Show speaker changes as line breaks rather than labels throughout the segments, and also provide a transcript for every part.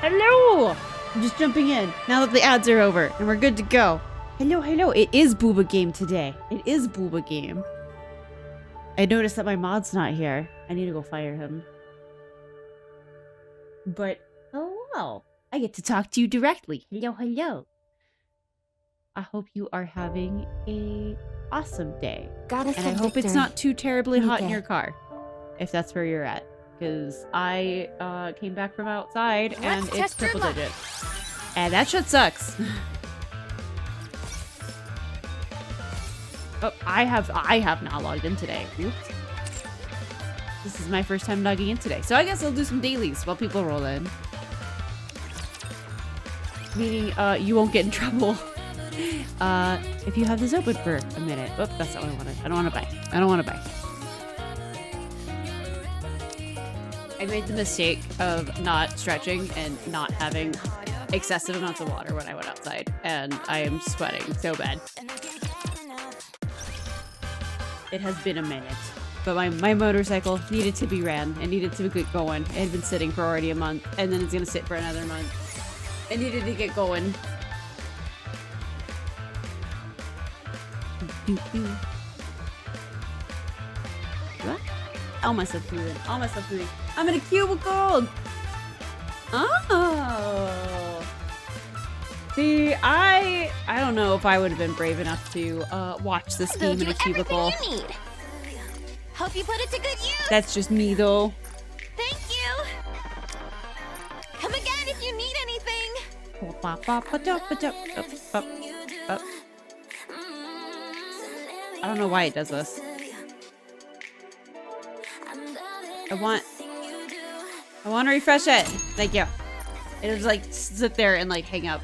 Hello! I'm just jumping in now that the ads are over and we're good to go. Hello, hello. It is Booba Game today. It is Booba Game. I noticed that my mod's not here. I need to go fire him. But, hello. I get to talk to you directly. Hello, hello. I hope you are having a awesome day. And I hope it's not too terribly hot in your car. If that's where you're at. Because I came back from outside and it's triple digit. And that shit sucks. Oh, I have not logged in today. Oops. This is my first time logging in today. So I guess I'll do some dailies while people roll in. Meaning, you won't get in trouble. If you have this open for a minute. Oh, that's not what I wanted. I don't want to buy. I don't want to buy. I made the mistake of not stretching and not having excessive amounts of water when I went outside. And I am sweating so bad. It has been a minute. But my motorcycle needed to be ran. It needed to get going. It had been sitting for already a month. And then it's going to sit for another month. It needed to get going. What? All my stuff moving. All my stuff moving. I'm in a cubicle! Oh! See, I don't know if I would have been brave enough to watch this game in a cubicle.
You need. Hope you put it to good use.
That's just me, though.
Thank you. Come again if you need anything.
I don't know why it does this. I want to refresh it. Thank you. It'll just like sit there and like hang up.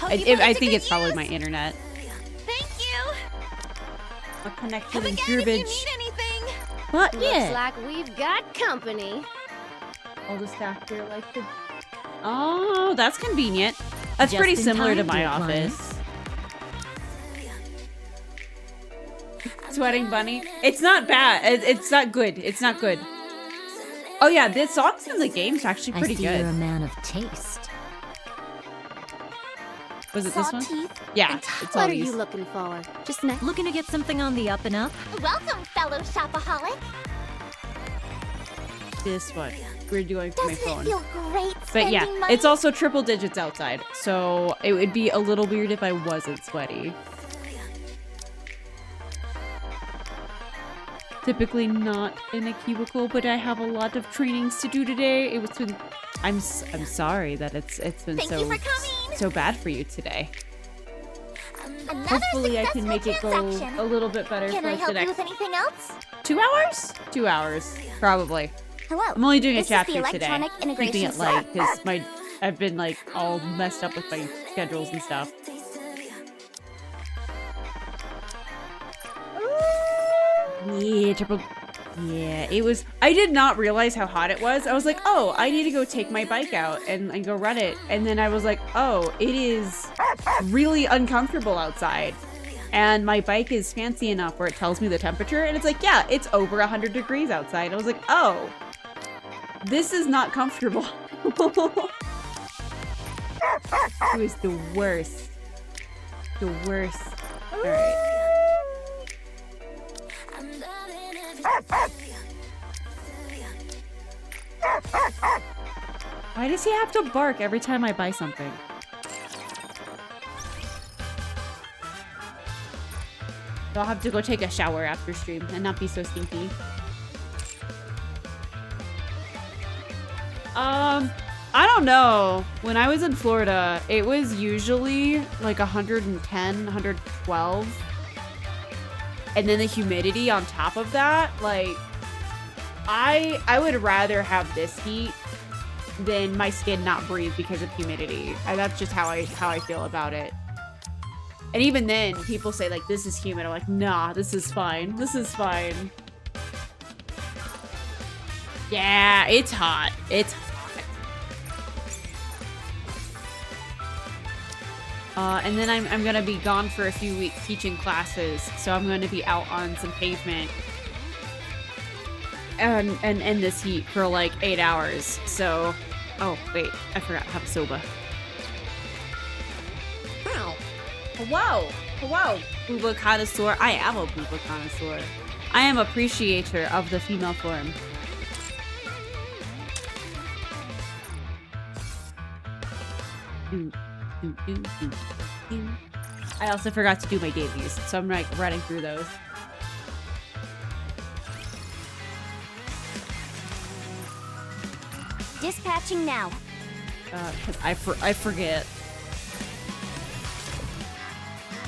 I think it's probably my internet.
Thank you.
A connection
Come
and
again
garbage.
if you need anything.
But yeah.
Looks like we've got company.
All the staff here like to. Oh, that's convenient. That's
Just
pretty
in
similar to
time,
my
Blubunny.
office. Sweating bunny. It's not bad. It's not good. It's not good. Oh yeah, this songs in the game's actually pretty
I see
good.
you're a man of taste.
Was it this one?
Teeth.
Yeah,
And
it's all
what are
these.
you looking for?
Just looking to get something on the up and up?
Welcome, fellow shopaholic.
This one. We're doing for my
Doesn't it
phone.
feel great
But
spending
yeah,
money?
it's also triple digits outside, so it would be a little weird if I wasn't sweaty. Typically not in a cubicle, but I have a lot of trainings to do today. It was been, I'm sorry that it's been
Thank you for coming.
so bad for you today.
Another
Hopefully I can make it go
transaction.
a little bit better
Can
for
I
the
help you
next
with anything else?
2 hours? 2 hours, probably.
Hello.
I'm only doing a
This is the
chapter today,
electronic
keeping
integration
it light because I've been like all messed up with my schedules and stuff. Yeah, triple. Yeah, it was. I did not realize how hot it was. I was like, oh, I need to go take my bike out and go run it. And then I was like, oh, it is really uncomfortable outside. And my bike is fancy enough where it tells me the temperature. And it's like, yeah, it's over 100 degrees outside. I was like, oh, this is not comfortable. It was the worst. The worst. All right. Why does he have to bark every time I buy something? So I'll have to go take a shower after stream and not be so stinky. I don't know. When I was in Florida, it was usually like 110, 112. And then the humidity on top of that, like, I would rather have this heat than my skin not breathe because of humidity. That's just how I feel about it. And even then, people say like, this is humid. I'm like, nah, this is fine. This is fine. Yeah, it's hot. It's hot. And then I'm gonna be gone for a few weeks teaching classes, so I'm gonna be out on some pavement and in this heat for like 8 hours. So Oh, wait. I forgot to have soba. Wow. Hello. Hello, booba connoisseur. I am a booba connoisseur. I am appreciator of the female form. I also forgot to do my dailies, so I'm like running through those.
Dispatching now.
Because I forget.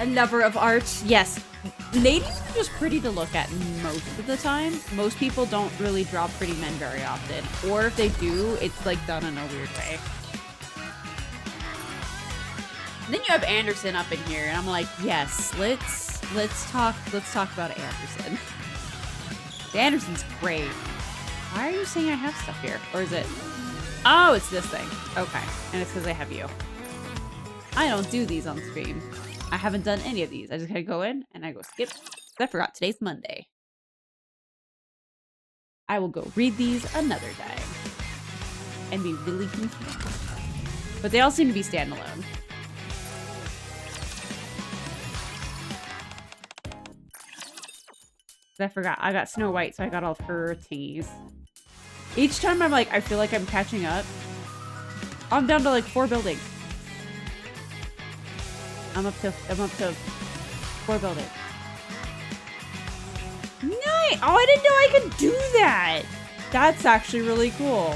A lover of art. Yes. Ladies are just pretty to look at most of the time. Most people don't really draw pretty men very often. Or if they do, it's like done in a weird way. And then you have Anderson up in here, and I'm like, yes, let's talk about Anderson. Anderson's great. Why are you saying I have stuff here? Or is it? Oh, it's this thing. Okay. And it's because I have you. I don't do these on stream. I haven't done any of these. I just gotta go in and I go skip. I forgot today's Monday. I will go read these another day. And be really confused. But they all seem to be standalone. I forgot. I got Snow White, so I got all of her thingies. Each time I'm like, I feel like I'm catching up. I'm down to like 4 buildings. I'm up to 4 buildings. Nice! Oh, I didn't know I could do that! That's actually really cool.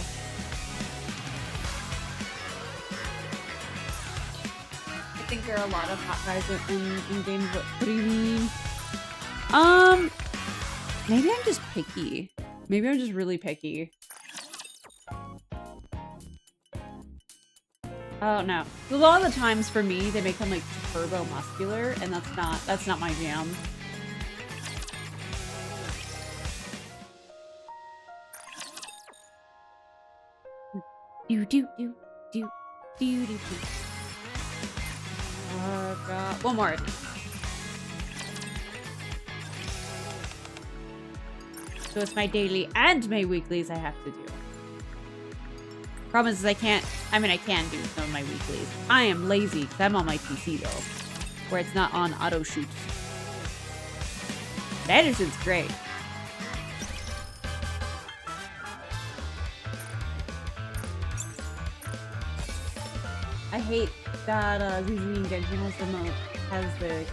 I think there are a lot of hot guys in games. What do you mean? Maybe I'm just picky. Maybe I'm just really picky. Oh no. A lot of the times for me, they make them like turbo muscular, and that's not my jam. Do. God. One more. So it's my daily and my weeklies I have to do. Problem is I can do some of my weeklies. I am lazy because I'm on my PC though, where it's not on auto shoot. Anderson's great. I hate that ZZ and Genshin has the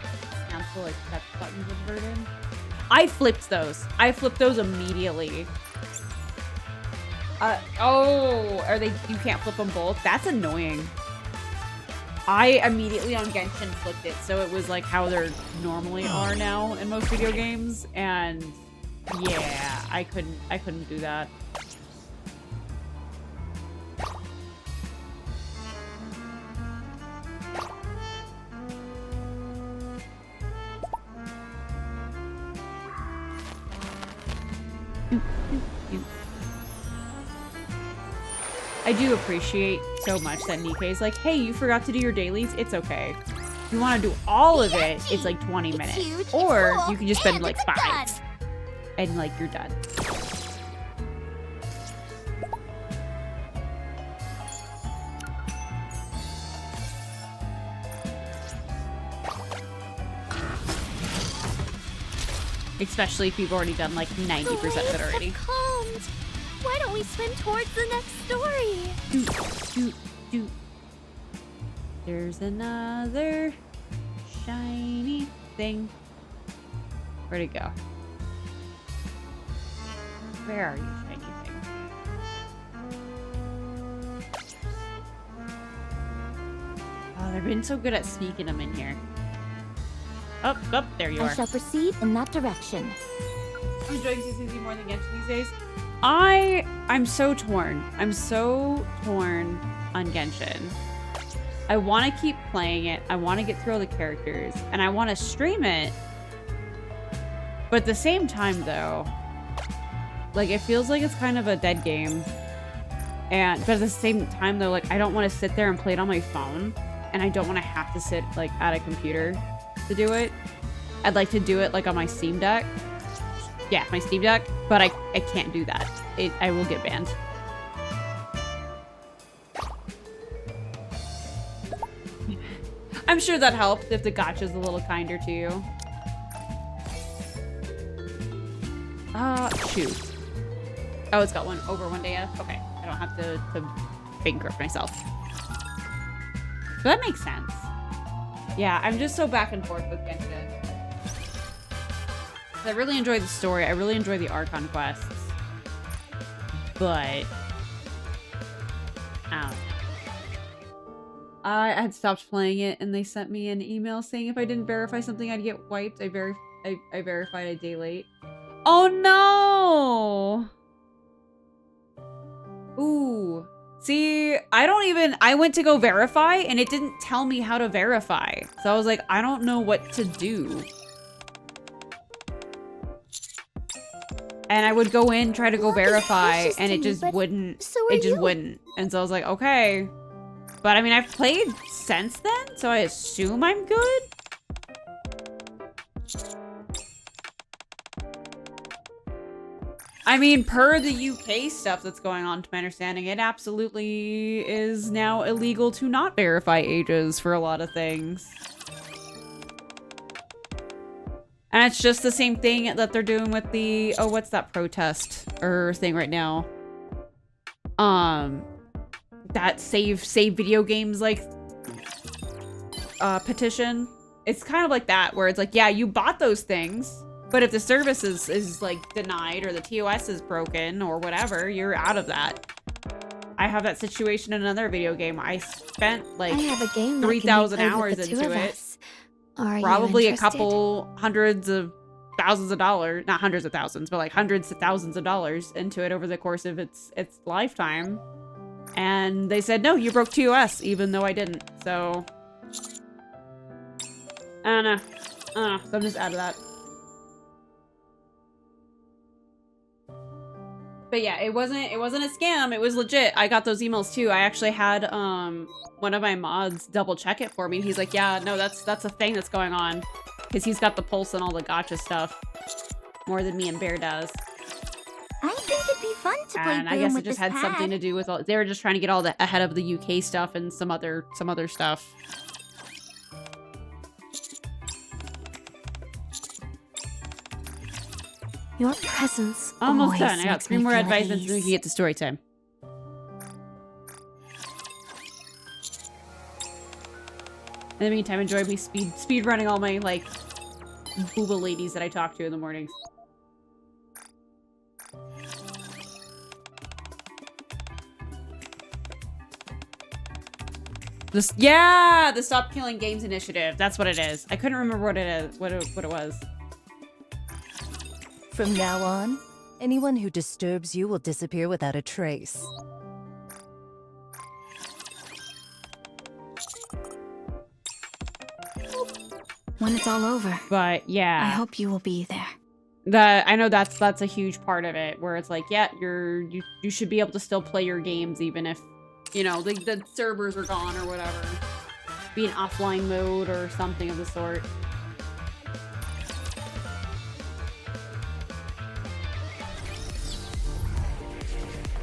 cancel accept buttons inverted. I flipped those. I flipped those immediately. Are they? You can't flip them both? That's annoying. I immediately on Genshin flipped it, so it was like how they normally are now in most video games, and yeah, I couldn't do that. I do appreciate so much that Nikke is like, hey, you forgot to do your dailies? It's okay. If you want to do all of it, it's like 20 minutes.
Huge,
or
cool,
you can just spend like 5.
done.
And like, you're done. Especially if you've already done like 90% of it already.
Calmed. Why don't we swim towards the next story?
There's another shiny thing. Where'd it go? Where are you, shiny thing? Oh, they've been so good at sneaking them in here. Oh, there you are.
I shall proceed in that direction.
I'm enjoying CCC more than Genshin these days. I'm so torn. I'm so torn on Genshin. I want to keep playing it. I want to get through all the characters. And I want to stream it. But at the same time, though, like, it feels like it's kind of a dead game. But at the same time, though, like, I don't want to sit there and play it on my phone. And I don't want to have to sit, like, at a computer to do it. I'd like to do it, like, on my Steam Deck. Yeah, my Steam Deck, but I can't do that. I will get banned. I'm sure that helped if the gacha's a little kinder to you. Shoot. Oh, it's got one over 1 day. Okay, I don't have to bankrupt myself. So that makes sense. Yeah, I'm just so back and forth with Genshin. I really enjoy the story. I really enjoy the Archon quests. But I don't know. I had stopped playing it and they sent me an email saying if I didn't verify something I'd get wiped. I verified a day late. Oh no! Ooh. See, I went to go verify and it didn't tell me how to verify. So I was like, I don't know what to do. And I would go in, try to go verify, and it just wouldn't. It just wouldn't. And so I was like, okay. But I mean, I've played since then, so I assume I'm good. I mean, per the UK stuff that's going on, to my understanding, it absolutely is now illegal to not verify ages for a lot of things. And it's just the same thing that they're doing with the, oh, what's that protest or thing right now? That save video games, like, petition. It's kind of like that, where it's like, yeah, you bought those things, but if the service is like denied or the TOS is broken or whatever, you're out of that. I have that situation in another video game. I spent like 3,000 hours into it. Probably a couple hundreds of thousands of dollars, not hundreds of thousands, but like hundreds of thousands of dollars into it over the course of its lifetime. And they said, no, you broke TOS, even though I didn't. So I don't know. So I'm just out of that. But yeah, it wasn't a scam. It was legit. I got those emails too. I actually had one of my mods double check it for me. He's like, yeah, no, that's a thing that's going on, because he's got the pulse and all the gacha stuff more than me and Bear does.
I think it'd be fun to play.
And I guess it just had something to do with all. They were just trying to get all the ahead of the UK stuff and some other stuff.
Your presence.
Almost done. I got 3 more advisements and we can get to story time. In the meantime, enjoy me speed running all my like booba ladies that I talk to in the mornings. The Stop Killing Games initiative. That's what it is. I couldn't remember what it is. What it was.
From now on, anyone who disturbs you will disappear without a trace.
When it's all over.
But yeah,
I hope you will be there.
I know that's a huge part of it, where it's like, yeah, you should be able to still play your games even if, you know, the servers are gone or whatever. Be in offline mode or something of the sort.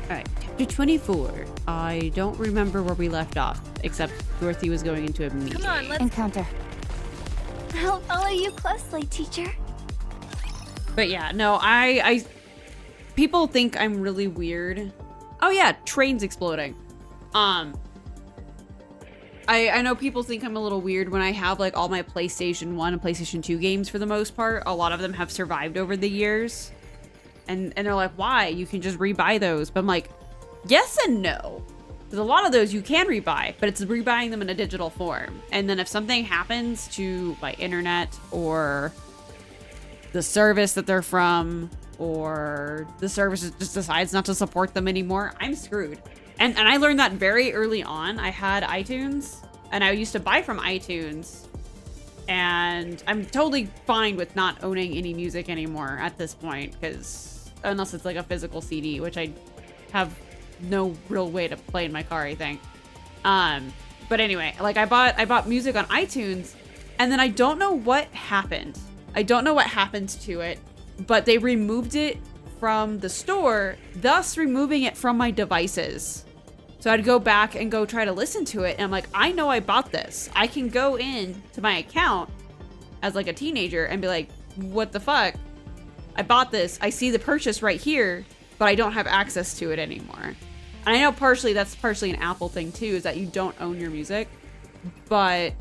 Alright, chapter 24. I don't remember where we left off, except Dorothy was going into a meeting.
Come on, let's encounter. I'll follow you closely, teacher.
But yeah, no, people think I'm really weird. Oh yeah, trains exploding. I know people think I'm a little weird when I have like all my PlayStation 1 and PlayStation 2 games for the most part. A lot of them have survived over the years. And they're like, why? You can just rebuy those. But I'm like, yes and no. Because a lot of those you can rebuy, but it's rebuying them in a digital form. And then if something happens to my internet or the service that they're from, or the service just decides not to support them anymore, I'm screwed. And I learned that very early on. I had iTunes, and I used to buy from iTunes. And I'm totally fine with not owning any music anymore at this point, because unless it's like a physical CD, which I have no real way to play in my car, I think. But anyway, like I bought music on iTunes, and then I don't know what happened. I don't know what happened to it, but they removed it from the store, thus removing it from my devices. So I'd go back and go try to listen to it. And I'm like, I know I bought this. I can go in to my account as like a teenager and be like, what the fuck? I bought this. I see the purchase right here, but I don't have access to it anymore. And I know partially that's partially an Apple thing too, is that you don't own your music. But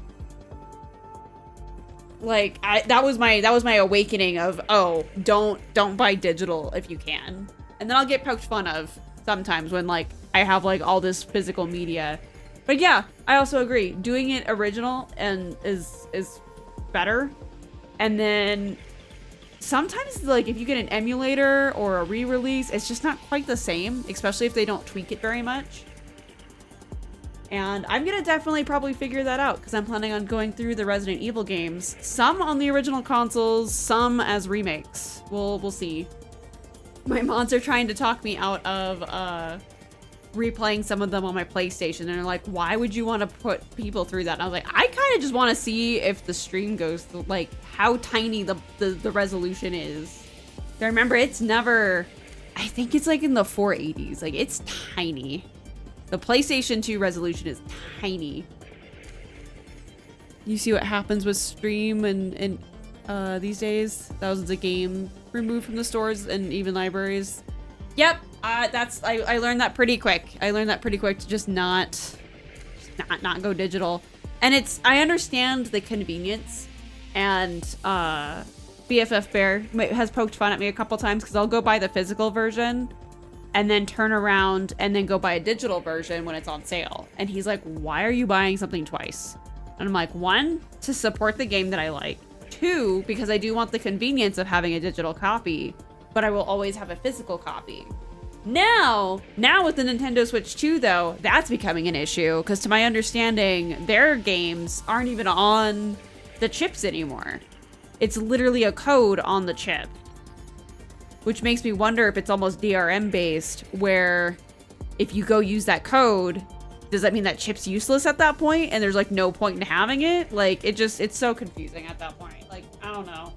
like that was my awakening of, oh, don't buy digital if you can. And then I'll get poked fun of sometimes when like I have like all this physical media. But yeah, I also agree. Doing it original and is better. And then sometimes like if you get an emulator or a re-release, it's just not quite the same, especially if they don't tweak it very much. And I'm gonna definitely probably figure that out because I'm planning on going through the Resident Evil games, some on the original consoles, some as remakes. We'll see. My mods are trying to talk me out of replaying some of them on my PlayStation, and they're like, why would you want to put people through that? And I was like, I kind of just want to see if the stream goes through, like how tiny the resolution is. I remember it's never, I think it's like in the 480s, like it's tiny. The PlayStation 2 resolution is tiny. You see what happens with stream and these days? Thousands of games removed from the stores and even libraries. Yep, I learned that pretty quick. I learned that pretty quick to just not go digital. And I understand the convenience, and BFF Bear has poked fun at me a couple times because I'll go buy the physical version and then turn around and then go buy a digital version when it's on sale. And he's like, why are you buying something twice? And I'm like, 1, to support the game that I like. 2, because I do want the convenience of having a digital copy, but I will always have a physical copy. Now with the Nintendo Switch 2 though, that's becoming an issue because to my understanding, their games aren't even on the chips anymore. It's literally a code on the chip, which makes me wonder if it's almost DRM based, where if you go use that code, does that mean that chip's useless at that point and there's like no point in having it? Like it's so confusing at that point. Like, I don't know.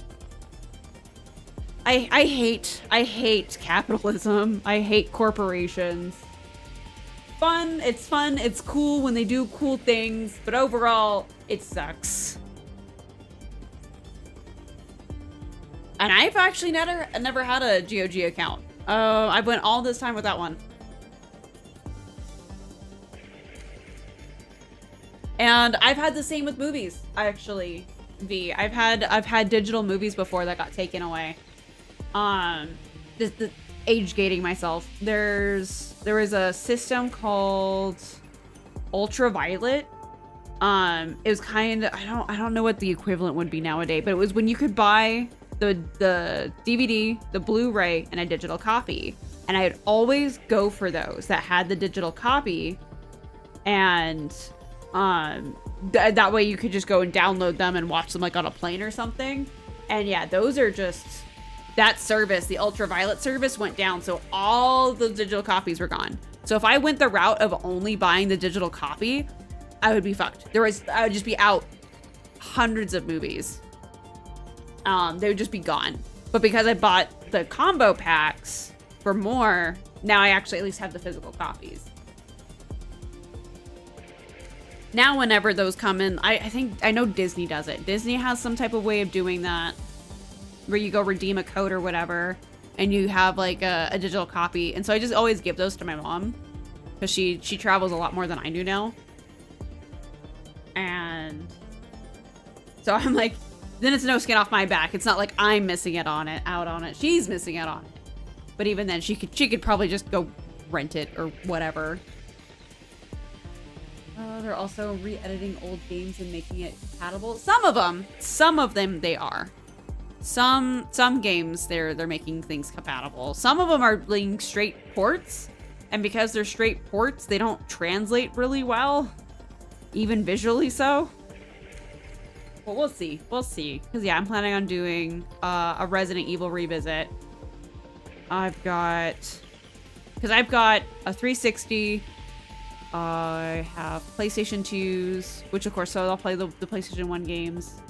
I hate capitalism. I hate corporations. It's fun, it's cool when they do cool things, but overall, it sucks. And I've actually never had a GOG account. I went all this time without one. And I've had the same with movies, actually, V. I've had digital movies before that got taken away. The age gating myself. There was a system called Ultraviolet. It was kind of, I don't know what the equivalent would be nowadays, but it was when you could buy the DVD, the Blu-ray, and a digital copy. And I'd always go for those that had the digital copy, and that way you could just go and download them and watch them like on a plane or something. And yeah, those are just, that service, the Ultraviolet service, went down, so all the digital copies were gone. So if I went the route of only buying the digital copy, I would be fucked. I would just be out hundreds of movies. They would just be gone. But because I bought the combo packs for more, now I actually at least have the physical copies. Now whenever those come in, I know Disney does it. Disney has some type of way of doing that, where you go redeem a code or whatever, and you have like a digital copy. And so I just always give those to my mom, because she travels a lot more than I do now. And so I'm like, then it's no skin off my back. It's not like I'm missing out on it. She's missing out on it. But even then, she could probably just go rent it or whatever. They're also re-editing old games and making it compatible. Some of them they are. Some games they're making things compatible. Some of them are being straight ports, and because they're straight ports, they don't translate really well, even visually so. Well, we'll see. Because yeah, I'm planning on doing a Resident Evil revisit. I've got a 360. I have PlayStation 2s, which of course, so I'll play the PlayStation 1 games.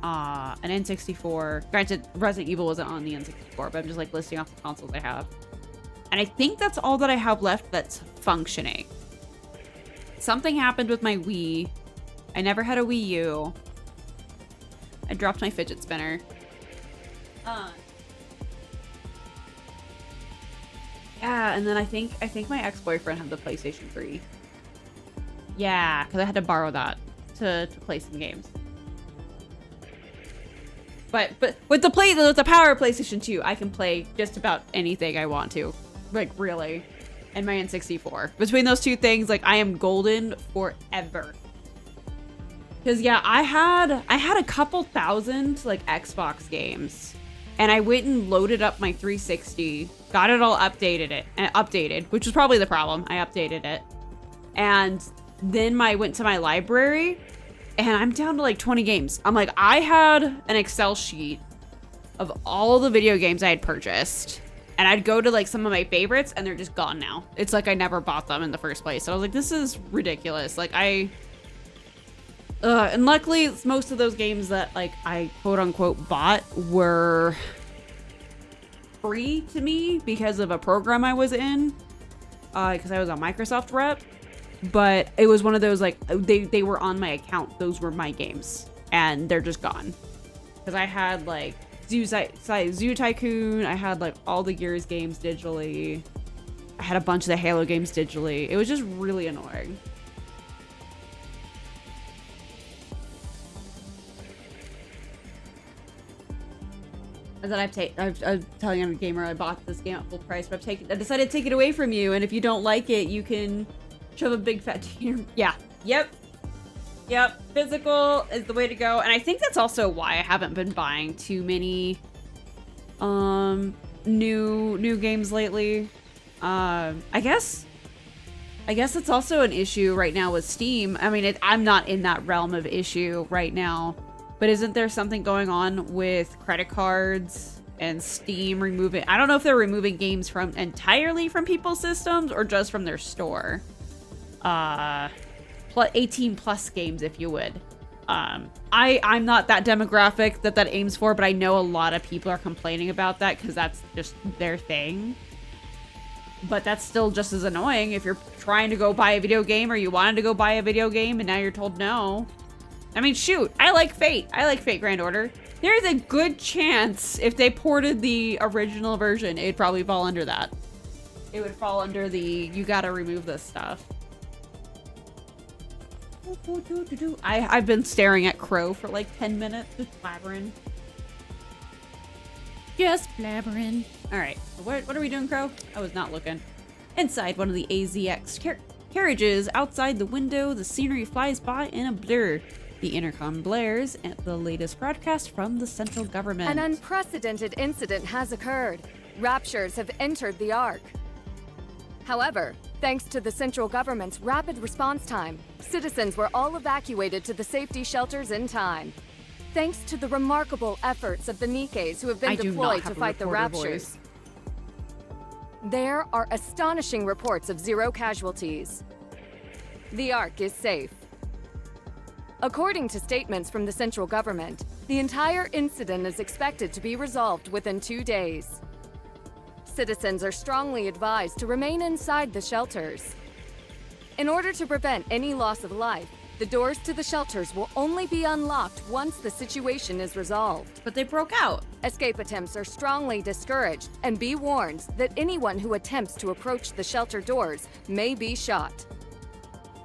An N64. Granted, Resident Evil wasn't on the N64, but I'm just like listing off the consoles I have. And I think that's all that I have left that's functioning. Something happened with my Wii. I never had a Wii U. I dropped my fidget spinner. Yeah, and then I think my ex-boyfriend had the PlayStation 3. Yeah, because I had to borrow that to play some games. But with the power of PlayStation 2, I can play just about anything I want to. Like, really. And my N64. Between those two things, like, I am golden forever. Because, yeah, I had a couple thousand, like, Xbox games. And I went and loaded up my 360. Got it all updated, which was probably the problem. I updated it. And then I went to my library. And I'm down to, like, 20 games. I'm like, I had an Excel sheet of all the video games I had purchased. And I'd go to, like, some of my favorites, and they're just gone now. It's like I never bought them in the first place. So I was like, this is ridiculous. Like, and luckily, most of those games that, like, I quote-unquote bought were free to me because of a program I was in. Because I was a Microsoft rep. But it was one of those, like, they were on my account. Those were my games. And they're just gone. Because I had, like, Zoo Tycoon. I had, like, all the Gears games digitally. I had a bunch of the Halo games digitally. It was just really annoying. And then I'm telling a gamer I bought this game at full price, but I decided to take it away from you. And if you don't like it, you can shove a big fat yeah. Yep. Physical is the way to go. And I think that's also why I haven't been buying too many new games lately. I guess it's also an issue right now with Steam. I mean, I'm not in that realm of issue right now, but isn't there something going on with credit cards and Steam removing? I don't know if they're removing games entirely from people's systems or just from their store. 18 plus games, if you would. I'm not that demographic that aims for, but I know a lot of people are complaining about that because that's just their thing. But that's still just as annoying if you're trying to go buy a video game or you wanted to go buy a video game and now you're told no. I mean, shoot, I like Fate. I like Fate Grand Order. There's a good chance if they ported the original version, it'd probably fall under that. It would fall under the, you gotta remove this stuff. I've been staring at Crow for like 10 minutes, just blabbering. Just blabbering. All right, so what are we doing, Crow? I was not looking. Inside one of the AZX carriages, outside the window, the scenery flies by in a blur. The intercom blares at the latest broadcast from the central government.
An unprecedented incident has occurred. Raptures have entered the Ark. However, thanks to the central government's rapid response time, citizens were all evacuated to the safety shelters in time. Thanks to the remarkable efforts of the Nikkes who have been deployed to fight the Raptures. There are astonishing reports of 0 casualties. The Ark is safe. According to statements from the central government, the entire incident is expected to be resolved within 2 days. Citizens are strongly advised to remain inside the shelters. In order to prevent any loss of life, the doors to the shelters will only be unlocked once the situation is resolved.
But they broke out.
Escape attempts are strongly discouraged, and be warned that anyone who attempts to approach the shelter doors may be shot.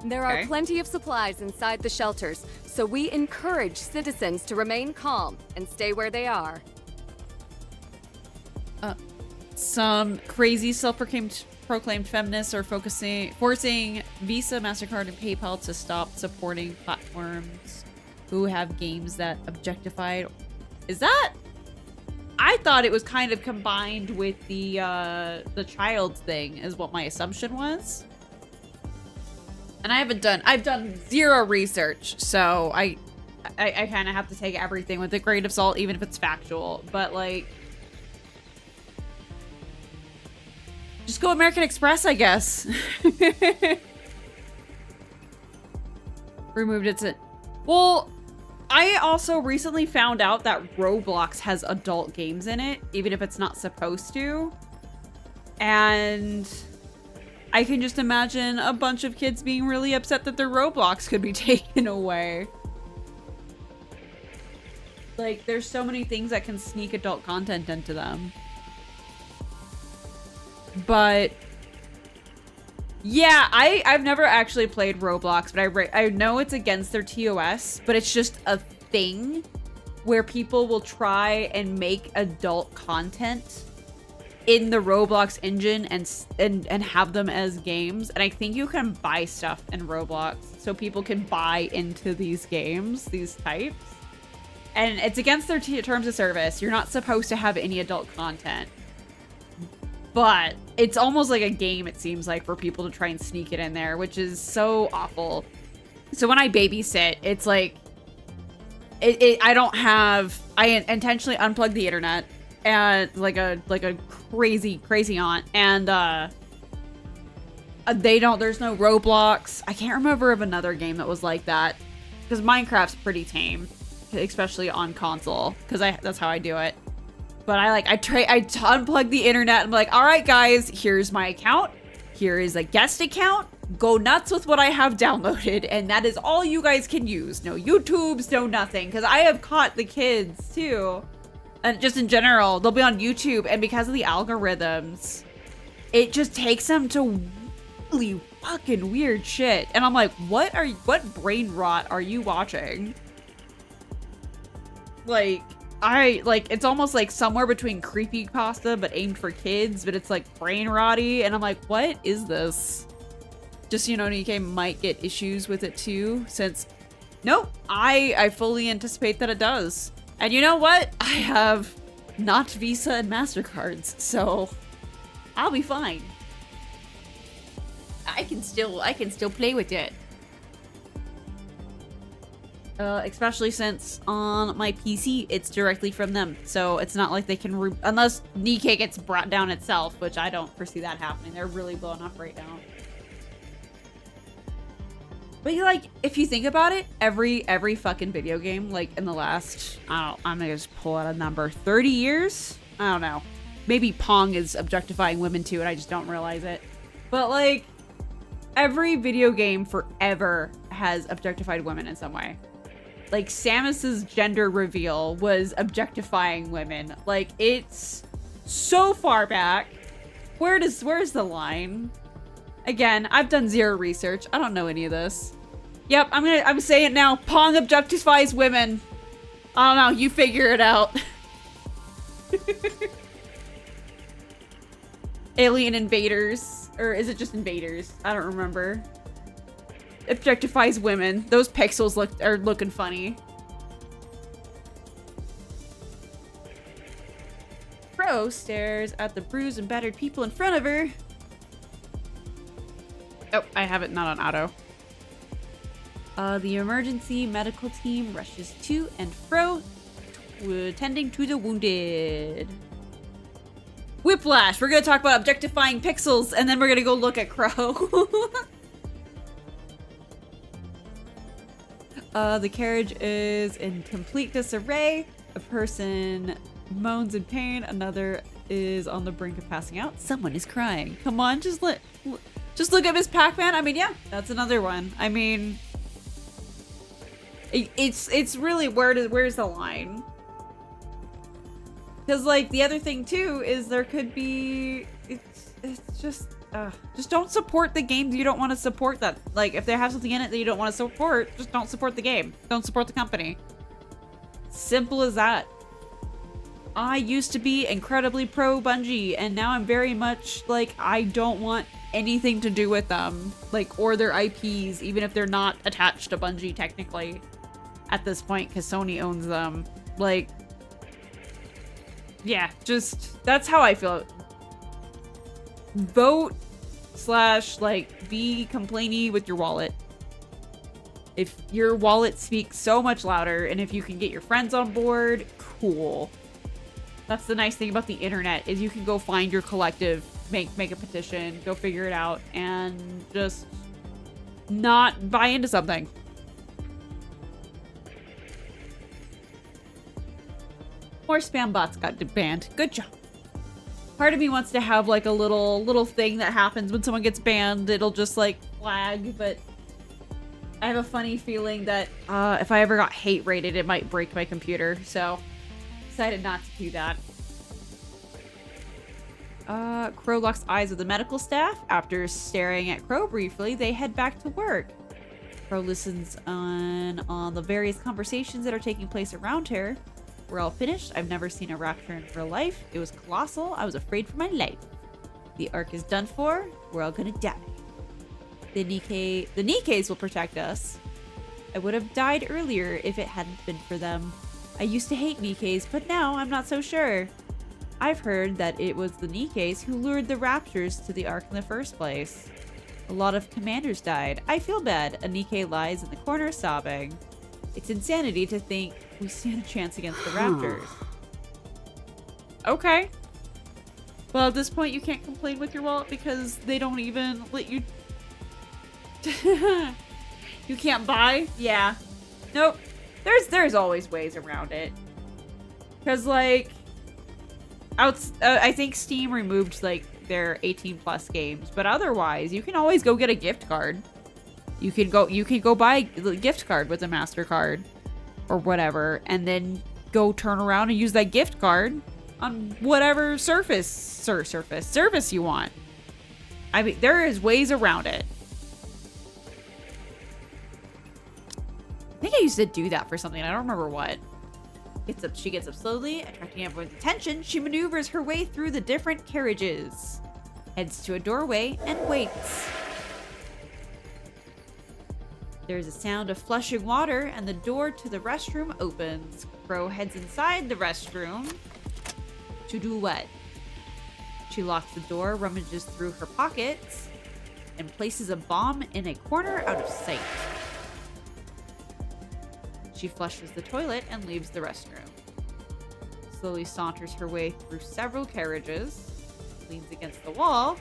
There are plenty of supplies inside the shelters, so we encourage citizens to remain calm and stay where they are.
Some crazy self-proclaimed feminists are forcing Visa, MasterCard, and PayPal to stop supporting platforms who have games that objectify. Is that? I thought it was kind of combined with the child thing, is what my assumption was. And I've done 0 research, so I kind of have to take everything with a grain of salt, even if it's factual. But like, just go American Express, I guess. Removed its. Well, I also recently found out that Roblox has adult games in it, even if it's not supposed to. And I can just imagine a bunch of kids being really upset that their Roblox could be taken away. Like, there's so many things that can sneak adult content into them. But yeah, I've never actually played Roblox, but I know it's against their TOS, but it's just a thing where people will try and make adult content in the Roblox engine and have them as games. And I think you can buy stuff in Roblox so people can buy into these games, these types. And it's against their terms of service. You're not supposed to have any adult content. But it's almost like a game, it seems like, for people to try and sneak it in there, which is so awful. So when I babysit, it's like, I intentionally unplug the internet and like a crazy aunt, and there's no Roblox. I can't remember of another game that was like that, because Minecraft's pretty tame, especially on console, because that's how I do it. But I unplug the internet and I'm like, all right, guys, here's my account. Here is a guest account. Go nuts with what I have downloaded. And that is all you guys can use. No YouTubes, no nothing. Because I have caught the kids too. And just in general, they'll be on YouTube. And because of the algorithms, it just takes them to really fucking weird shit. And I'm like, what brain rot are you watching? Like, it's almost like somewhere between creepypasta but aimed for kids, but it's like brain rotty, and I'm like, what is this? Just, you know, Nikke might get issues with it too, since nope, I fully anticipate that it does. And you know what? I have not Visa and MasterCards, so I'll be fine. I can still play with it. Especially since on my PC, it's directly from them. So it's not like they can, unless Nikke gets brought down itself, which I don't foresee that happening. They're really blowing up right now. But like, if you think about it, every fucking video game, like in the last, I'm gonna just pull out a number, 30 years? I don't know. Maybe Pong is objectifying women too, and I just don't realize it. But like, every video game forever has objectified women in some way. Like, Samus's gender reveal was objectifying women. Like, it's so far back. Where's the line? Again, I've done zero research. I don't know any of this. Yep, I'm saying it now. Pong objectifies women. I don't know, you figure it out. Alien invaders. Or is it just invaders? I don't remember. Objectifies women. Those pixels are looking funny. Pro stares at the bruised and battered people in front of her. Oh, I have it not on auto. The emergency medical team rushes to and fro, tending to the wounded. Whiplash! We're gonna talk about objectifying pixels, and then we're gonna go look at Crow. The carriage is in complete disarray. A person moans in pain. Another is on the brink of passing out. Someone is crying. Come on, just look at Miss Pac-Man. I mean, yeah, that's another one. I mean, it's really where's the line? Because like the other thing too is there could be it's just don't support the games you don't want to support. That like if they have something in it that you don't want to support, just don't support the game. Don't support the company. Simple as that. I used to be incredibly pro Bungie, and now I'm very much like I don't want anything to do with them, like, or their IPs, even if they're not attached to Bungie technically at this point, because Sony owns them. Like, yeah, just that's how I feel. Vote / like be complainy with your wallet. If your wallet speaks so much louder, and if you can get your friends on board, cool. That's the nice thing about the internet, is you can go find your collective, make a petition, go figure it out, and just not buy into something. More spam bots got banned. Good job. Part of me wants to have like a little thing that happens when someone gets banned. It'll just like flag, but I have a funny feeling that if I ever got hate rated, it might break my computer. So decided not to do that. Crow locks eyes with the medical staff. After staring at Crow briefly, they head back to work. Crow listens on the various conversations that are taking place around her. We're all finished. I've never seen a rapture in real life. It was colossal. I was afraid for my life. The Ark is done for. We're all gonna die. The Nikkes will protect us. I would have died earlier if it hadn't been for them. I used to hate Nikkes, but now I'm not so sure. I've heard that it was the Nikkes who lured the raptors to the Ark in the first place. A lot of commanders died. I feel bad. A Nikke lies in the corner sobbing. It's insanity to think we stand a chance against the raptors. Okay. Well, at this point, you can't complain with your wallet because they don't even let you... You can't buy? Yeah. Nope. There's always ways around it. Because, like... I think Steam removed, like, their 18+ games. But otherwise, you can always go get a gift card. You can go buy a gift card with a MasterCard or whatever, and then go turn around and use that gift card on whatever service you want. I mean, there is ways around it. I think I used to do that for something. I don't remember what. She gets up slowly, attracting everyone's attention. She maneuvers her way through the different carriages, heads to a doorway, and waits. There's a sound of flushing water, and the door to the restroom opens. Crow heads inside the restroom. To do what? She locks the door, rummages through her pockets, and places a bomb in a corner out of sight. She flushes the toilet and leaves the restroom. Slowly saunters her way through several carriages, leans against the wall,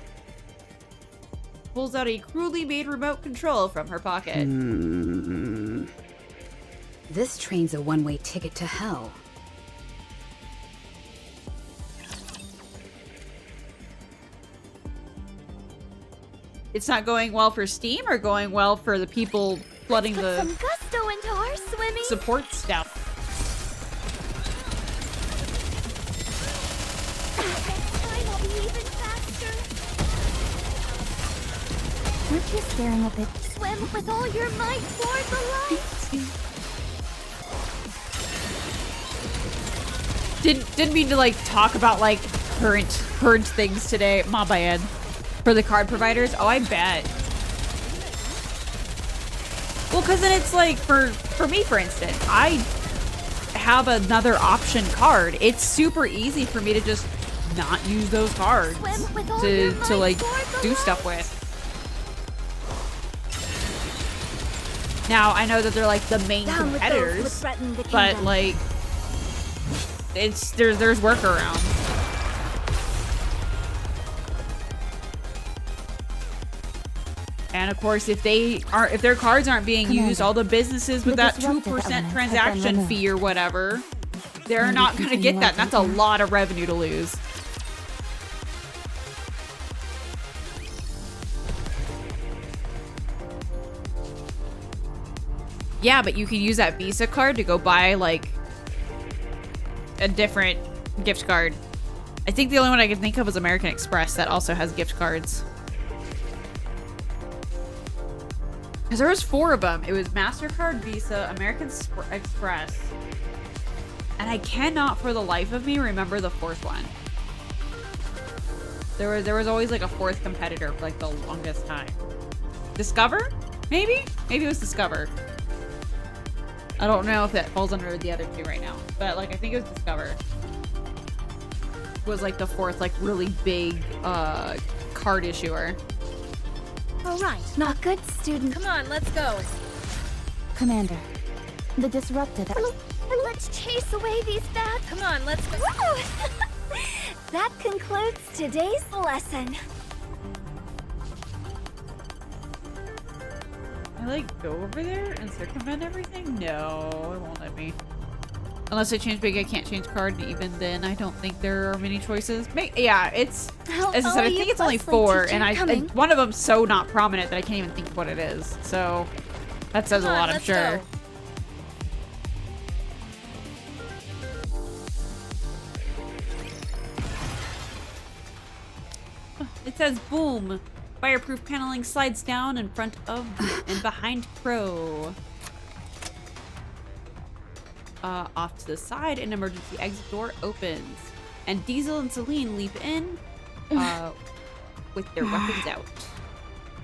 pulls out a crudely made remote control from her pocket.
This train's a one-way ticket to hell.
It's not going well for Steam or going well for the people flooding
Put some gusto into our swimming.
support stuff?
Next time I'll be even faster. Aren't you staring a bit? Swim with all your might toward the light.
Didn't mean to like talk about like current things today. My bad. For the card providers, oh I bet. Well, because then it's like for me, for instance, I have another option card. It's super easy for me to just not use those cards to like do stuff with. Now I know that they're like the main competitors, but like there's workarounds. And of course, if their cards aren't being used, all the businesses with that 2% transaction fee or whatever, they're not going to get that. That's a lot of revenue to lose. Yeah, but you can use that Visa card to go buy like a different gift card. I think the only one I can think of is American Express that also has gift cards. Because there was 4 of them. It was MasterCard, Visa, American Express. And I cannot for the life of me remember the 4th one. There was always like a 4th competitor for like the longest time. Discover? Maybe? Maybe it was Discover. I don't know if that falls under the other 2 right now. But like I think it was Discover. Was like the 4th like really big card issuer.
All right, not good student. Come on, let's go.
Commander, the disrupted...
Let's chase away these bad... Come on, let's go. Woo! That concludes today's lesson.
I like go over there and circumvent everything? No, it won't let me. Unless I change big, I can't change card. And even then, I don't think there are many choices. Yeah, it's... As I said, I think it's only 4. And one of them's so not prominent that I can't even think of what it is. So, that says a lot, I'm sure. It says, boom. Fireproof paneling slides down in front of and behind Crow. Off to the side, an emergency exit door opens. And Diesel and Celine leap in with their weapons out.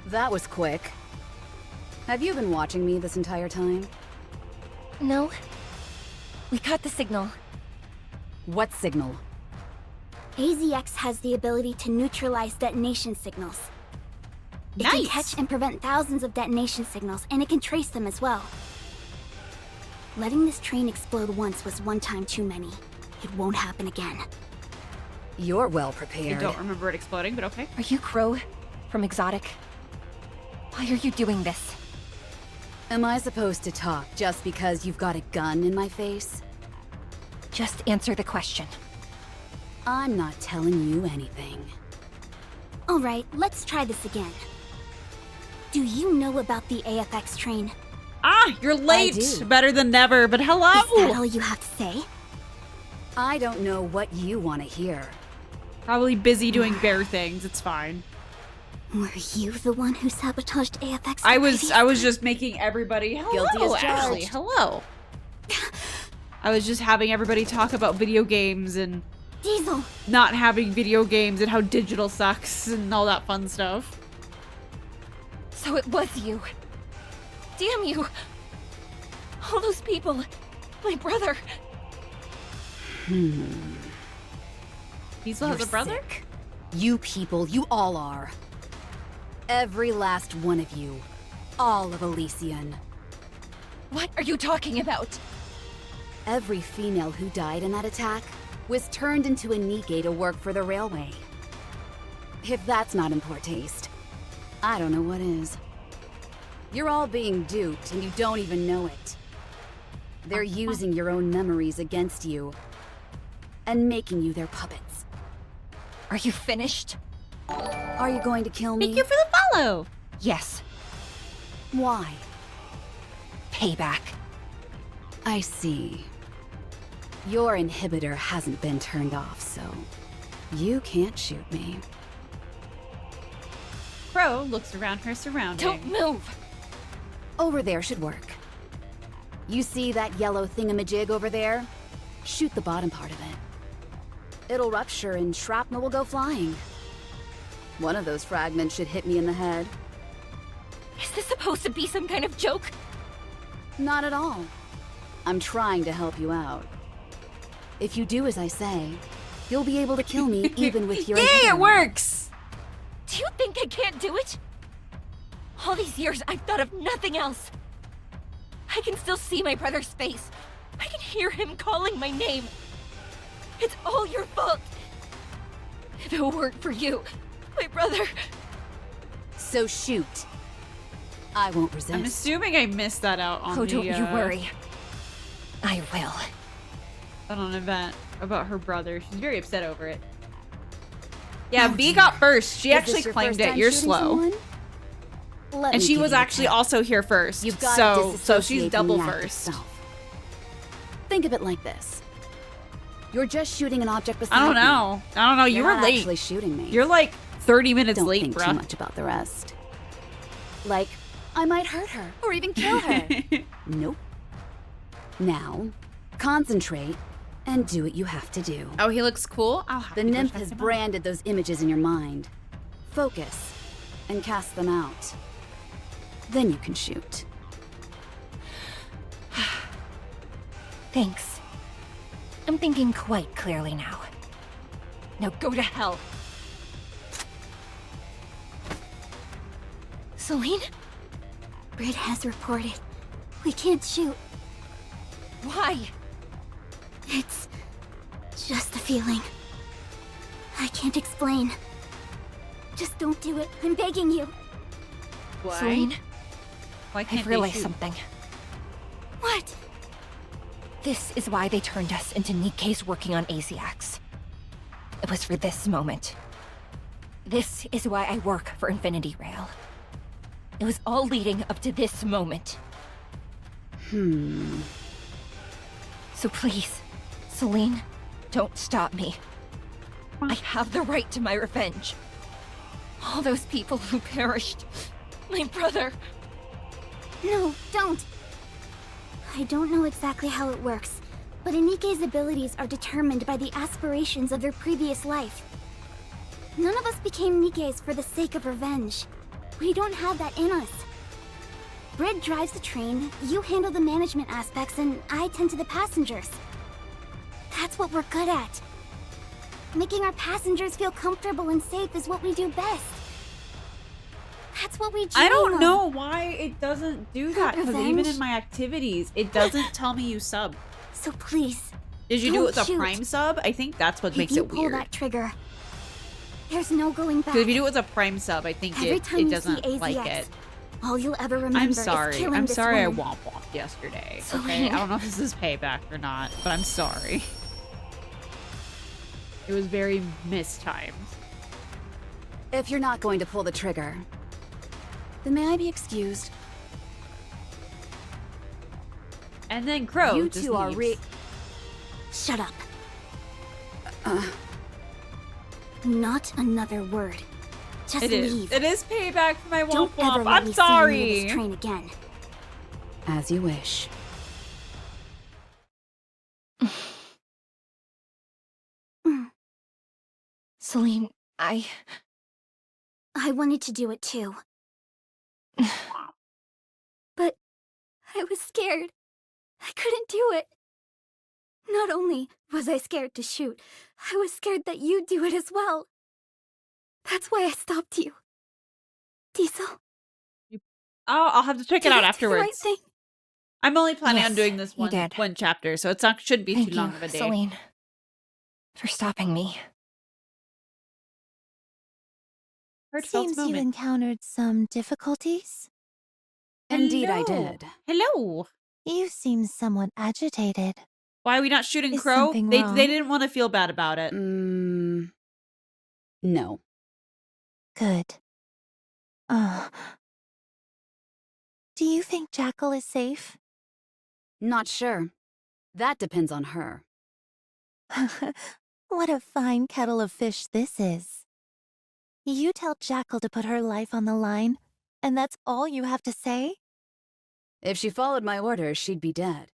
That was quick. Have you been watching me this entire time?
No. We caught the signal.
What signal?
AZX has the ability to neutralize detonation signals. It can catch and prevent thousands of detonation signals, and it can trace them as well. Letting this train explode once was one time too many. It won't happen again.
You're well prepared.
I don't remember it exploding, but okay.
Are you Crow from Exotic? Why are you doing this?
Am I supposed to talk just because you've got a gun in my face?
Just answer the question.
I'm not telling you anything.
Alright, let's try this again. Do you know about the AFX train?
Ah, you're late! Better than never, but hello!
Is that all you have to say?
I don't know what you want to hear.
Probably busy doing bear things, it's fine.
Were you the one who sabotaged AFX?
I was just making everybody
Guilty as
Ashley,
charged.
hello. I was just having everybody talk about video games and
Diesel!
not having video games and how digital sucks and all that fun stuff.
So it was you. Damn you. All those people. My brother.
Diesel has a brother?
Sick. You people, you all are. Every last one of you. All of Elysian.
What are you talking about?
Every female who died in that attack was turned into a Nikke to work for the railway. If that's not in poor taste, I don't know what is. You're all being duped and you don't even know it. They're using your own memories against you and making you their puppets.
Are you finished?
Are you going to kill me?
Thank you for the follow!
Yes.
Why?
Payback.
I see. Your inhibitor hasn't been turned off, so you can't shoot me.
Crow looks around her surroundings.
Don't move!
Over there should work. You see that yellow thingamajig over there? Shoot the bottom part of it. It'll rupture and shrapnel will go flying. One of those fragments should hit me in the head.
Is this supposed to be some kind of joke?
Not at all. I'm trying to help you out. If you do as I say, you'll be able to kill me even with your
Yay,
inhibitor.
it works!
Do you think I can't do it? All these years, I've thought of nothing else. I can still see my brother's face. I can hear him calling my name. It's all your fault. If it weren't for you, my brother...
So shoot. I won't resist.
I'm assuming I missed that out on
Oh, don't you worry. I will.
On an event about her brother. She's very upset over it. Yeah, B got first. She actually claimed it. You're slow. And she was actually also here first.
You've got
so she's double first.
Think of it like this. You're just shooting an object beside
I don't
me.
know. I don't know. You
You're
were
not
late.
actually shooting me.
You're like 30 minutes
Don't
late,
think
bruh.
too much about the rest. Like, I might hurt her or even kill her. Nope. Now, concentrate and do what you have to do.
Oh, he looks cool. I'll have
The
to go
nymph
check
has
him out.
branded those images in your mind. Focus and cast them out. Then you can shoot.
Thanks. I'm thinking quite clearly now. Now go to hell. Celine?
Britt has reported. We can't shoot.
Why?
It's just a feeling. I can't explain. Just don't do it. I'm begging you.
Why?
Celine,
Why can't
I've
they
realized
shoot?
something.
What?
This is why they turned us into Nikke's working on ŁŚX. It was for this moment. This is why I work for Infinity Rail. It was all leading up to this moment. So please, Celine, don't stop me. I have the right to my revenge. All those people who perished. My brother.
No, don't. I don't know exactly how it works, but Nikke's abilities are determined by the aspirations of their previous life. None of us became Nikke's for the sake of revenge. We don't have that in us. Brid drives the train, you handle the management aspects, and I tend to the passengers. That's what we're good at. Making our passengers feel comfortable and safe is what we do best. That's what we dream
I don't
of.
know why it doesn't do that, because even
Revenge?
in my activities, it doesn't tell me you sub.
So please,
Did you do it with
don't
a
shoot.
Prime sub? I think that's what
If
makes
you
it
pull
weird.
that trigger, there's no going back.
Because if you do it with a Prime sub, I think
Every time
it
you
doesn't
see
like
AZX,
it.
all you'll ever remember
I'm
is
sorry.
killing
I'm
this
sorry I
woman.
womp-womped yesterday. Okay? I don't know if this is payback or not, but I'm sorry. It was very mistimed.
If you're not going to pull the trigger, then may I be excused?
And then Crow
You
just
two are
leaves.
Shut up. Not another word. Just
It is.
leave.
It is payback for my
Don't
womp
ever
womp.
let
I'm
me see you near
sorry.
this train again.
As you wish.
Celine,
I wanted to do it too. But I was scared. I couldn't do it. Not only was I scared to shoot, I was scared that you'd do it as well. That's why I stopped you. Diesel,
Oh, I'll have to check it
did
out
I do the right
afterwards.
thing?
I'm only planning on
Yes,
doing this
you
one
did.
chapter, so it's not shouldn't be
thank
too
you,
long of a day.
Celine, for stopping me.
Heartfelt
Seems you
moment.
encountered some difficulties.
Indeed I
Hello.
did.
Hello.
You seem somewhat agitated.
Why are we not shooting
Is
Crow?
something
They
wrong?
didn't want to feel bad about it.
No.
Good. Do you think Jackal is safe?
Not sure. That depends on her.
What a fine kettle of fish this is. You tell Jackal to put her life on the line, and that's all you have to say?
If she followed my orders, she'd be dead.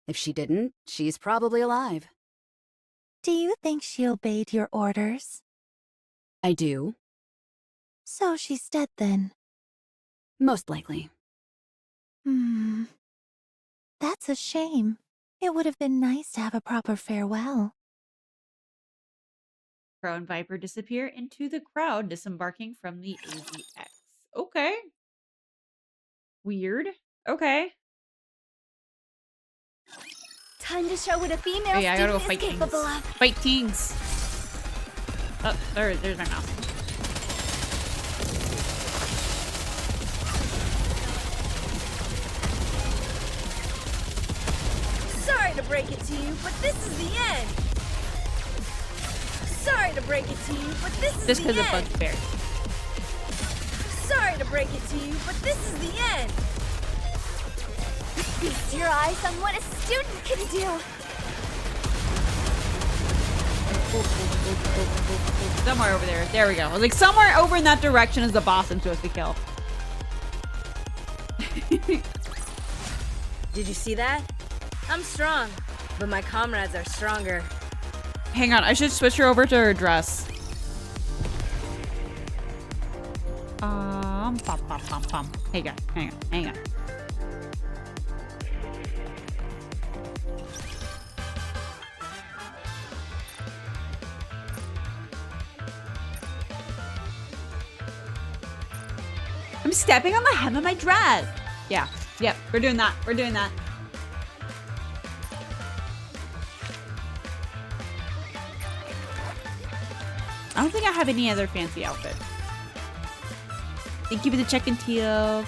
If she didn't, she's probably alive.
Do you think she obeyed your orders?
I do.
So she's dead then.
Most likely.
That's a shame. It would have been nice to have a proper farewell.
Crow and Viper disappear into the crowd, disembarking from the AZX. Okay. Weird. Okay.
Time to show what a female
Oh, yeah, I gotta go
student
fight
is capable
kings.
of.
Fight kings. Oh, there's my mouse.
Sorry to break it to you, but this is the end. Sorry to break it to you, but this is
Just
the
because of
end.
Bugbear.
Sorry to break it to you, but this is the end.
Feast your eyes on what a student can do.
Somewhere over there. There we go. I was like, somewhere over in that direction is the boss I'm supposed to kill.
Did you see that? I'm strong, but my comrades are stronger.
Hang on, I should switch her over to her dress. Pom, pom, pom, pom. Hang on. I'm stepping on the hem of my dress. Yeah, yep, we're doing that. I don't think I have any other fancy outfit. Thank you for the check-in, Teal.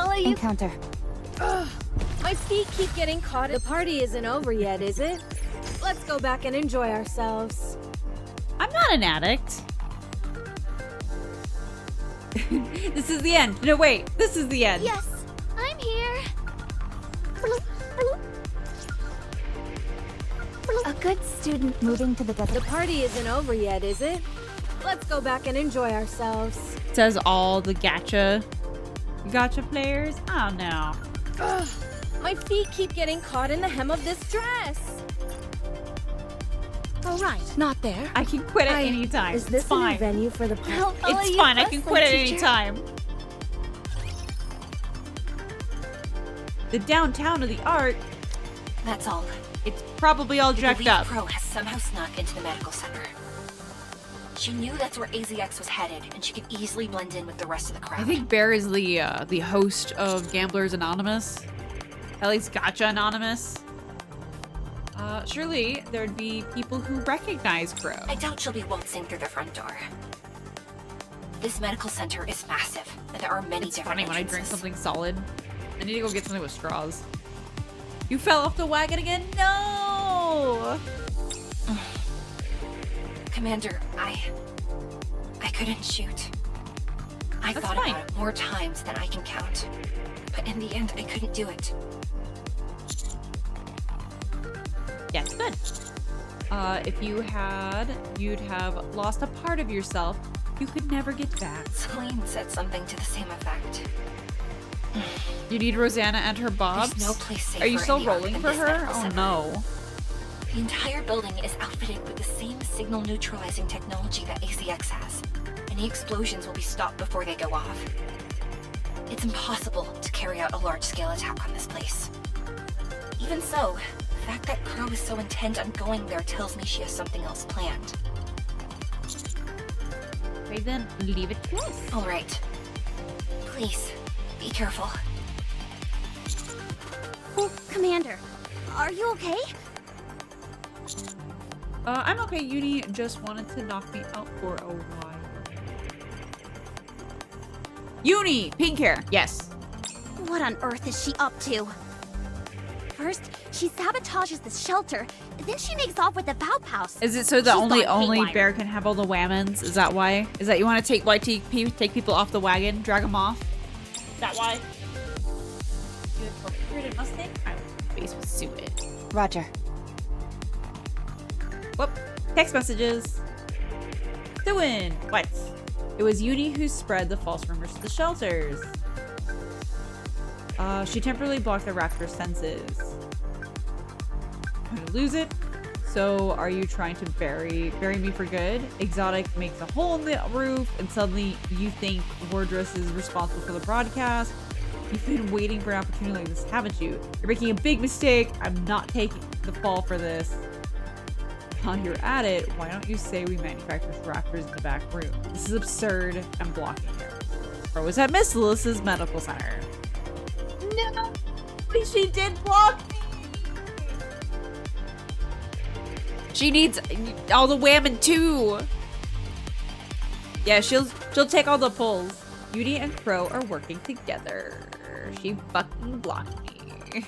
follow you.
Encounter.
Ugh, my feet keep getting caught. The party isn't over yet, is it? Let's go back and enjoy ourselves.
I'm not an addict. This is the end. No, wait. This is the end.
Yes, I'm here. A good student moving to the
The
desert.
party isn't over yet, is it? Let's go back and enjoy ourselves.
Says all the gotcha players. I don't know.
Ugh, my feet keep getting caught in the hem of this dress. All right, not there.
I can quit at any time.
Is this
it's fine.
a new venue for the party?
I'll follow
It's
you
fine. I can
closely,
quit at any
teacher.
time. The downtown of the Ark.
That's all.
It's probably all jacked
believe
up.
Crow has somehow snuck into the medical center. She knew that's where ŁXY was headed, and she could easily blend in with the rest of the crowd.
I think Bear is the host of Gamblers Anonymous. At least Gotcha Anonymous. Surely there'd be people who recognize Crow.
I doubt she'll be waltzing through the front door. This medical center is massive, and there are many
It's
different
funny when I drink
entrances.
something solid. I need to go get something with straws. You fell off the wagon again? No!
Commander, I couldn't shoot. I
That's
thought
fine.
about it more times than I can count. But in the end, I couldn't do it.
Yes, good. If you'd have lost a part of yourself you could never get back.
Celine said something to the same effect.
You need Rosanna and her bobs?
There's no place safer
Are you still
in the Ark
rolling
than
for
this
her?
medical
Oh
center.
no.
The entire building is outfitted with the same signal neutralizing technology that ŁXY has. Any explosions will be stopped before they go off. It's impossible to carry out a large-scale attack on this place. Even so, the fact that Crow is so intent on going there tells me she has something else planned.
Okay, then leave it to us.
All right. Please, be careful.
Oh, Commander, are you okay?
I'm okay. Uni just wanted to knock me out for a while. Uni! Pink hair. Yes.
What on earth is she up to? First, she sabotages the shelter, then she makes off with the Pow Pows.
Is it so that
She's
only
gone haywire.
Bear can have all the whammons? Is that why? Is that you want to take YTP, take people off the wagon, drag them off? Is that why? You incorporated Mustang? I would face with suet.
Roger.
Whoop. Text messages. Doing what? It was Uni who spread the false rumors to the shelters. She temporarily blocked the raptor's senses. I'm gonna lose it. So are you trying to bury me for good? Exotic makes a hole in the roof and suddenly you think Wardress is responsible for the broadcast. You've been waiting for an opportunity like this, haven't you? You're making a big mistake. I'm not taking the fall for this. While you're at it, why don't you say we manufacture raptors in the back room? This is absurd. I'm blocking it. Or was at Miss Lewis's medical center? No, she did block me. She needs all the whammon too. Yeah, she'll take all the pulls. Beauty and Crow are working together. She fucking blocked me.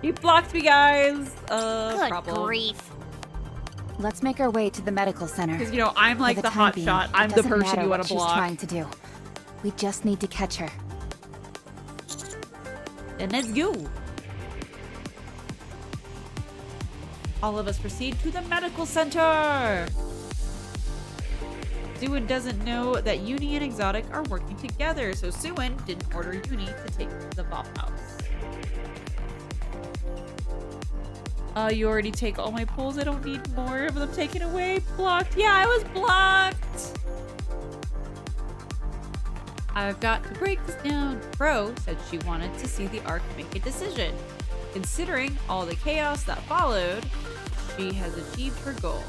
He blocked me, guys.
Good
Problem.
grief.
Let's make our way to the medical center.
Because, you know, I'm like
For
the
time
hot
being,
shot.
it
I'm the
doesn't
person
matter
you
what
want to
she's
block.
trying to do. We just need to catch her.
Then let's go. All of us proceed to the medical center. Suin doesn't know that Uni and Exotic are working together, so Suin didn't order Uni to take the Bob House. You already take all my pulls. I don't need more of them taken away. Blocked. Yeah, I was blocked. I've got to break this down. Crow said she wanted to see the Ark make a decision. Considering all the chaos that followed, she has achieved her goal.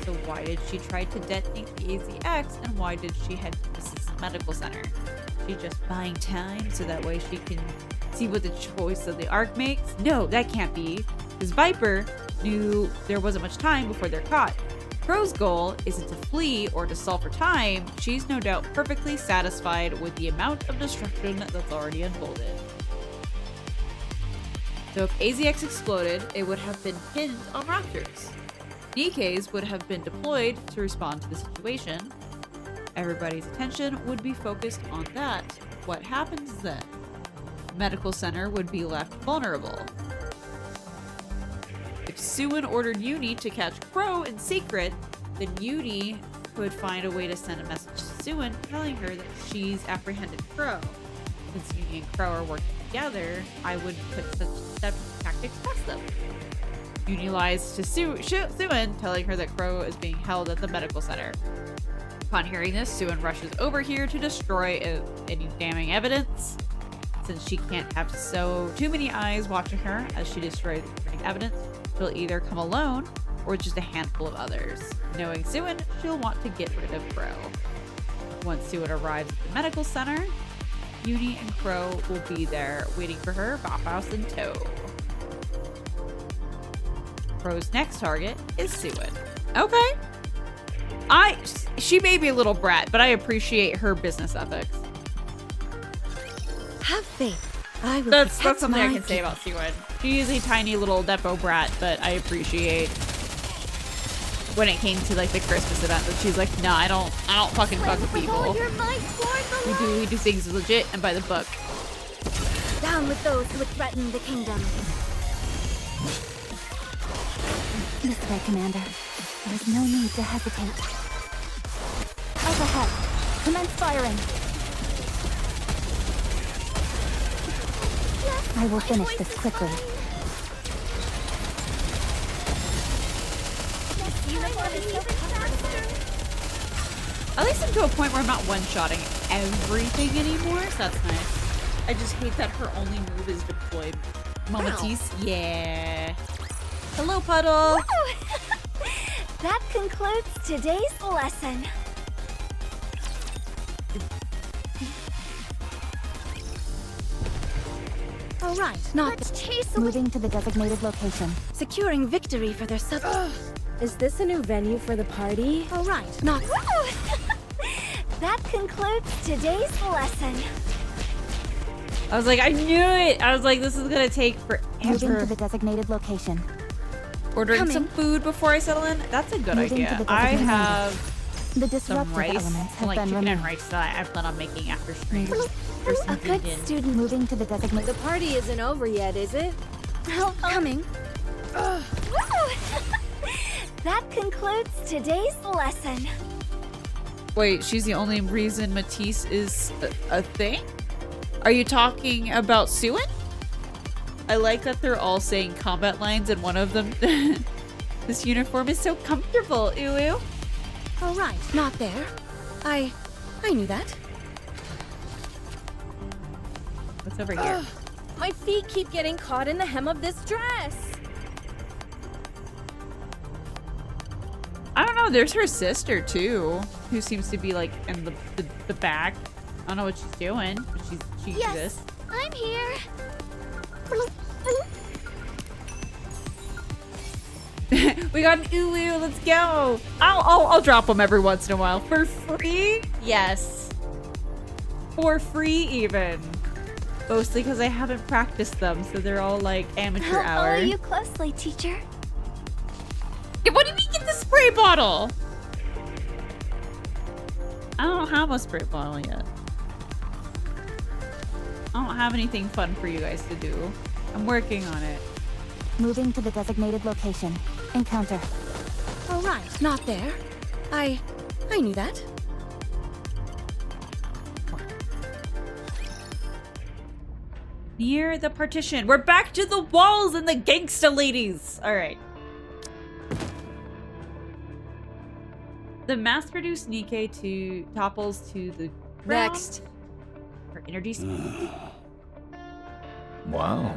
So why did she try to detonate the ŁXY, and why did she head to Mrs. Medical Center? She's just buying time so that way she can see what the choice of the Ark makes? No, that can't be. Because Viper knew there wasn't much time before they're caught. Crow's goal isn't to flee or to solve for time, she's no doubt perfectly satisfied with the amount of destruction that's already unfolded. So if AZX exploded, it would have been pinned on Raptors. Nikke's would have been deployed to respond to the situation. Everybody's attention would be focused on that. What happens then? The medical center would be left vulnerable. If Suin ordered Uni to catch Crow in secret, then Uni could find a way to send a message to Suin telling her that she's apprehended Crow. Since Uni and Crow are working together, I would put such tactics past them. Uni lies to Suin, telling her that Crow is being held at the medical center. Upon hearing this, Suin rushes over here to destroy any damning evidence. Since she can't have too many eyes watching her as she destroys the evidence, she'll either come alone or just a handful of others. Knowing Suin, she'll want to get rid of Crow. Once Suin arrives at the medical center, Uni and Crow will be there waiting for her, Bauhaus in tow. Crow's next target is Suin. Okay. She may be a little brat, but I appreciate her business ethics.
Have faith. I will
That's
protect
something I
my
can say
people.
about Suin. She is a tiny little Depo brat, but I appreciate when it came to like the Christmas event that she's like, nah, I don't fucking fuck with people. We do things legit and by the book.
Down with those who would threaten the kingdom.
This way, Commander. There is no need to hesitate. Up ahead. Commence firing. I will finish this quickly.
At least I'm to a point where I'm not one-shotting everything anymore, so that's nice. I just hate that her only move is deployed. Mamatis, yeah. Hello, Puddle.
That concludes today's lesson.
All right, not
Let's chase
Moving to the designated location.
securing victory for their sub.
Is this a new venue for the party? All right, not
That concludes today's lesson.
I was like, I knew it. I was like, this is gonna take
Moving to
forever.
the designated location.
Ordering some food before I settle in. That's a good
Moving to
idea.
the
I
designated
have
The
some
disruptive
rice,
elements have
like
been
chicken and
removed.
rice that I plan on making after stream. Or some
A good
vegan.
student.
Moving to the designated.
the party isn't over yet, is it?
Coming. That concludes today's lesson.
Wait, she's the only reason Matisse is a thing? Are you talking about Suin? I like that they're all saying combat lines and one of them, this uniform is so comfortable, ooh.
All right, not there. I knew that.
What's over here?
My feet keep getting caught in the hem of this dress.
I don't know, there's her sister too, who seems to be like in the back. I don't know what she's doing, but she exists.
I'm here.
We got an Ulu, let's go. I'll drop them every once in a while. For free? Yes. For free even. Mostly because I haven't practiced them, so they're all like amateur
I'll
hour.
follow you closely, teacher.
What do you mean get the spray bottle? I don't have a spray bottle yet. I don't have anything fun for you guys to do. I'm working on it.
Moving to the designated location. Encounter.
All right, not there. I knew that.
Near the partition. We're back to the walls and the gangsta ladies. All right. The mass-produced Nikke topples to the ground.
Next.
Her energy.
Wow.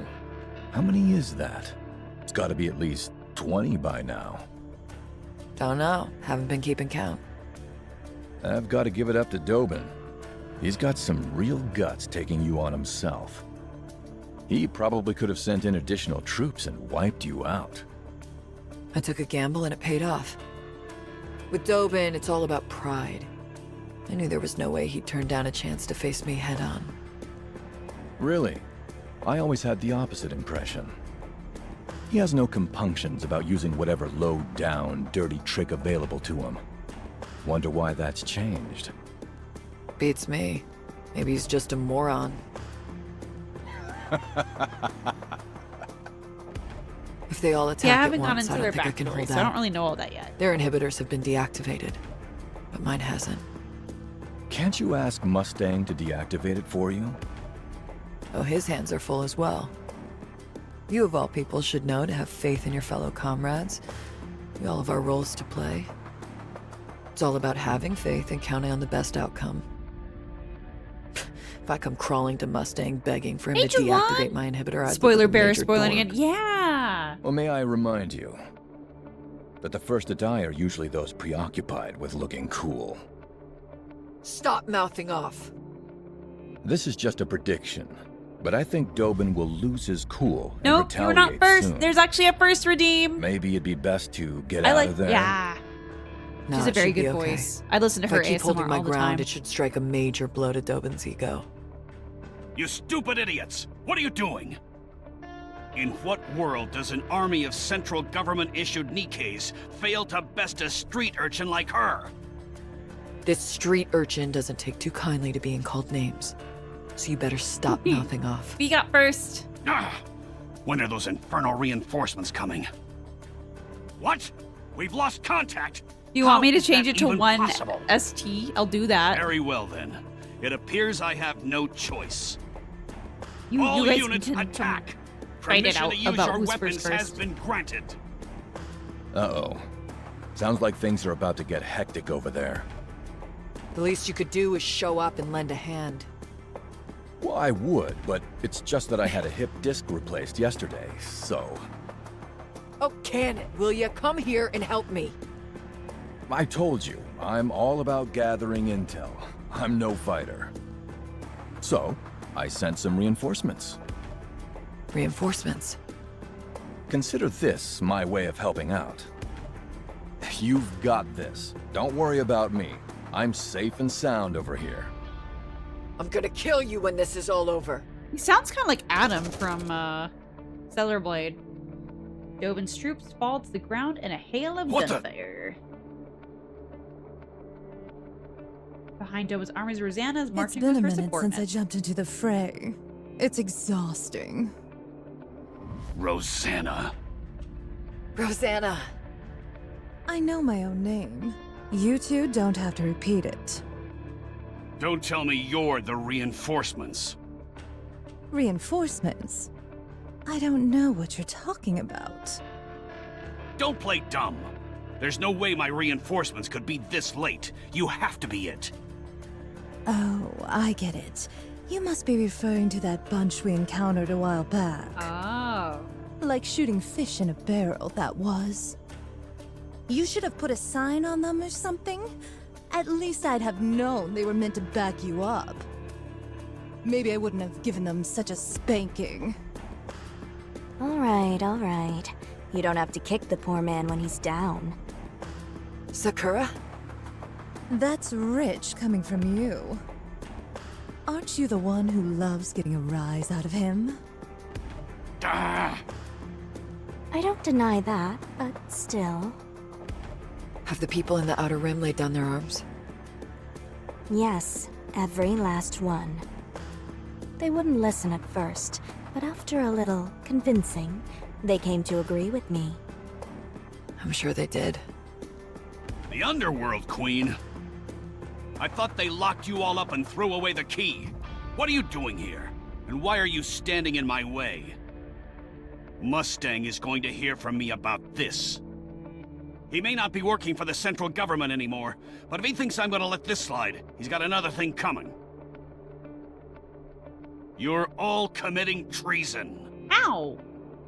How many is that? It's got to be at least 20 by now.
Don't know. Haven't been keeping count.
I've got to give it up to Dobin. He's got some real guts taking you on himself. He probably could have sent in additional troops and wiped you out.
I took a gamble and it paid off. With Dobin, it's all about pride. I knew there was no way he'd turn down a chance to face me head-on.
Really? I always had the opposite impression. He has no compunctions about using whatever low-down, dirty trick available to him. Wonder why that's changed.
Beats me. Maybe he's just a moron. If they all attack
Yeah, I
at
haven't gone
once,
into
I
their
don't think I can
backstory,
hold
so I don't
out.
really know all that yet.
Their inhibitors have been deactivated, but mine hasn't.
Can't you ask Mustang to deactivate it for you?
Oh, his hands are full as well. You of all people should know to have faith in your fellow comrades. We all have our roles to play. It's all about having faith and counting on the best outcome. If I come crawling to Mustang begging for him to
Major
deactivate
One?
my inhibitor, I'd
Spoiler
look like a
bearer
major
spoiling
dork.
again. Yeah.
Well, may I remind you that the first to die are usually those preoccupied with looking cool.
Stop mouthing off.
This is just a prediction, but I think Dobin will lose his cool and
Nope, you were not
retaliate
first.
soon.
There's actually a first redeem.
Maybe it'd be best to get
I
out
like,
of there.
yeah.
No,
She's a
it
very
should be
good
okay.
voice. I listen to
If
her
I keep
ASMR
holding my
all the
ground,
time.
it should strike a major blow to Dobin's ego.
You stupid idiots! What are you doing? In what world does an army of central government-issued Nikkes fail to best a street urchin like her?
This street urchin doesn't take too kindly to being called names. So you better stop mouthing off.
We got first.
Ah, when are those infernal reinforcements coming? What? We've lost contact!
Do you want
How
me to
is
change
that
it to
even
one
possible?
ST? I'll do that.
Very well then. It appears I have no choice.
You
All
guys
units
can
attack!
write it
Permission
out
to use
about
your
who's
weapons
first
has
first.
been granted.
Uh-oh. Sounds like things are about to get hectic over there.
The least you could do is show up and lend a hand.
Well, I would, but it's just that I had a hip disc replaced yesterday, so...
Oh, can it, will ya? Come here and help me.
I told you, I'm all about gathering intel. I'm no fighter. So, I sent some reinforcements.
Reinforcements?
Consider this my way of helping out. You've got this. Don't worry about me. I'm safe and sound over here.
I'm gonna kill you when this is all over.
He sounds kind of like Adam from Stellar Blade. Dobin's troops fall to the ground in a hail of gunfire. Behind Dobin's armies, Rosanna is
It's
marching
been
with
a
her
minute since I
subordinates.
jumped into the fray. It's exhausting.
Rosanna.
Rosanna.
I know my own name. You two don't have to repeat it.
Don't tell me you're the reinforcements.
Reinforcements? I don't know what you're talking about.
Don't play dumb. There's no way my reinforcements could be this late. You have to be it.
Oh, I get it. You must be referring to that bunch we encountered a while back.
Oh.
Like shooting fish in a barrel, that was. You should have put a sign on them or something. At least I'd have known they were meant to back you up. Maybe I wouldn't have given them such a spanking.
All right. You don't have to kick the poor man when he's down.
Sakura?
That's rich coming from you. Aren't you the one who loves getting a rise out of him?
Ah!
I don't deny that, but still.
Have the people in the Outer Rim laid down their arms?
Yes, every last one. They wouldn't listen at first, but after a little convincing, they came to agree with me.
I'm sure they did.
The Underworld Queen? I thought they locked you all up and threw away the key. What are you doing here? And why are you standing in my way? Mustang is going to hear from me about this. He may not be working for the central government anymore, but if he thinks I'm gonna let this slide, he's got another thing coming. You're all committing treason.
Ow!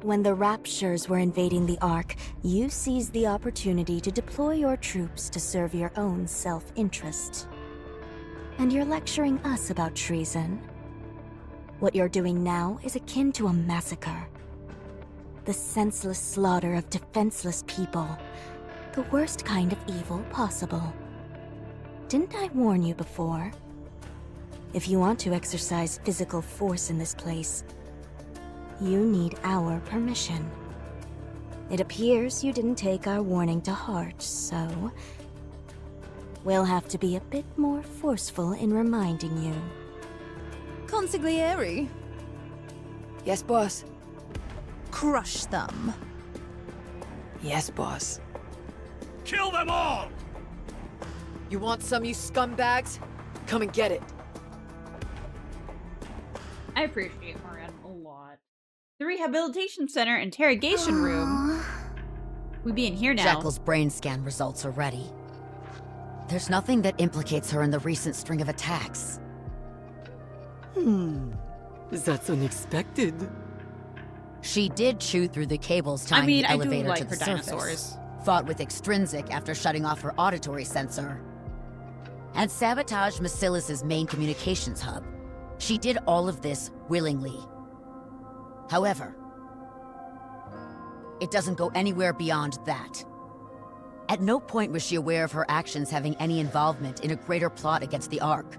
When the Raptures were invading the Ark, you seized the opportunity to deploy your troops to serve your own self-interest. And you're lecturing us about treason. What you're doing now is akin to a massacre. The senseless slaughter of defenseless people. The worst kind of evil possible. Didn't I warn you before? If you want to exercise physical force in this place, you need our permission. It appears you didn't take our warning to heart, so we'll have to be a bit more forceful in reminding you.
Consigliere,
Yes, boss.
crush them.
Yes, boss.
Kill them all!
You want some, you scumbags? Come and get it.
I appreciate Moran a lot. The rehabilitation center interrogation room. We be in here now.
Jackal's brain scan results are ready. There's nothing that implicates her in the recent string of attacks.
That's unexpected.
She did chew through the cables tying the
I do
elevator
like
to the
her
surface.
dinosaurs.
Fought with Extrinsic after shutting off her auditory sensor. And sabotaged Macilis's main communications hub. She did all of this willingly. However, it doesn't go anywhere beyond that. At no point was she aware of her actions having any involvement in a greater plot against the Ark.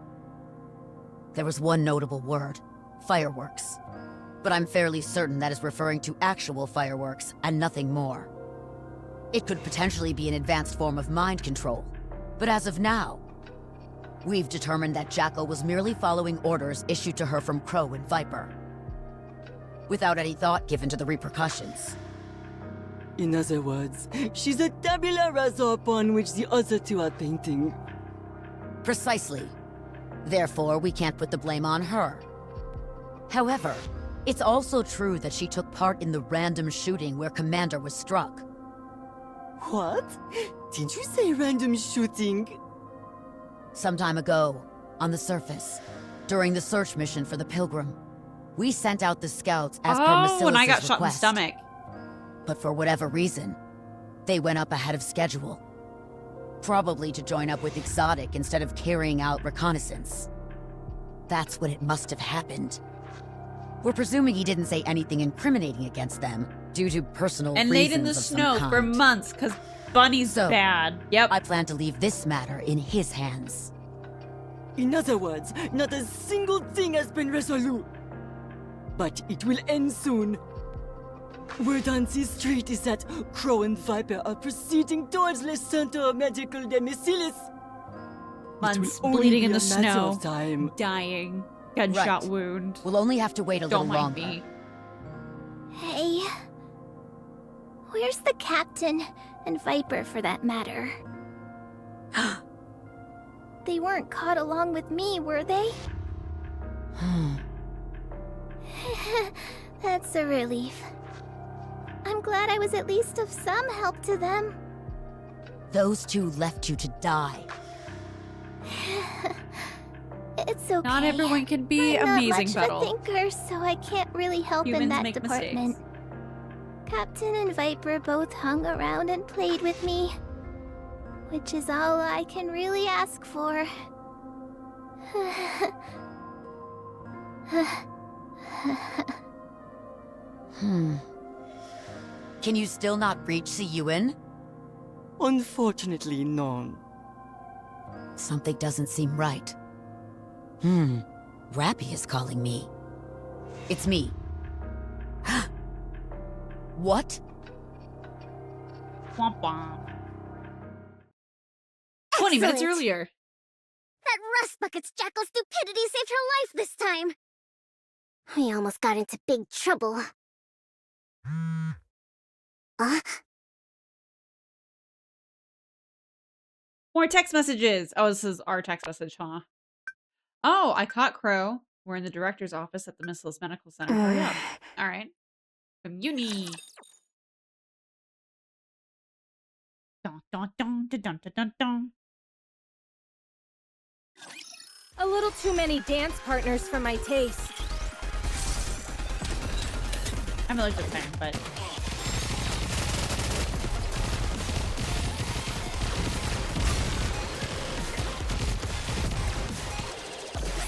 There was one notable word, fireworks. But I'm fairly certain that is referring to actual fireworks and nothing more. It could potentially be an advanced form of mind control, but as of now, we've determined that Jackal was merely following orders issued to her from Crow and Viper, without any thought given to the repercussions.
In other words, she's a tabula rasa upon which the other two are painting.
Precisely. Therefore, we can't put the blame on her. However, it's also true that she took part in the random shooting where Commander was struck.
What? Did you say random shooting?
Some time ago, on the surface, during the search mission for the Pilgrim, we sent out the scouts as per Macilis's
when I got shot in the
request.
stomach.
But for whatever reason, they went up ahead of schedule. Probably to join up with Exotic instead of carrying out reconnaissance. That's when it must have happened. We're presuming he didn't say anything incriminating against them due to personal
And
reasons
laid in the
of some
snow
kind.
for months because Bunny's
So,
bad. Yep.
I plan to leave this matter in his hands.
In other words, not a single thing has been resolute. But it will end soon. Word on this street is that Crow and Viper are proceeding towards the Center of Magical de Macilis.
Months bleeding in the snow.
Time.
Dying. Gunshot
Right.
wound.
We'll only have to wait a
Don't
little
mind
longer.
me.
Hey. Where's the captain? And Viper, for that matter. They weren't caught along with me, were they? That's a relief. I'm glad I was at least of some help to them.
Those two left you to die.
It's okay.
Not everyone can be
I'm
amazing,
not much
Buttle.
of a thinker, so I can't really help in
Humans
that
make
department.
mistakes.
Captain and Viper both hung around and played with me, which is all I can really ask for.
Can you still not reach Siyuin?
Unfortunately, no.
Something doesn't seem right. Rappy is calling me. It's me. What?
Womp womp. 20 minutes
Excellent.
earlier.
That rust bucket's Jackal stupidity saved her life this time. We almost got into big trouble.
More text messages. Oh, this is our text message, huh? Oh, I caught Crow. We're in the director's office at the Missiles Medical Center. Hurry up. All right. From Uni. Dun, dun, dun, dun, dun, dun, dun, dun.
A little too many dance partners for my taste.
I'm a legit fan, but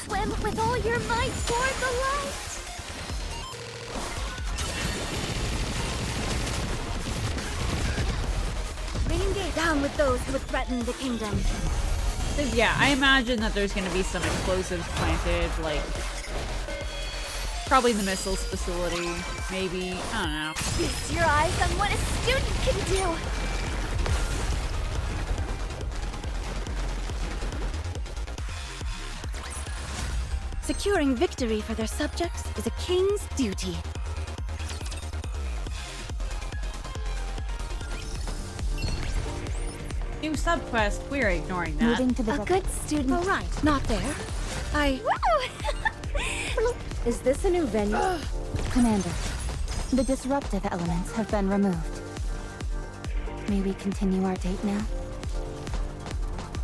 Swim with all your might toward the light.
Ring engage. Down with those who would threaten the kingdom.
Yeah, I imagine that there's gonna be some explosives planted, like probably in the missiles facility, maybe. I don't know.
Feast your eyes on what a student can do.
Securing victory for their subjects is a king's duty.
New subquest, we're ignoring that.
Moving to the
A good student. Oh, right. Not there. Is this a new venue?
Commander, the disruptive elements have been removed. May we continue our date now?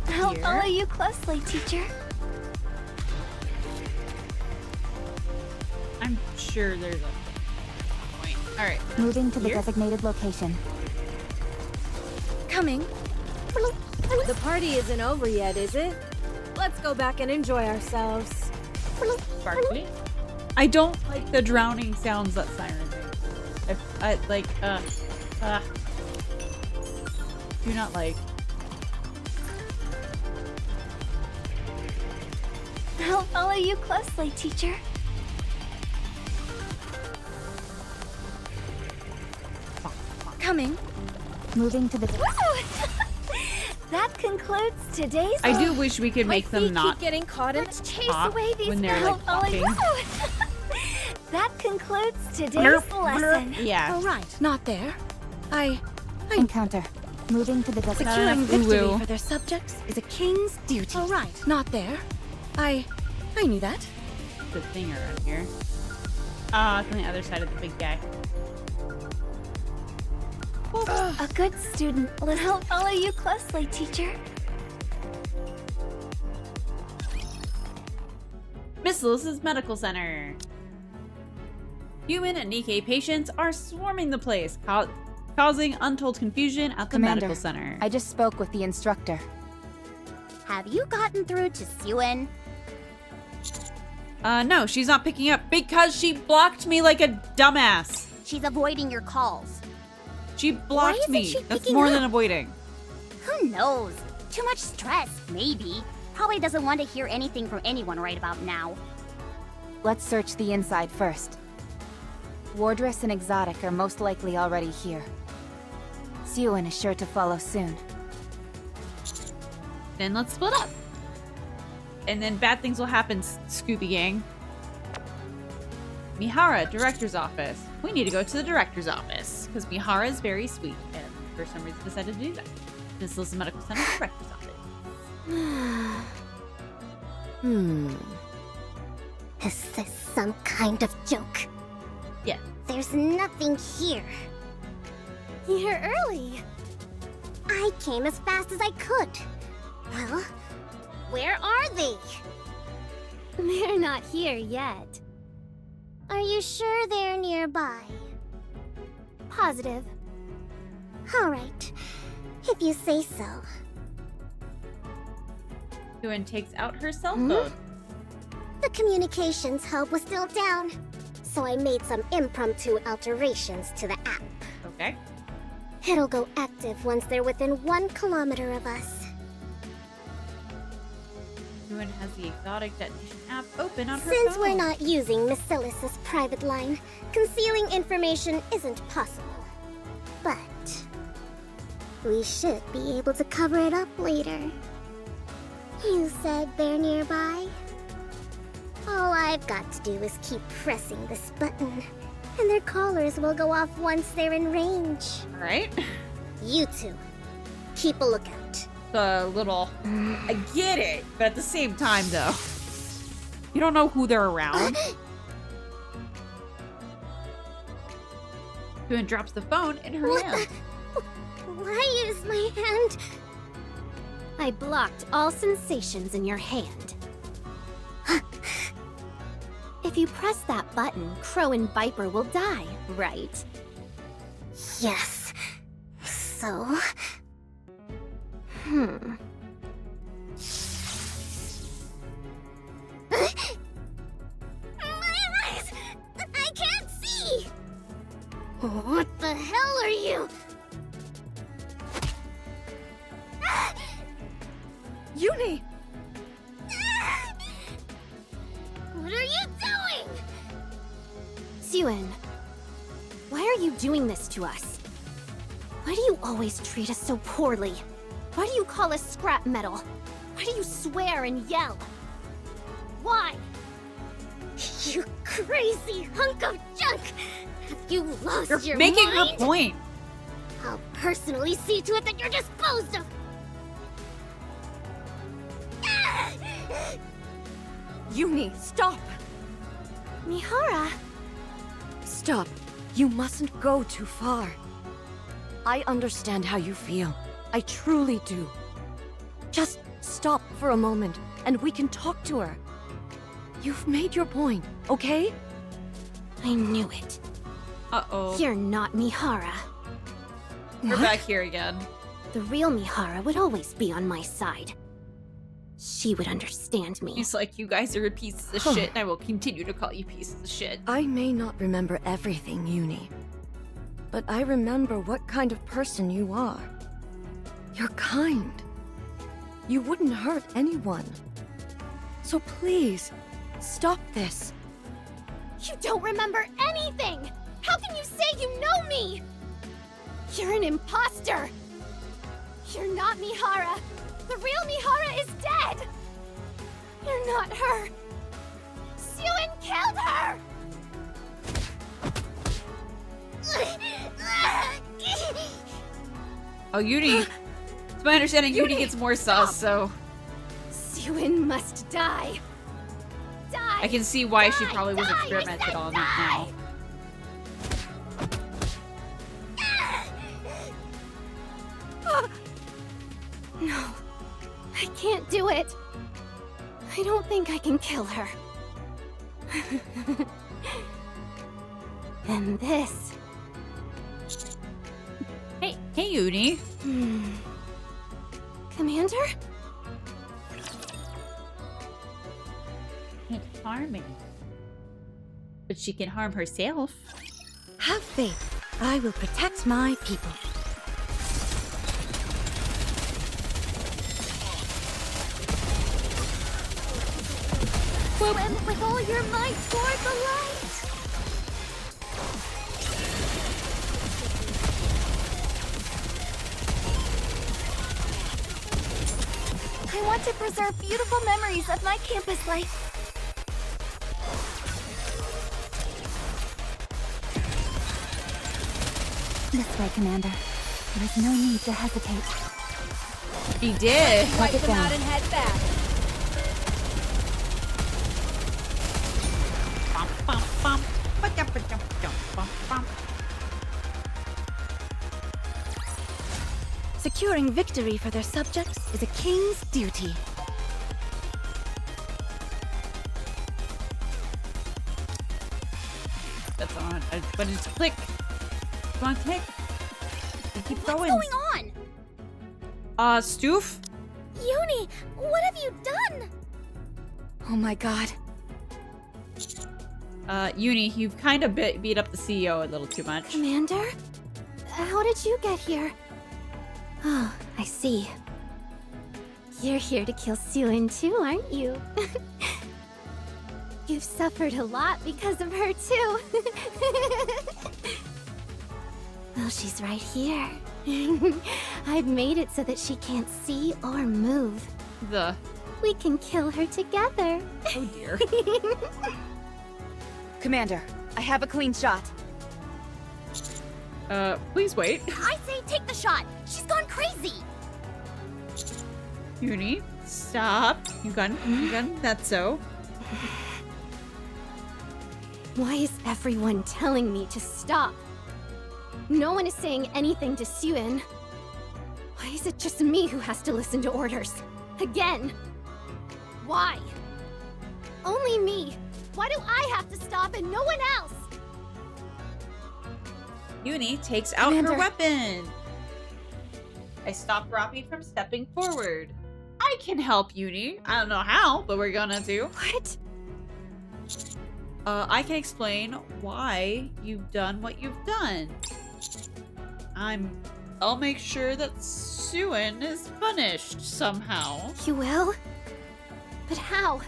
I'll follow you closely, teacher.
I'm sure there's a point. Alright.
Moving to the designated location.
Coming. The party isn't over yet, is it? Let's go back and enjoy ourselves.
Sparkly. I don't like the drowning sounds that siren makes. I like, do not like.
I'll follow you closely, teacher.
Coming.
Moving to the...
That concludes today's...
I do wish we could make them not
getting caught in
chase
talk
away these
when they're like talking.
That concludes today's lesson.
Yeah.
All right. Not there.
Encounter. Moving to the designated...
Securing
enough
victory
uwu.
for their subjects is a king's duty. All right. Not there. I knew that.
The thing around here. Ah, it's on the other side of the big guy.
A good student. I'll follow you closely, teacher.
Missiles' medical center. Human and Nikke patients are swarming the place, causing untold confusion at the
Commander,
medical center.
I just spoke with the instructor.
Have you gotten through to Suen?
No, she's not picking up because she blocked me like a dumbass.
She's avoiding your calls.
She blocked
isn't
me.
she
That's
picking
more
up?
than avoiding.
Who knows? Too much stress, maybe. Probably doesn't want to hear anything from anyone right about now.
Let's search the inside first. Wardress and Exotic are most likely already here. Suen is sure to follow soon.
Then let's split up. And then bad things will happen, Scooby Gang. Mihara, director's office. We need to go to the director's office because Mihara is very sweet and for some reason decided to do that. This is the medical center director's office.
Is this some kind of joke?
Yeah.
There's nothing here. You're early. I came as fast as I could. Well, where are they? They're not here yet. Are you sure they're nearby? Positive. All right, if you say so.
Suen takes out her cell phone.
The communications hub was still down, so I made some impromptu alterations to the app.
Okay.
It'll go active once they're within 1 kilometer of us.
Suen has the exotic detonation app open on her
Since
phone.
we're not using Miss Silas's private line, concealing information isn't possible. But we should be able to cover it up later. You said they're nearby? All I've got to do is keep pressing this button, and their collars will go off once they're in range.
Alright.
You two, keep a lookout.
The little... I get it, but at the same time, though. You don't know who they're around. Suen drops the phone in her hand.
Why is my hand? I blocked all sensations in your hand. If you press that button, Crow and Viper will die, right? Yes. So... My eyes! I can't see! What the hell are you?
Uni!
What are you doing? Suen, why are you doing this to us? Why do you always treat us so poorly? Why do you call us scrap metal? Why do you swear and yell? Why? You crazy hunk of junk! Have you lost your
You're making
mind?
her point.
I'll personally see to it that you're disposed of!
Uni, stop!
Mihara!
Stop. You mustn't go too far. I understand how you feel. I truly do. Just stop for a moment, and we can talk to her. You've made your point, okay?
I knew it.
Uh-oh.
You're not Mihara.
We're back here again.
The real Mihara would always be on my side. She would understand me.
He's like, you guys are pieces of shit, and I will continue to call you pieces of shit.
I may not remember everything, Uni. But I remember what kind of person you are. You're kind. You wouldn't hurt anyone. So please, stop this.
You don't remember anything! How can you say you know me? You're an imposter! You're not Mihara! The real Mihara is dead! You're not her! Suen killed her!
Oh, Uni. It's my understanding Uni gets more sus, so...
Suen must die! Die!
I can see why she probably was experimented on now.
No, I can't do it. I don't think I can kill her. And this.
Hey, Uni.
Commander?
Can't harm me. But she can harm herself.
Have faith. I will protect my people.
Swim with all your might toward the light! I want to preserve beautiful memories of my campus life. This way, Commander. There is no need to hesitate.
He did.
Wipe them out
and head back.
Securing victory for their subjects is a king's duty.
That's on. But it's click. Come on, click. You keep going.
What's going on?
Stoof?
Uni, what have you done?
Oh my god.
Uni, you've kind of beat up the CEO a little too much.
Commander? How did you get here? Oh, I see. You're here to kill Suen too, aren't you? You've suffered a lot because of her too. Well, she's right here. I've made it so that she can't see or move. We can kill her together.
Oh dear.
Commander, I have a clean shot.
Please wait.
I say take the shot. She's gone crazy.
Uni, stop. You gun, that's so.
Why is everyone telling me to stop? No one is saying anything to Suen. Why is it just me who has to listen to orders? Again? Why? Only me. Why do I have to stop and no one else?
Uni takes out
Commander.
her weapon. I stop Robbie from stepping forward. I can help Uni. I don't know how, but we're gonna do.
What?
I can explain why you've done what you've done. I'll make sure that Suen is punished somehow.
You will? But how?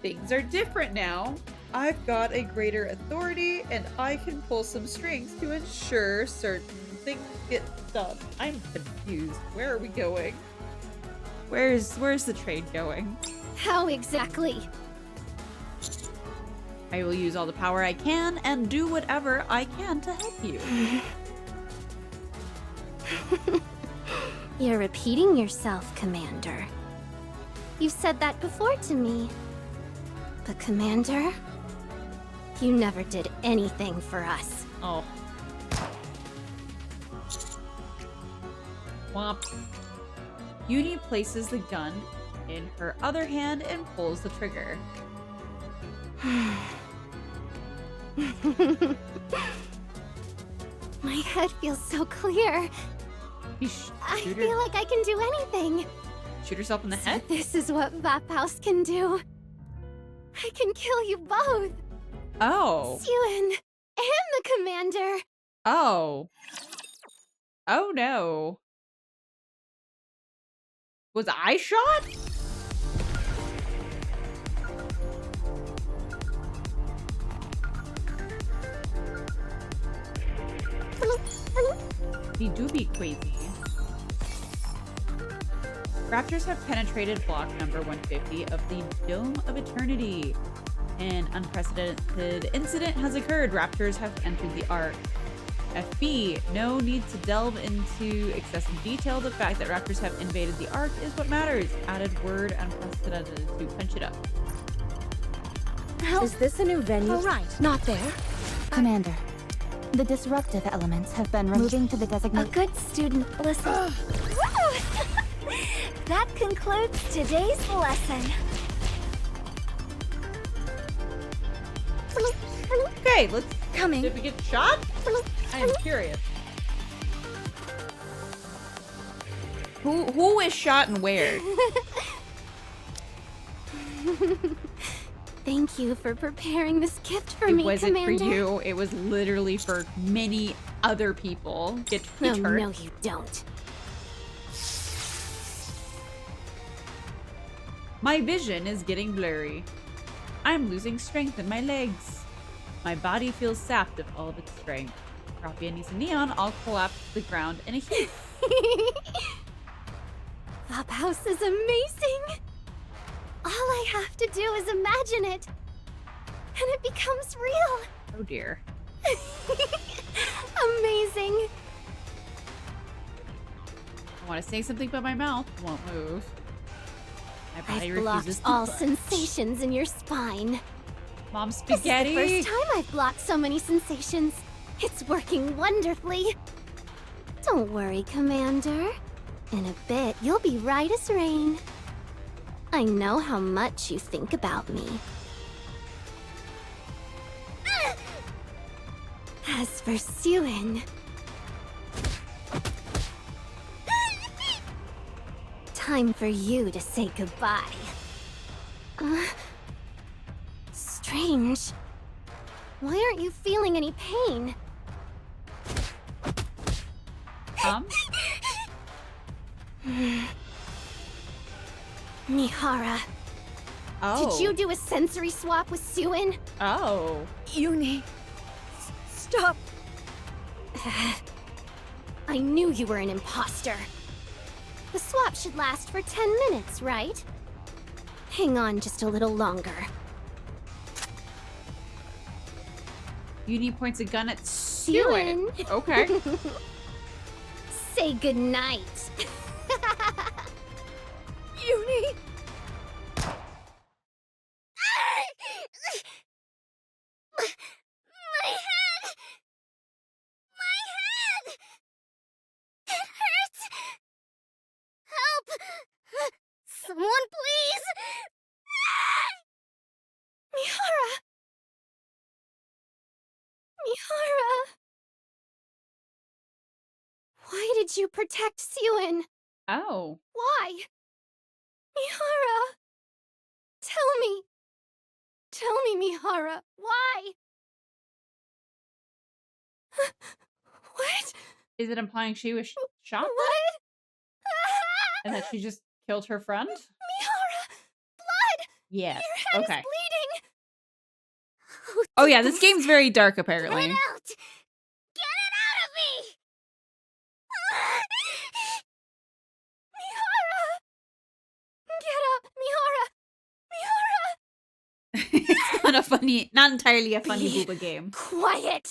Things are different now. I've got a greater authority, and I can pull some strings to ensure certain things get done. I'm confused. Where are we going? Where's the trade going?
How exactly?
I will use all the power I can and do whatever I can to help you.
You're repeating yourself, Commander. You've said that before to me. But Commander, you never did anything for us.
Oh. Womp. Uni places the gun in her other hand and pulls the trigger.
My head feels so clear. I feel like I can do anything.
Shoot herself in the head?
This is what Vaphaus can do. I can kill you both.
Oh.
Suen and the Commander.
Oh. Oh no. Was I shot? He do be crazy. Raptors have penetrated block number 150 of the Dome of Eternity. An unprecedented incident has occurred. Raptors have entered the Ark. FB, no need to delve into excessive detail. The fact that Raptors have invaded the Ark is what matters. Added word unprecedented to punch it up.
Is this a new venue?
Oh, right. Not there.
Commander, the disruptive elements have been moving to the
A
designated...
good student listens. That concludes today's lesson.
Okay, let's...
Coming.
Did we get shot? I am curious. Who is shot and where?
Thank you for preparing this gift for me,
It wasn't
Commander.
for you. It was literally for many other people. Get hurt.
No, you don't.
My vision is getting blurry. I'm losing strength in my legs. My body feels sapped of all of its strength. Raphia needs a neon, I'll collapse to the ground in a heap.
Vaphaus is amazing. All I have to do is imagine it, and it becomes real.
Oh dear.
Amazing.
I want to say something, but my mouth won't move. My body
I've blocked
refuses to
all
budge.
sensations in your spine.
Mom, spaghetti.
This is the first time I've blocked so many sensations. It's working wonderfully. Don't worry, Commander. In a bit, you'll be right as rain. I know how much you think about me. As for Suen... Time for you to say goodbye. Strange. Why aren't you feeling any pain? Mihara.
Oh.
Did you do a sensory swap with Suen?
Oh.
Uni. Stop.
I knew you were an imposter. The swap should last for 10 minutes, right? Hang on just a little longer.
Uni points a gun at
Suen.
Suen. Okay.
Say goodnight.
Uni.
My head! My head! It hurts! Help! Someone please! Mihara! Mihara! Why did you protect Suen?
Oh.
Why? Mihara! Tell me! Tell me, Mihara, why? What?
Is it implying she was shot?
What?
And that she just killed her friend?
Mihara! Blood!
Yes.
Your head
Okay.
is bleeding!
Oh yeah, this game's very dark apparently.
Get it out! Get it out of me! Mihara! Get up! Mihara! Mihara!
It's not a funny, not entirely a funny booba game.
Quiet!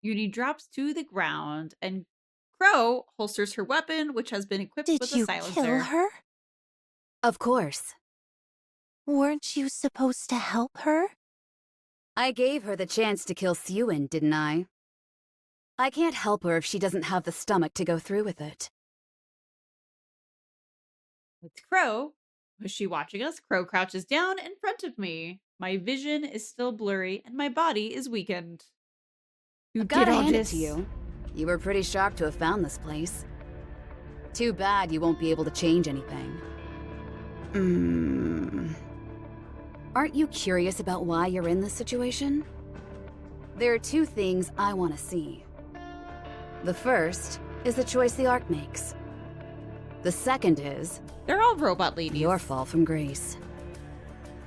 Uni drops to the ground and Crow holsters her weapon, which has been equipped
Did
with a
you
silencer.
kill her?
Of course.
Weren't you supposed to help her?
I gave her the chance to kill Sewin, didn't I? I can't help her if she doesn't have the stomach to go through with it.
It's Crow. Was she watching us? Crow crouches down in front of me. My vision is still blurry and my body is weakened. You
Gotta
did all
hand
this.
it to you. You were pretty shocked to have found this place. Too bad you won't be able to change anything. Aren't you curious about why you're in this situation? There are two things I want to see. The first is the choice the Ark makes. The second is...
They're all robot ladies.
Your fall from grace.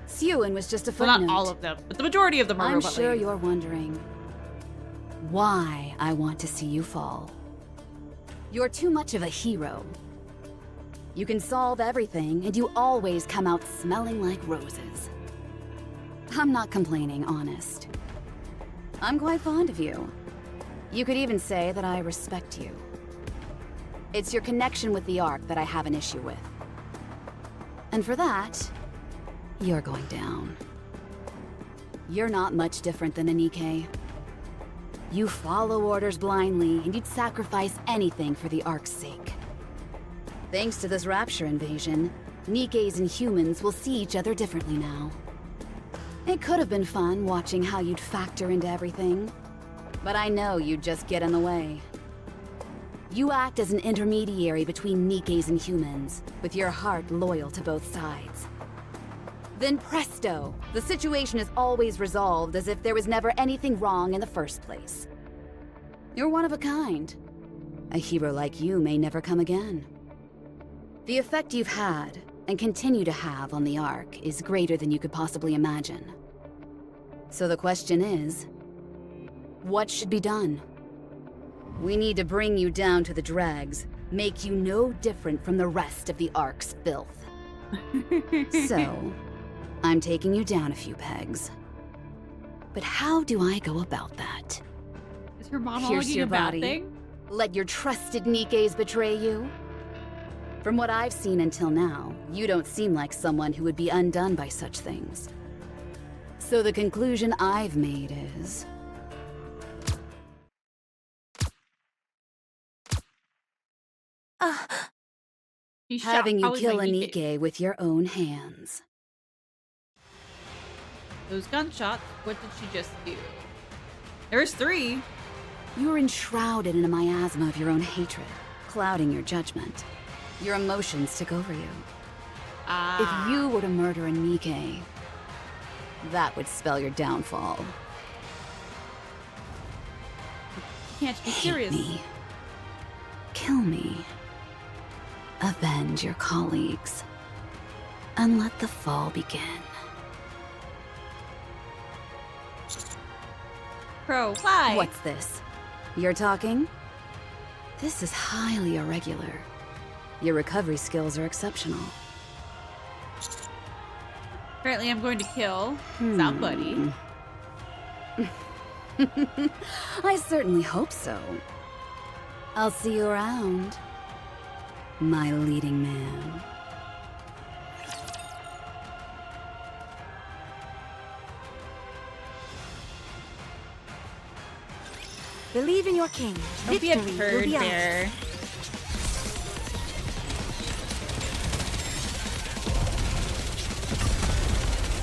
Sewin was just a
Well,
footnote.
not all of them, but the majority of them are
I'm
robot
sure
ladies.
you're wondering why I want to see you fall. You're too much of a hero. You can solve everything, and you always come out smelling like roses. I'm not complaining, honest. I'm quite fond of you. You could even say that I respect you. It's your connection with the Ark that I have an issue with. And for that, you're going down. You're not much different than a Nikke. You follow orders blindly, and you'd sacrifice anything for the Ark's sake. Thanks to this Rapture invasion, Nikkes and humans will see each other differently now. It could have been fun watching how you'd factor into everything, but I know you'd just get in the way. You act as an intermediary between Nikkes and humans, with your heart loyal to both sides. Then presto, the situation is always resolved as if there was never anything wrong in the first place. You're one of a kind. A hero like you may never come again. The effect you've had, and continue to have on the Ark, is greater than you could possibly imagine. So the question is, what should be done? We need to bring you down to the dregs, make you no different from the rest of the Ark's filth. So, I'm taking you down a few pegs. But how do I go about that?
Is her monologuing
Pierce your
a bad
body?
thing?
Let your trusted Nikkes betray you? From what I've seen until now, you don't seem like someone who would be undone by such things. So the conclusion I've made is... having you kill a Nikke with your own hands.
Those gunshots, what did she just do? There's 3.
You're enshrouded in a miasma of your own hatred, clouding your judgment. Your emotions took over you. If you were to murder a Nikke, that would spell your downfall.
You can't be serious.
Hate me. Kill me. Avenge your colleagues. And let the fall begin.
Crow, why?
What's this? You're talking? This is highly irregular. Your recovery skills are exceptional.
Apparently I'm going to kill South Buddy.
I certainly hope so. I'll see you around, my leading man.
Believe in your king.
Don't be a
Victory will
turd
be ours.
there.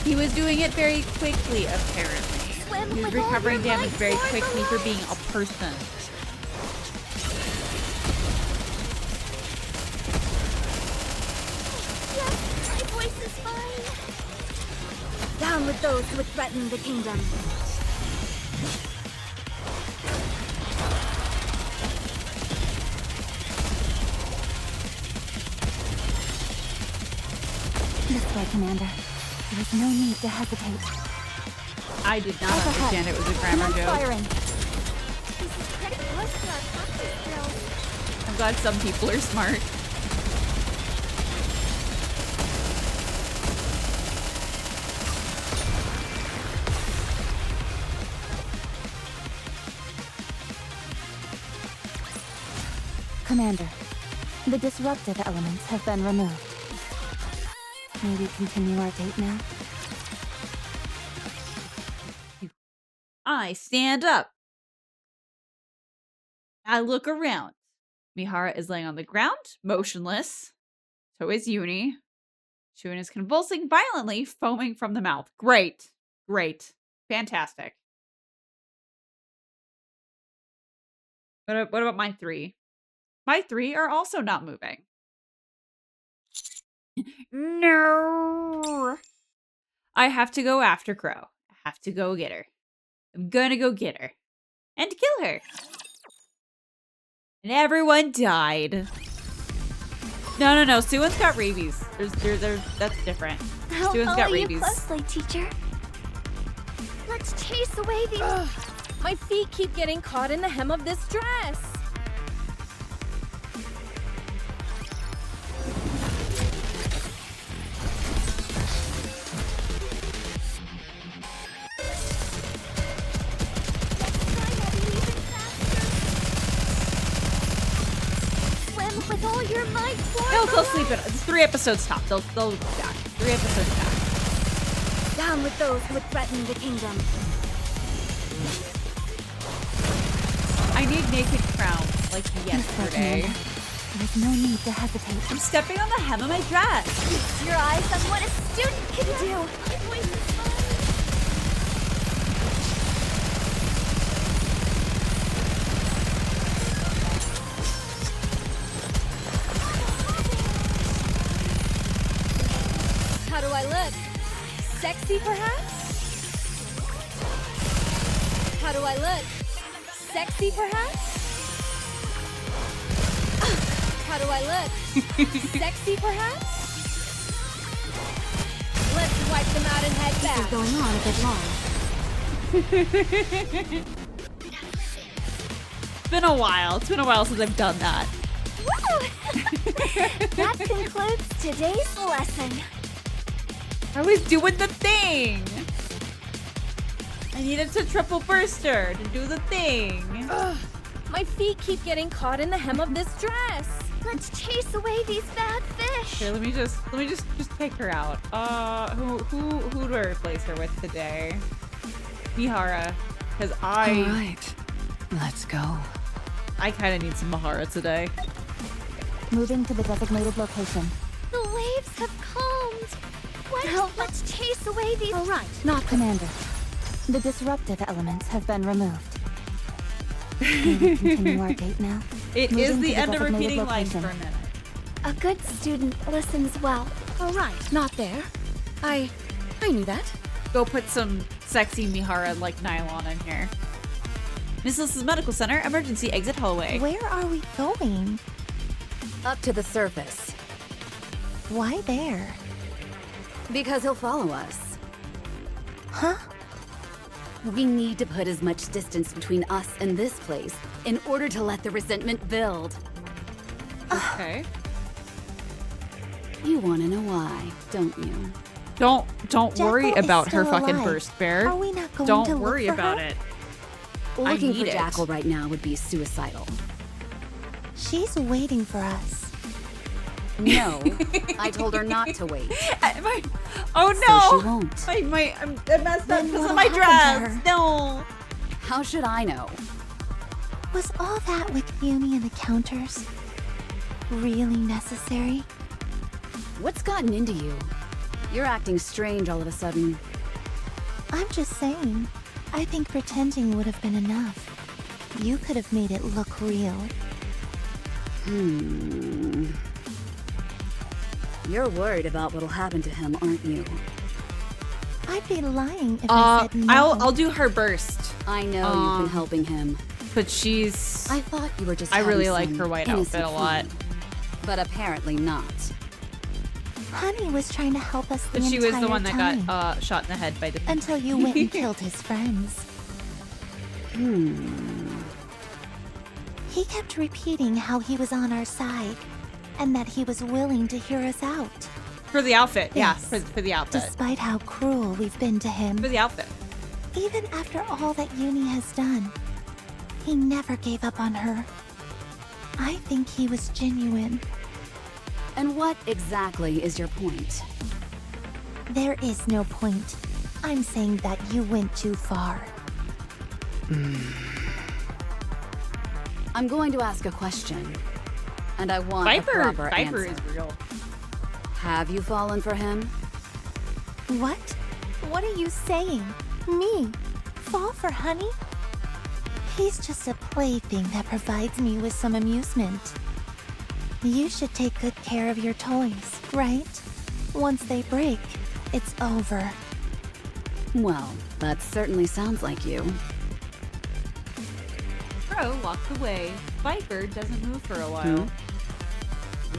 He was doing it very quickly, apparently. He was recovering damage very quickly for being a person.
Yes, my voice is fine.
Down with those who would threaten the kingdom.
way, Commander. There is no need to hesitate.
I did not understand it was a grammar joke.
Firing.
This is pretty close to our practice drills.
I'm glad some people are smart.
Commander, the disruptive elements have been removed. May we continue our date now?
I stand up. I look around. Mihara is laying on the ground, motionless. So is Uni. Shuin is convulsing violently, foaming from the mouth. Great. Great. Fantastic. What about my three? My three are also not moving. No. I have to go after Crow. I have to go get her. I'm gonna go get her. And kill her. And everyone died. No. Suwon's got rabies. That's different. Suwon's got rabies.
You closely, teacher. Let's chase away these.
My feet keep getting caught in the hem of this dress.
With all your might,
They'll sleep it. It's 3 episodes top. They'll be back. 3 episodes back.
Down with those who would threaten the kingdom.
I need naked crown like yesterday.
There's no need to hesitate.
I'm stepping on the hem of my dress.
Feast your eyes on what a student can do.
How do I look? Sexy, perhaps? How do I look? Sexy, perhaps? How do I look? Sexy, perhaps? Let's wipe them out and head back.
This is going on a bit long.
It's been a while. It's been a while since I've done that.
Woo! That concludes today's lesson.
I was doing the thing. I needed to triple burster to do the thing.
My feet keep getting caught in the hem of this dress.
Let's chase away these bad fish.
Here, let me just take her out. Who do I replace her with today? Mihara, because
All right, let's go.
I kind of need some Mihara today.
Moving to the designated location.
The waves have calmed. Well, let's chase away these.
All right, not Commander. The disruptive elements have been removed. May we continue our date now?
It
Moving
is the
to
end of
designated
repeating lines
location.
for a minute.
A good student listens well.
All right, not there. I knew that.
Go put some sexy Mihara like nylon in here. Miss Lys's Medical Center, emergency exit hallway.
Where are we going?
Up to the surface.
Why there?
Because he'll follow us.
Huh?
We need to put as much distance between us and this place in order to let the resentment build.
Okay.
You want to know why, don't you?
Don't worry
Jackal is
about her
still
fucking
alive.
burst bear.
Are we not going
Don't
to
worry
look for
about
her?
it.
Looking
need
for
it.
Jackal right now would be suicidal.
She's waiting for us.
No, I told her not to wait.
Oh
So
no!
she won't.
I messed up
Then
because of
what'll
my
happen to
dress.
her?
No.
How should I know?
Was all that with Uni and the counters really necessary?
What's gotten into you? You're acting strange all of a sudden.
I'm just saying. I think pretending would have been enough. You could have made it look real.
You're worried about what'll happen to him, aren't you?
I'd be lying if I said no.
I'll do her burst.
I know you've been helping him.
But she's.
I thought you were just.
I really
having
like
some
her white
innocent
outfit a lot.
fun, but apparently not.
Honey was trying to help us the
But she was the one that
time.
got shot in the head by the...
Until you went and killed his friends. He kept repeating how he was on our side, and that he was willing to hear us out.
For the outfit,
Yes.
yeah, for the outfit.
Despite how cruel we've been to him.
For the outfit.
Even after all that Uni has done, he never gave up on her. I think he was genuine.
And what exactly is your point?
There is no point. I'm saying that you went too far.
I'm going to ask a question, and I want a proper
Viper
answer.
is real.
Have you fallen for him?
What? What are you saying? Me? Fall for Honey? He's just a plaything that provides me with some amusement. You should take good care of your toys, right? Once they break, it's over.
Well, that certainly sounds like you.
Crow walked away. Viper doesn't move for a while.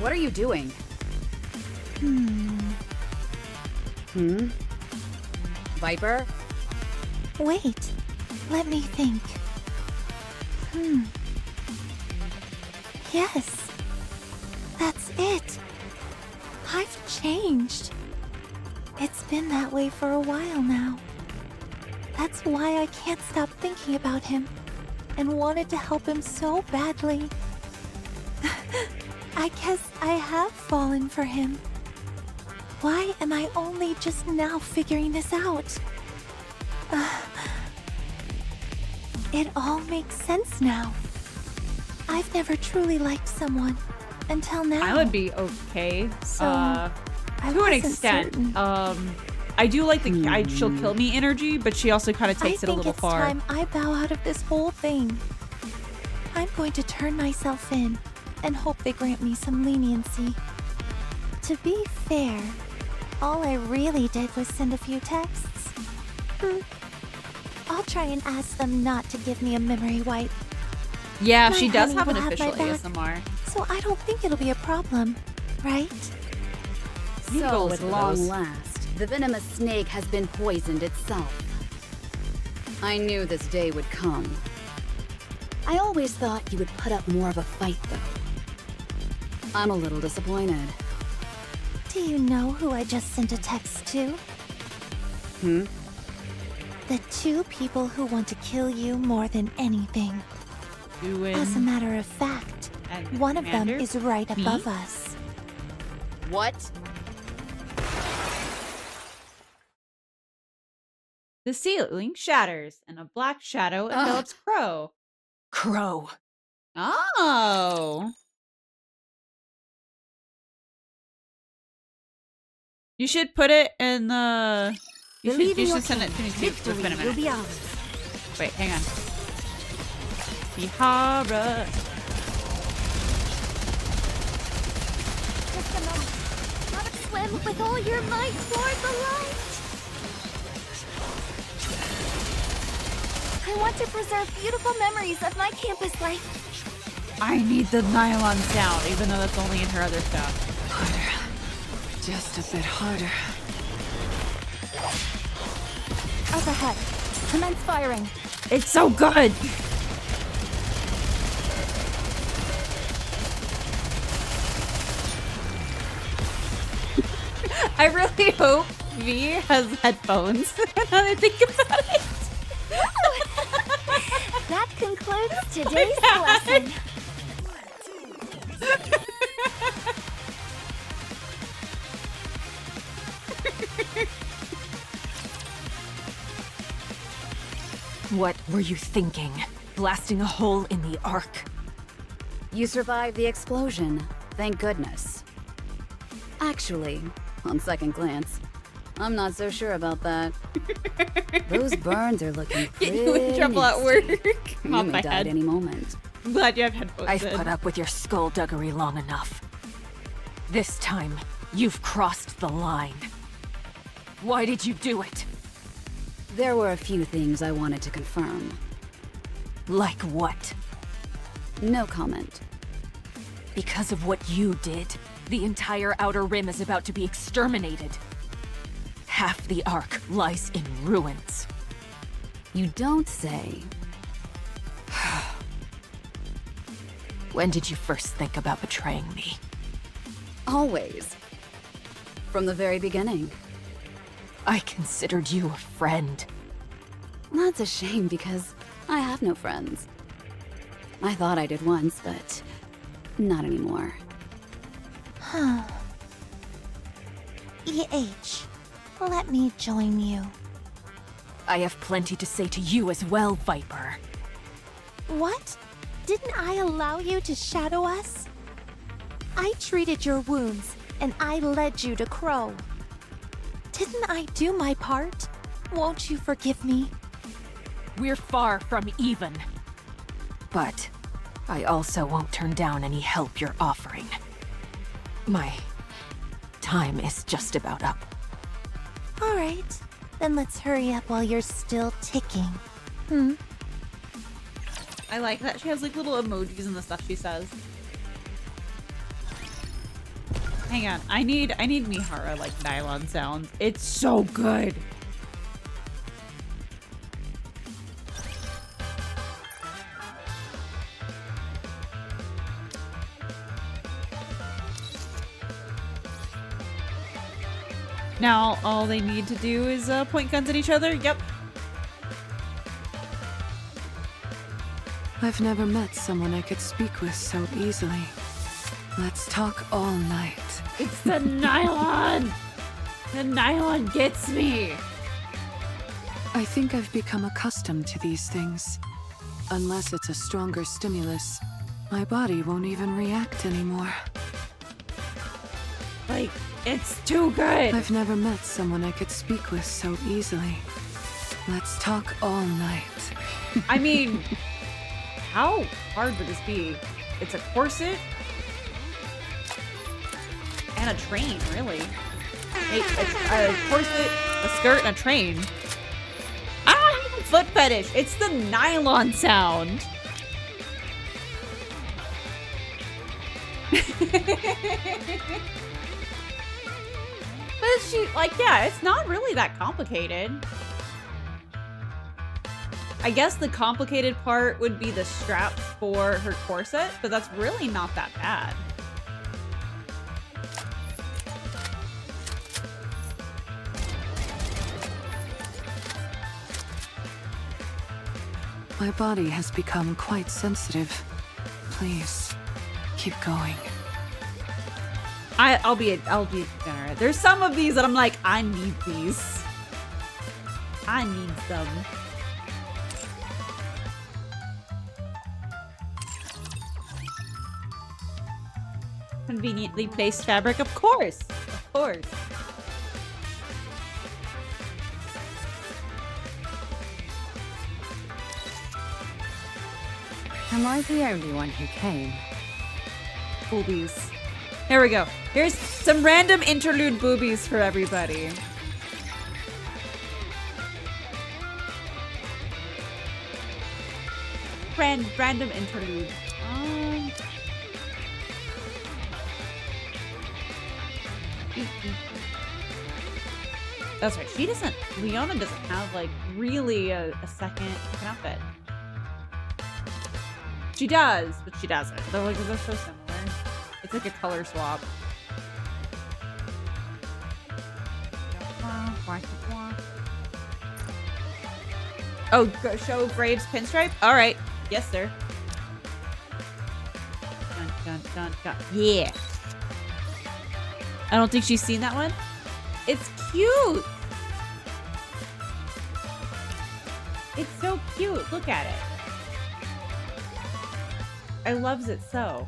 What are you doing? Viper?
Wait, let me think. Yes, that's it. I've changed. It's been that way for a while now. That's why I can't stop thinking about him and wanted to help him so badly. I guess I have fallen for him. Why am I only just now figuring this out? It all makes sense now. I've never truly liked someone until now.
I would be okay.
So,
to an extent. I do like the she'll kill me energy, but she also kind of takes it a little far.
I think it's time I bow out of this whole thing. I'm going to turn myself in and hope they grant me some leniency. To be fair, all I really did was send a few texts. I'll try and ask them not to give me a memory wipe.
Yeah,
My
she does
honey
have an
will have
official
my back,
ASMR.
So I don't think it'll be a problem, right?
So, at long last, the venomous snake has been poisoned itself. I knew this day would come. I always thought you would put up more of a fight, though. I'm a little disappointed.
Do you know who I just sent a text to? The two people who want to kill you more than anything. As a matter of fact, one of them is right above us.
What?
The ceiling shatters, and a black shadow envelops Crow.
Crow.
Oh. You should put it in the... You should send it to me too. It's been a minute. Wait, hang on. Bihara.
Just a moment. Gotta swim with all your might toward the light. I want to preserve beautiful memories of my campus life.
I need the nylon sound, even though that's only in her other stuff.
Harder. Just a bit harder.
Up ahead. Commence firing.
It's so good! I really hope V has headphones now that I think about it.
That concludes today's lesson.
What were you thinking? Blasting a hole in the Ark?
You survived the explosion. Thank goodness. Actually, on second glance, I'm not so sure about that. Those burns are looking pretty
Get you in trouble at work.
You may die at any moment.
I'm glad you have headphones
I've
in.
put up with your skullduggery long enough. This time, you've crossed the line. Why did you do it?
There were a few things I wanted to confirm.
Like what?
No comment.
Because of what you did,
The entire Outer Rim is about to be exterminated. Half the Ark lies in ruins.
You don't say.
When did you first think about betraying me?
Always. From the very beginning.
I considered you a friend.
That's a shame because I have no friends. I thought I did once, but not anymore.
Huh. EH, let me join you.
I have plenty to say to you as well, Viper.
What? Didn't I allow you to shadow us? I treated your wounds, and I led you to Crow. Didn't I do my part? Won't you forgive me?
We're far from even. But I also won't turn down any help you're offering. My time is just about up.
All right, then let's hurry up while you're still ticking.
I like that she has like little emojis and the stuff she says. Hang on, I need Mihara like nylon sounds. It's so good. Now all they need to do is point guns at each other. Yep.
I've never met someone I could speak with so easily. Let's talk all night.
It's the nylon! The nylon gets me!
I think I've become accustomed to these things. Unless it's a stronger stimulus, my body won't even react anymore.
Like, it's too good!
I've never met someone I could speak with so easily. Let's talk all night.
I mean, how hard would this be? It's a corset and a train, really. It's a corset, a skirt, and a train. I don't have a foot fetish. It's the nylon sound. But she, like, yeah, it's not really that complicated. I guess the complicated part would be the straps for her corset, but that's really not that bad.
My body has become quite sensitive. Please, keep going.
I'll be degenerate. There's some of these that I'm like, I need these. I need them. Conveniently placed fabric, of course. Of course.
Am I the only one who came?
Boobies. Here we go. Here's some random interlude boobies for everybody. Random interlude. That's right. She doesn't. Leona doesn't have like really a second outfit. She does, but she doesn't. They're so similar. It's like a color swap. Oh, show Graves pinstripe? All right. Yes, sir. Dun, dun, dun, dun. Yeah. I don't think she's seen that one. It's cute. It's so cute. Look at it. I loves it so.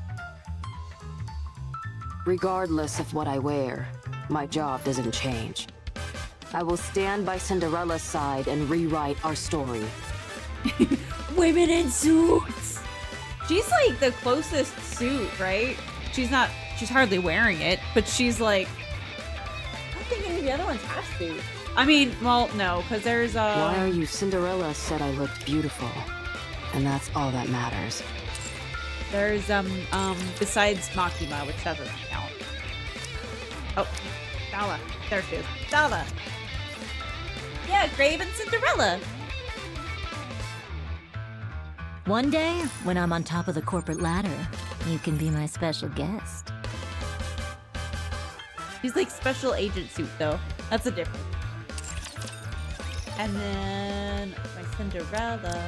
Regardless of what I wear, my job doesn't change. I will stand by Cinderella's side and rewrite our story.
Women in suits! She's like the closest suit, right? She's hardly wearing it, but she's like, I don't think any of the other ones have suits. I mean, well, no, because there's
Why are you? Cinderella said I looked beautiful. And that's all that matters.
There's, besides Makima, which doesn't count. Oh, Stella. There she is. Stella. Yeah, Grave and Cinderella.
One day, when I'm on top of the corporate ladder, you can be my special guest.
She's like special agent suit though. That's the difference. And then my Cinderella.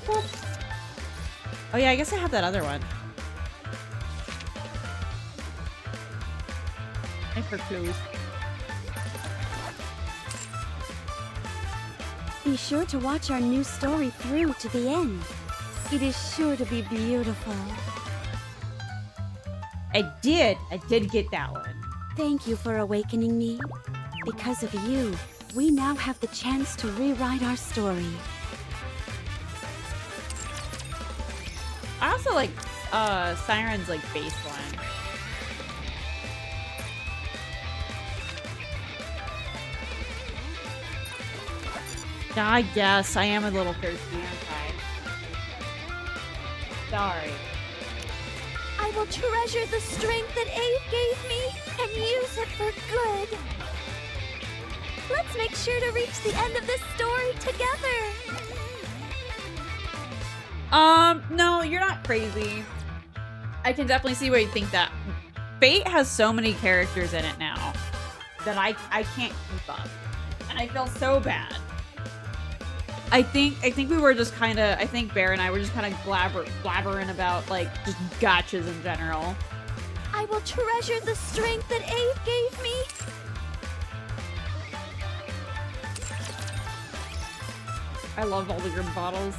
Whoop. Oh yeah, I guess I have that other one. And for clues.
Be sure to watch our new story through to the end. It is sure to be beautiful.
I did get that one.
Thank you for awakening me. Because of you, we now have the chance to rewrite our story.
I also like Siren's like bass line. I guess I am a little thirsty, aren't I? Sorry.
I will treasure the strength that Ave gave me and use it for good. Let's make sure to reach the end of this story together.
No, you're not crazy. I can definitely see why you think that. Fate has so many characters in it now that I can't keep up. And I feel so bad. I think we were just kind of, I think Bear and I were just kind of blabbering about like just gotchas in general.
I will treasure the strength that Ave gave me.
I love all the your bottles.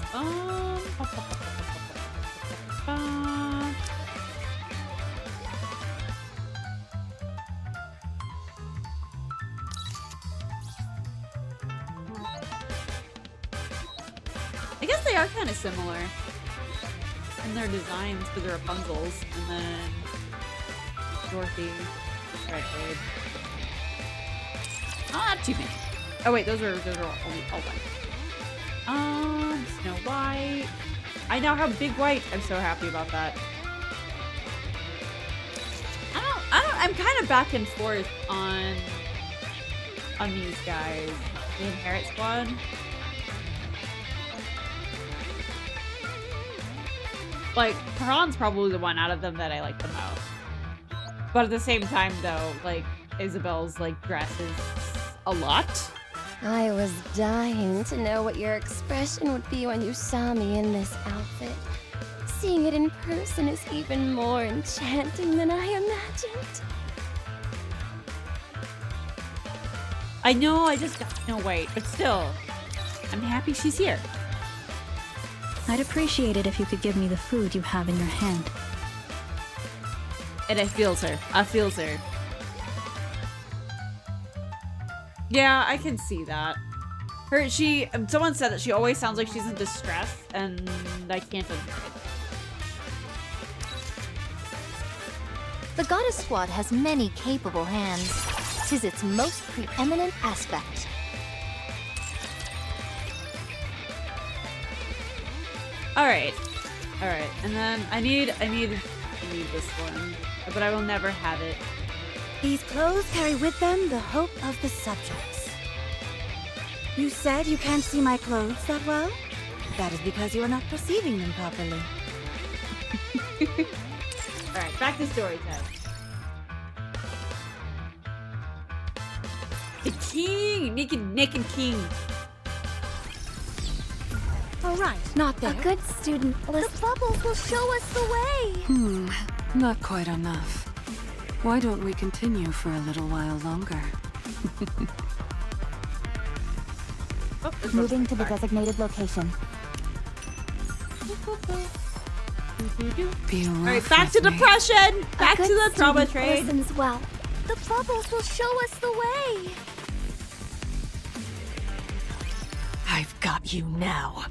I guess they are kind of similar in their designs for the Rapunzels, and then Dorothy, Redhead. Not too many. Oh wait, those are only all white. Snow White. I now have Big White. I'm so happy about that. I'm kind of back and forth on these guys. The Inherit Squad. Like, Karan's probably the one out of them that I like the most. But at the same time, though, like, Isabel's, like, dress is a lot.
I was dying to know what your expression would be when you saw me in this outfit. Seeing it in person is even more enchanting than I imagined.
I know, I just got Snow White, but still, I'm happy she's here.
I'd appreciate it if you could give me the food you have in your hand.
And I feels her. I feels her. Yeah, I can see that. Someone said that she always sounds like she's in distress, and I can't deny it.
The Goddess Squad has many capable hands. 'Tis its most preeminent aspect.
Alright. Alright. And then I need this one. But I will never have it.
These clothes carry with them the hope of the subjects. You said you can't see my clothes that well? That is because you are not perceiving them properly.
Alright, back to story time. The king! Nick and King.
All right, not there.
A good student.
The bubbles will show us the way.
Not quite enough. Why don't we continue for a little while longer?
Moving to the designated location.
Alright, back to depression! Back to the trauma train!
Listens well. The bubbles will show us the way.
I've got you now.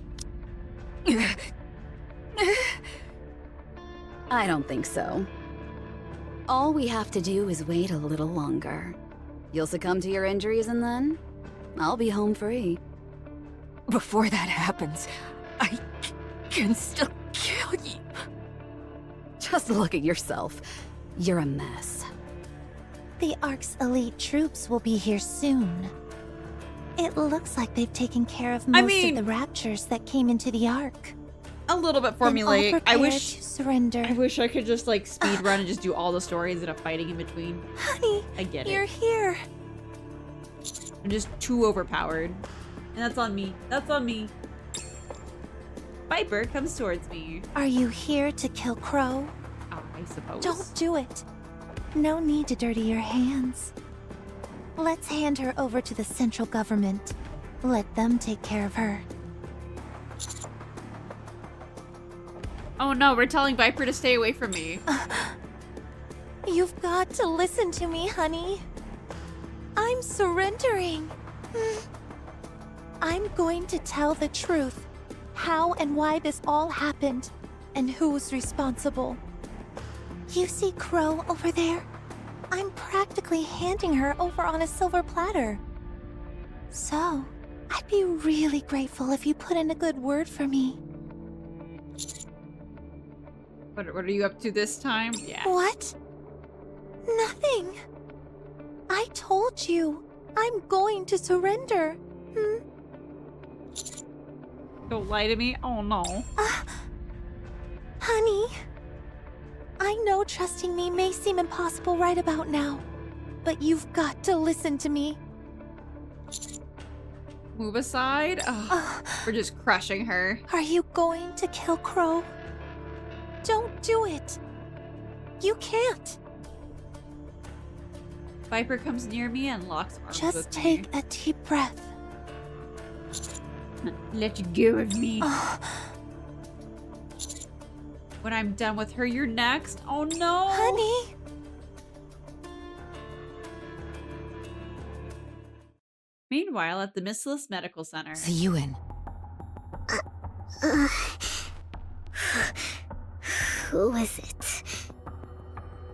I don't think so. All we have to do is wait a little longer. You'll succumb to your injuries and then I'll be home free.
Before that happens, I can still kill you.
Just look at yourself. You're a mess.
The Ark's elite troops will be here soon. It looks like they've taken care of most of the raptures that came into the Ark.
A little bit formulaic. I wish
to surrender.
I wish I could just like speed run and just do all the stories instead of fighting in between.
Honey,
I get
you're
it.
here.
I'm just too overpowered. And that's on me. That's on me. Viper comes towards me.
Are you here to kill Crow?
Oh, I suppose.
Don't do it. No need to dirty your hands. Let's hand her over to the central government. Let them take care of her.
Oh no, we're telling Viper to stay away from me.
You've got to listen to me, honey. I'm surrendering. I'm going to tell the truth. How and why this all happened, and who's responsible. You see Crow over there? I'm practically handing her over on a silver platter. So, I'd be really grateful if you put in a good word for me.
What are you up to this time? Yeah.
What? Nothing. I told you. I'm going to surrender.
Don't lie to me. Oh no.
Honey. I know trusting me may seem impossible right about now, but you've got to listen to me.
Move aside. We're just crushing her.
Are you going to kill Crow? Don't do it. You can't.
Viper comes near me and locks arms
Just
with
take
me.
a deep breath.
Let go of me. When I'm done with her, you're next. Oh no.
Honey.
Meanwhile, at the Missless Medical Center.
Siyuin.
Who is it?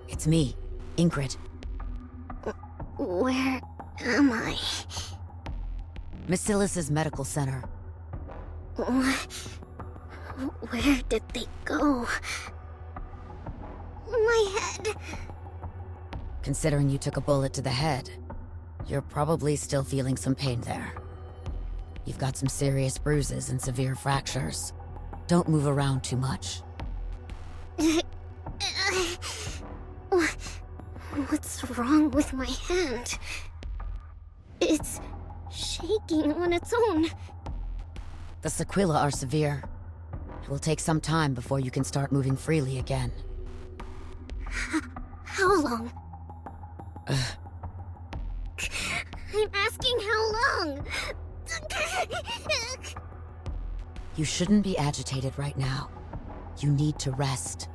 It's me, Ingrid.
Where am I?
Missillus's medical center.
Where did they go? My head.
Considering you took a bullet to the head, you're probably still feeling some pain there. You've got some serious bruises and severe fractures. Don't move around too much.
What's wrong with my hand? It's shaking on its own.
The sequelae are severe. It will take some time before you can start moving freely again.
How long? I'm asking how long?
You shouldn't be agitated right now. You need to rest.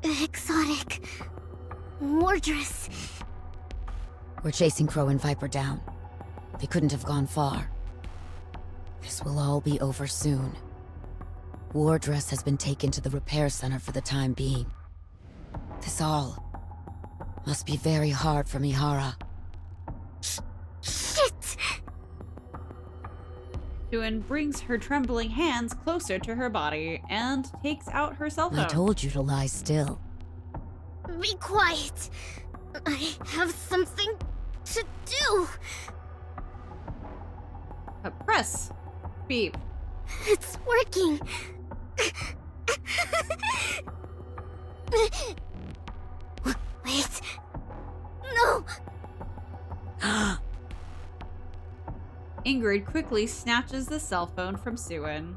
Exotic. Mordress.
We're chasing Crow and Viper down. They couldn't have gone far. This will all be over soon. Wardress has been taken to the repair center for the time being. This all must be very hard for Mihara.
Shit!
Shuin brings her trembling hands closer to her body and takes out her cell phone.
I told you to lie still.
Be quiet. I have something to do.
Press. Beep.
It's working. Wait. No!
Ingrid quickly snatches the cell phone from Shuin.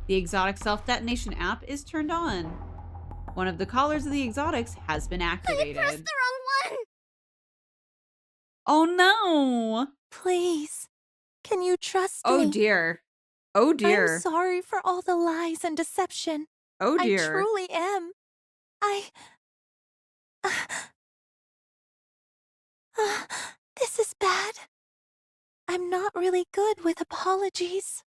The exotic self-detonation app is turned on. One of the collars of the exotics has been activated.
I pressed the wrong one!
Oh no!
Please, can you trust me?
Oh dear. Oh dear.
I'm sorry for all the lies and deception.
Oh dear.
I truly am. This is bad. I'm not really good with apologies.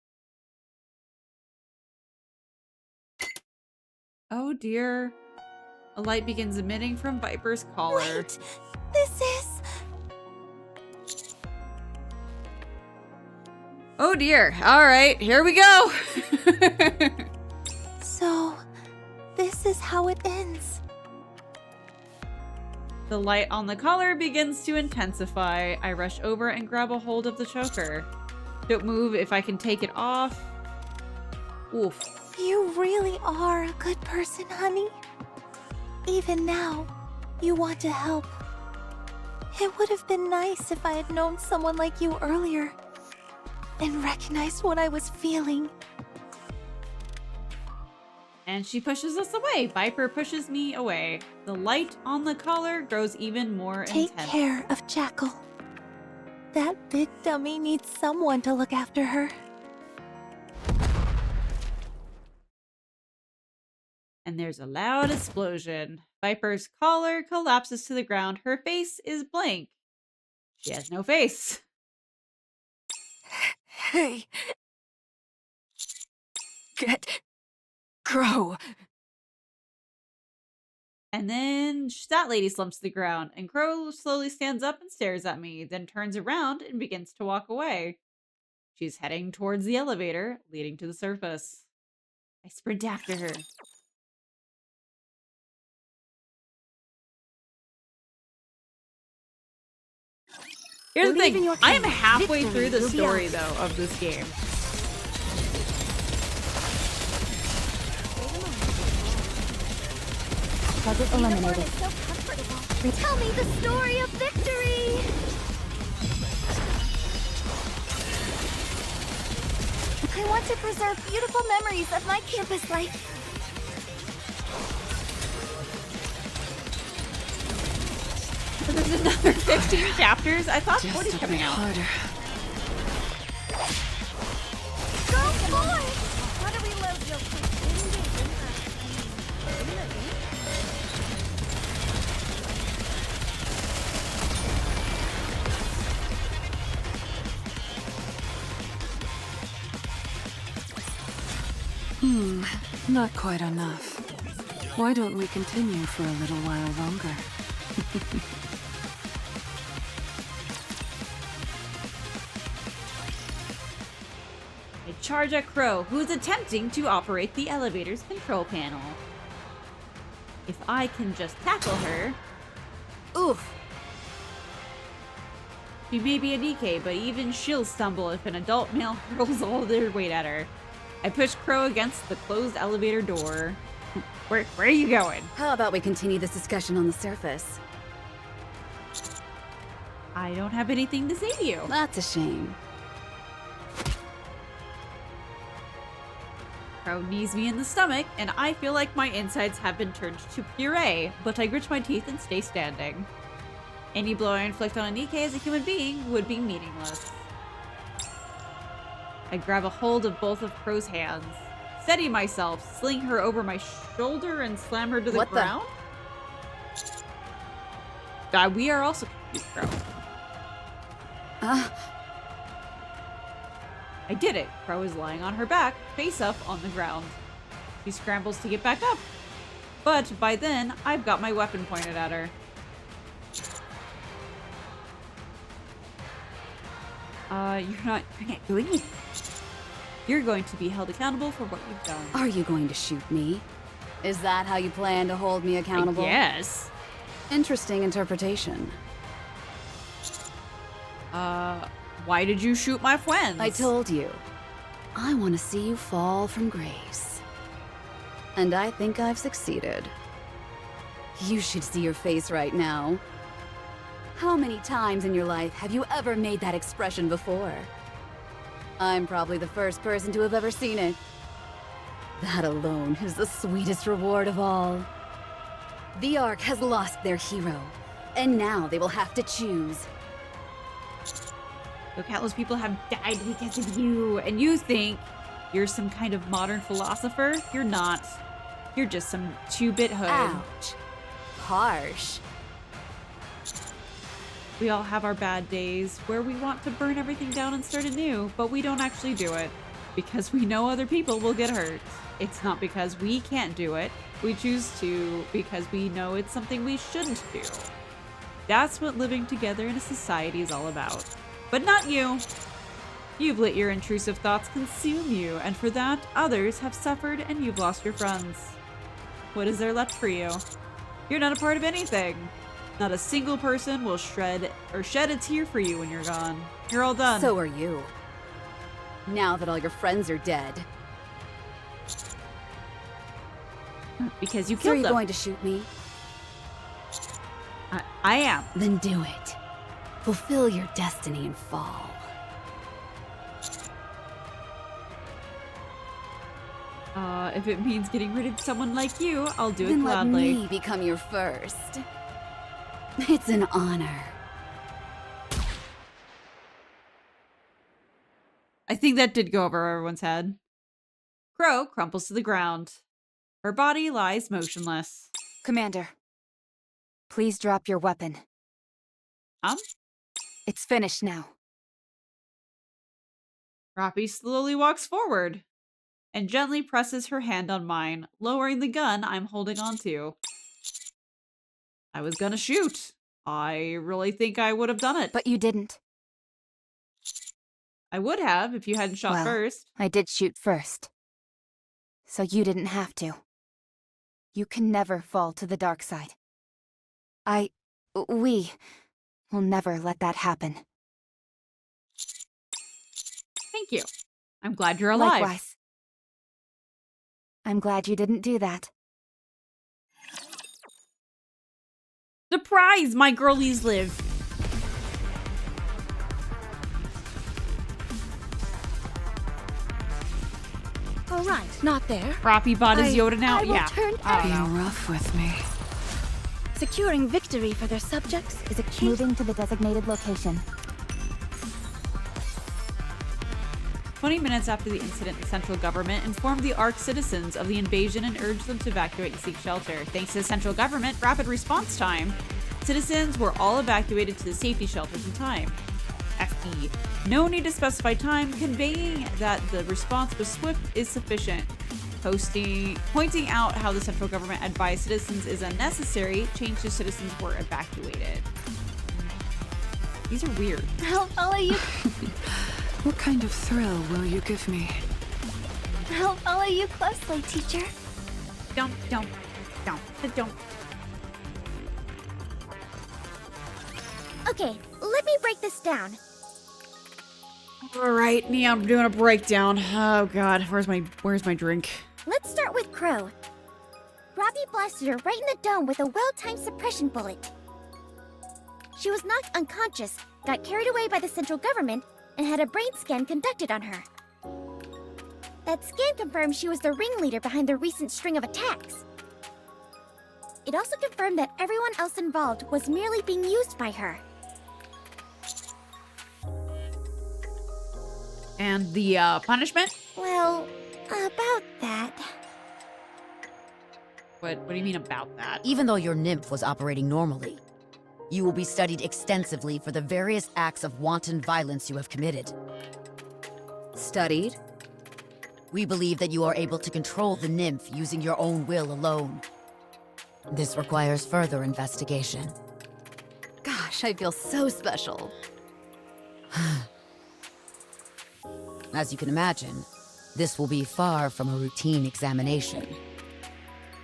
Oh dear. A light begins emitting from Viper's collar.
Wait, this is...
Oh dear. Alright, here we go.
So, this is how it ends.
The light on the collar begins to intensify. I rush over and grab a hold of the choker. Don't move if I can take it off. Oof.
You really are a good person, honey. Even now, you want to help. It would have been nice if I had known someone like you earlier and recognized what I was feeling.
And she pushes us away. Viper pushes me away. The light on the collar grows even more intense.
Take care of Jackal. That big dummy needs someone to look after her.
And there's a loud explosion. Viper's collar collapses to the ground. Her face is blank. She has no face.
Hey. Get Crow.
And then that lady slumps to the ground, and Crow slowly stands up and stares at me, then turns around and begins to walk away. She's heading towards the elevator leading to the surface. I sprint after her. Here's the thing, I am halfway through the story, though, of this game.
Target eliminated.
So comfortable. Tell me the story of victory! I want to preserve beautiful memories of my campus life.
So there's another 15 chapters? I thought 40 coming out.
Harder.
Go boy! How do we load your
Not quite enough. Why don't we continue for a little while longer?
I charge at Crow, who is attempting to operate the elevator's control panel. If I can just tackle her... Oof! She may be a Nikke, but even she'll stumble if an adult male hurls all their weight at her. I push Crow against the closed elevator door. Where are you going?
How about we continue this discussion on the surface?
I don't have anything to say to you.
That's a shame.
Crow knees me in the stomach, and I feel like my insides have been turned to puree, but I grit my teeth and stay standing. Any blow I inflict on a Nikke as a human being would be meaningless. I grab a hold of both of Crow's hands, steady myself, sling her over my shoulder, and slam her to the ground. We are also confused, Crow. I did it. Crow is lying on her back, face up on the ground. She scrambles to get back up, but by then, I've got my weapon pointed at her. You're not doing it. You're going to be held accountable for what you've done.
Are you going to shoot me? Is that how you plan to hold me accountable?
Yes.
Interesting interpretation.
Why did you shoot my friends?
I told you. I want to see you fall from grace. And I think I've succeeded. You should see your face right now. How many times in your life have you ever made that expression before? I'm probably the first person to have ever seen it. That alone is the sweetest reward of all. The Ark has lost their hero, and now they will have to choose.
So countless people have died because of you, and you think you're some kind of modern philosopher? You're not. You're just some 2-bit hood.
Ouch. Harsh.
We all have our bad days where we want to burn everything down and start anew, but we don't actually do it because we know other people will get hurt. It's not because we can't do it. We choose to because we know it's something we shouldn't do. That's what living together in a society is all about. But not you. You've let your intrusive thoughts consume you, and for that, others have suffered and you've lost your friends. What is there left for you? You're not a part of anything. Not a single person will shred or shed a tear for you when you're gone. You're all done.
So are you. Now that all your friends are dead.
Because you
So are
killed
you
them.
going to shoot me?
I am.
Then do it. Fulfill your destiny and fall.
If it means getting rid of someone like you, I'll do it
Then
gladly.
let me become your first. It's an honor.
I think that did go over everyone's head. Crow crumples to the ground. Her body lies motionless.
Commander, please drop your weapon. It's finished now.
Roppy slowly walks forward and gently presses her hand on mine, lowering the gun I'm holding onto. I was gonna shoot. I really think I would have done it.
But you didn't.
I would have if you hadn't shot first.
I did shoot first. So you didn't have to. You can never fall to the dark side. We will never let that happen.
Thank you. I'm glad you're alive.
Likewise. I'm glad you didn't do that.
Surprise! My girlies live.
All right, not there.
Roppy bought his Yoda now?
I will
Yeah.
turn
Being rough with me.
Securing victory for their subjects is a key.
Moving to the designated location.
20 minutes after the incident, the central government informed the Ark citizens of the invasion and urged them to evacuate and seek shelter. Thanks to the central government rapid response time, citizens were all evacuated to the safety shelters in time. FE. No need to specify time, conveying that the response was swift is sufficient. Pointing out how the central government advised citizens is unnecessary, change to citizens were evacuated. These are weird.
I'll follow you.
What kind of thrill will you give me?
I'll follow you closely, teacher.
Don't.
Okay, let me break this down.
All right, yeah, I'm doing a breakdown. Oh God, where's my drink?
Let's start with Crow. Robbie blasted her right in the dome with a well-timed suppression bullet. She was knocked unconscious, got carried away by the central government, and had a brain scan conducted on her. That scan confirmed she was the ringleader behind the recent string of attacks. It also confirmed that everyone else involved was merely being used by her.
And the punishment?
Well, about that.
What do you mean about that?
Even though your nymph was operating normally, you will be studied extensively for the various acts of wanton violence you have committed.
Studied?
We believe that you are able to control the nymph using your own will alone. This requires further investigation.
Gosh, I feel so special.
As you can imagine, this will be far from a routine examination.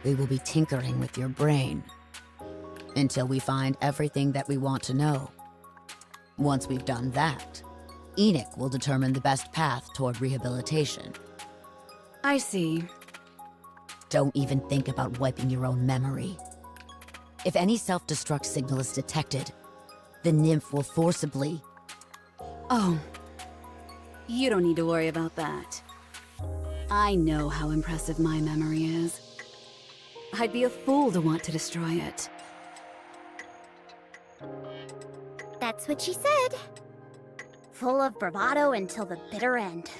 We will be tinkering with your brain until we find everything that we want to know. Once we've done that, Enoch will determine the best path toward rehabilitation.
I see.
Don't even think about wiping your own memory. If any self-destruct signal is detected, the nymph will forcibly...
Oh. You don't need to worry about that. I know how impressive my memory is. I'd be a fool to want to destroy it.
That's what she said. Full of bravado until the bitter end.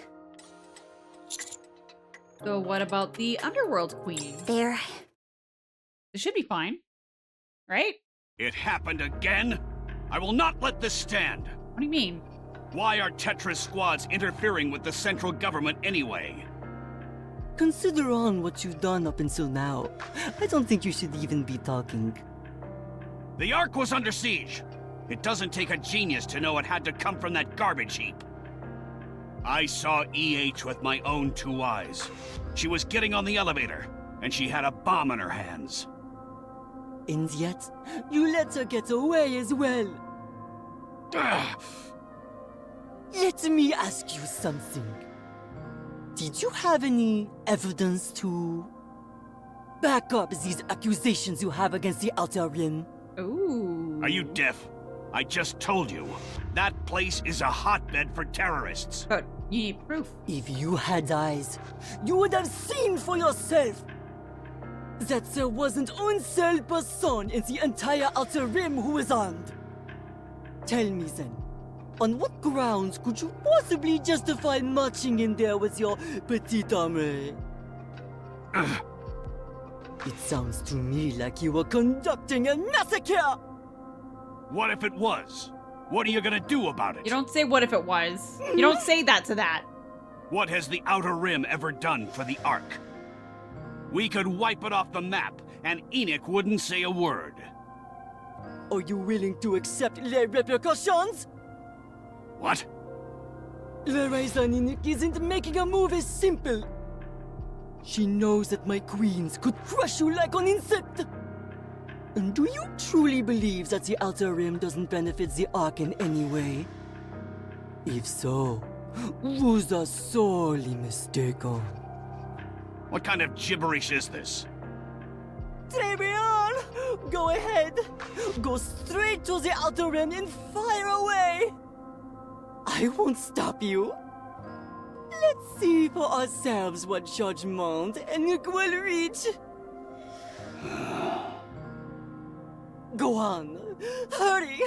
So what about the Underworld Queen?
There.
It should be fine. Right?
It happened again? I will not let this stand.
What do you mean?
Why are Tetra's squads interfering with the central government anyway?
Consider on what you've done up until now. I don't think you should even be talking.
The Ark was under siege. It doesn't take a genius to know it had to come from that garbage heap. I saw EH with my own 2 eyes. She was getting on the elevator, and she had a bomb in her hands.
ends yet, you let her get away as well. Let me ask you something. Did you have any evidence to back up these accusations you have against the Outer Rim?
Ooh.
Are you deaf? I just told you. That place is a hotbed for terrorists.
But you need proof.
If you had eyes, you would have seen for yourself that there wasn't one single person in the entire Outer Rim who was armed. Tell me then, on what grounds could you possibly justify marching in there with your petite armée? It sounds to me like you were conducting a massacre!
What if it was? What are you gonna do about it?
You don't say what if it was. You don't say that to that.
What has the Outer Rim ever done for the Ark? We could wipe it off the map, and Enoch wouldn't say a word.
Are you willing to accept les repercussions?
What?
The reason Enoch isn't making a move is simple. She knows that my queens could crush you like an insect. And do you truly believe that the Outer Rim doesn't benefit the Ark in any way? If so, you are sorely mistaken.
What kind of gibberish is this?
Très bien! Go ahead! Go straight to the Outer Rim and fire away! I won't stop you. Let's see for ourselves what judgment Enoch will reach. Go on. Hurry!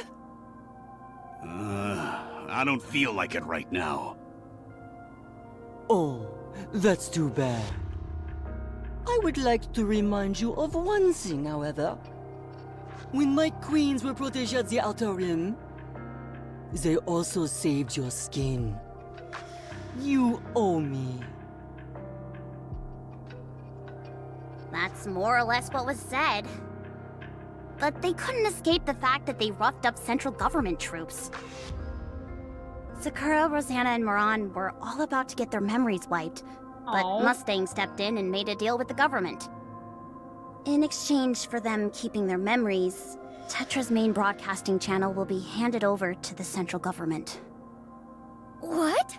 I don't feel like it right now.
Oh, that's too bad. I would like to remind you of one thing, however. When my queens were protégées at the Outer Rim, they also saved your skin. You owe me.
That's more or less what was said. But they couldn't escape the fact that they roughed up central government troops. Sakura, Rosanna, and Moran were all about to get their memories wiped, but Mustang stepped in and made a deal with the government. In exchange for them keeping their memories, Tetra's main broadcasting channel will be handed over to the central government. What?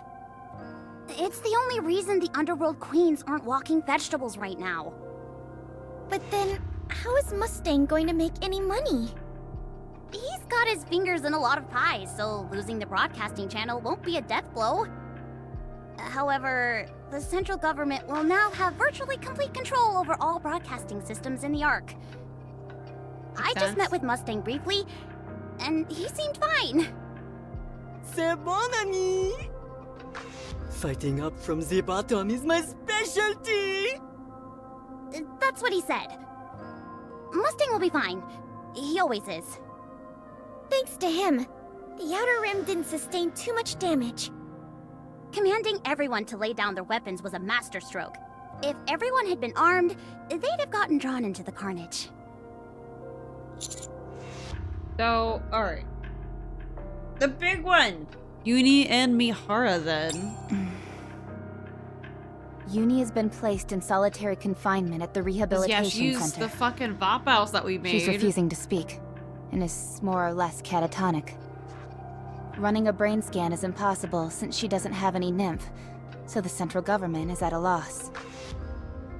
It's the only reason the Underworld Queens aren't walking vegetables right now. But then, how is Mustang going to make any money? He's got his fingers in a lot of pies, so losing the broadcasting channel won't be a death blow. However, the central government will now have virtually complete control over all broadcasting systems in the Ark. I just met with Mustang briefly, and he seemed fine.
C'est bon, ami! Fighting up from the bottom is my specialty!
That's what he said. Mustang will be fine. He always is. Thanks to him, the Outer Rim didn't sustain too much damage. Commanding everyone to lay down their weapons was a masterstroke. If everyone had been armed, they'd have gotten drawn into the carnage.
So, alright. The big one! Uni and Mihara, then.
Uni has been placed in solitary confinement at the rehabilitation
center. Yeah, she used the fucking Vop house that we made.
She's refusing to speak, and is more or less catatonic. Running a brain scan is impossible since she doesn't have any nymph, so the central government is at a loss.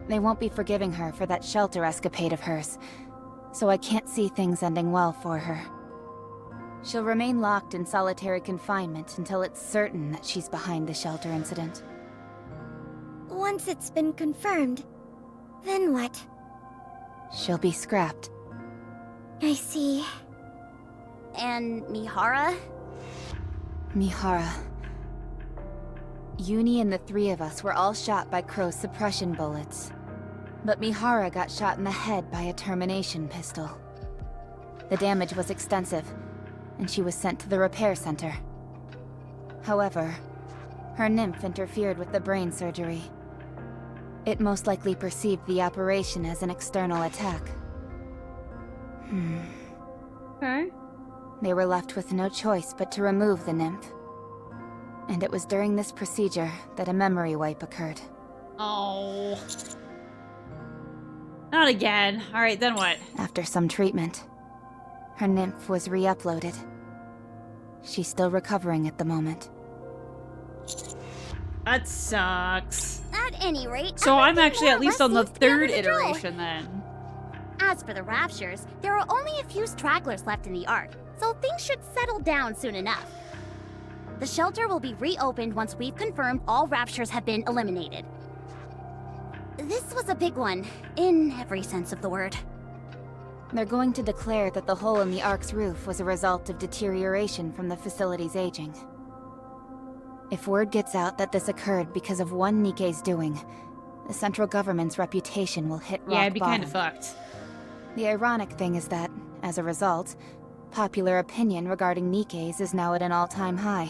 They won't be forgiving her for that shelter escapade of hers, so I can't see things ending well for her. She'll remain locked in solitary confinement until it's certain that she's behind the shelter incident.
Once it's been confirmed, then what?
She'll be scrapped.
I see. And Mihara?
Mihara. Uni and the three of us were all shot by Crow's suppression bullets. But Mihara got shot in the head by a termination pistol. The damage was extensive, and she was sent to the repair center. However, her nymph interfered with the brain surgery. It most likely perceived the operation as an external attack.
Okay.
They were left with no choice but to remove the nymph. And it was during this procedure that a memory wipe occurred.
Oh. Not again. Alright, then what?
After some treatment, her nymph was re-uploaded. She's still recovering at the moment.
That sucks.
At any rate,
So I'm actually at least on the
seems to be under
third
control.
iteration then.
As for the Raptures, there are only a few stragglers left in the Ark, so things should settle down soon enough. The shelter will be reopened once we've confirmed all Raptures have been eliminated. This was a big one, in every sense of the word.
They're going to declare that the hole in the Ark's roof was a result of deterioration from the facility's aging. If word gets out that this occurred because of one Nikke's doing, the central government's reputation will hit rock bottom.
Yeah, it'd be kind of fucked.
The ironic thing is that, as a result, popular opinion regarding Nikke's is now at an all-time high.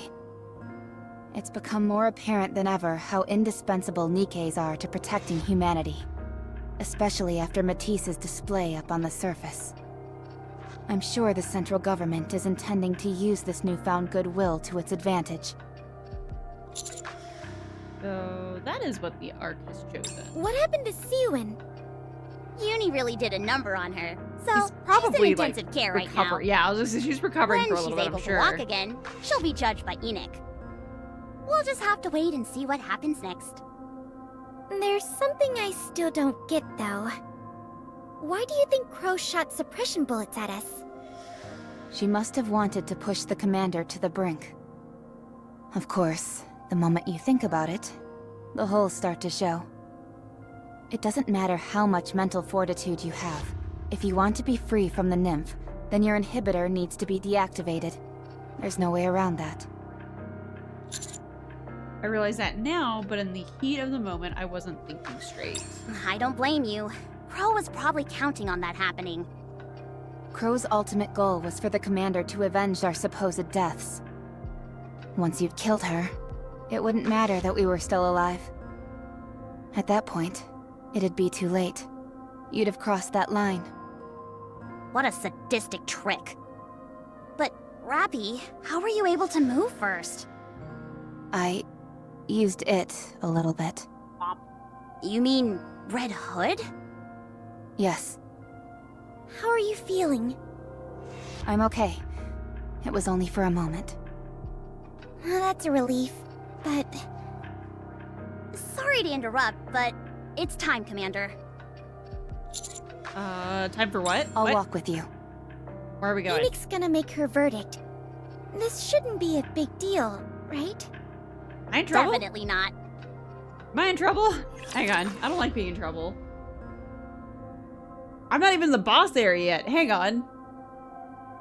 It's become more apparent than ever how indispensable Nikke's are to protecting humanity, especially after Matisse's display up on the surface. I'm sure the central government is intending to use this newfound goodwill to its advantage.
So that is what the Ark has chosen.
What happened to Siwin? Uni really did a number on her, so
She's probably
she's in intensive care right now.
Yeah, I was just saying she's recovering
When
for a little bit, I'm
she's
sure.
able to walk again, she'll be judged by Enoch. We'll just have to wait and see what happens next.
There's something I still don't get, though. Why do you think Crow shot suppression bullets at us?
She must have wanted to push the commander to the brink. Of course, the moment you think about it, the holes start to show. It doesn't matter how much mental fortitude you have. If you want to be free from the nymph, then your inhibitor needs to be deactivated. There's no way around that.
I realize that now, but in the heat of the moment, I wasn't thinking straight.
I don't blame you. Crow was probably counting on that happening.
Crow's ultimate goal was for the commander to avenge our supposed deaths. Once you'd killed her, it wouldn't matter that we were still alive. At that point, it'd be too late. You'd have crossed that line.
What a sadistic trick. But, Rappy, how were you able to move first?
I used it a little bit.
You mean Red Hood?
Yes,
How are you feeling?
I'm okay. It was only for a moment.
That's a relief, but... Sorry to interrupt, but it's time, Commander.
Time for what?
I'll walk with you.
Where are we going?
Enoch's gonna make her verdict. This shouldn't be a big deal, right?
Am I in trouble?
Definitely not.
Am I in trouble? Hang on. I don't like being in trouble. I'm not even the boss there yet. Hang on.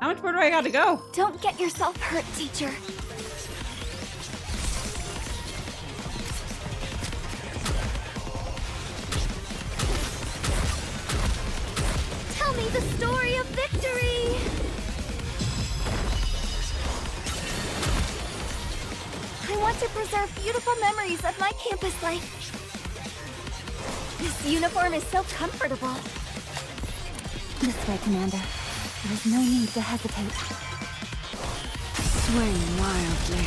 How much more do I got to go?
Don't get yourself hurt, teacher. Tell me the story of victory! I want to preserve beautiful memories of my campus life. This uniform is so comfortable.
This way, Commander. There's no need to hesitate.
Swing wildly.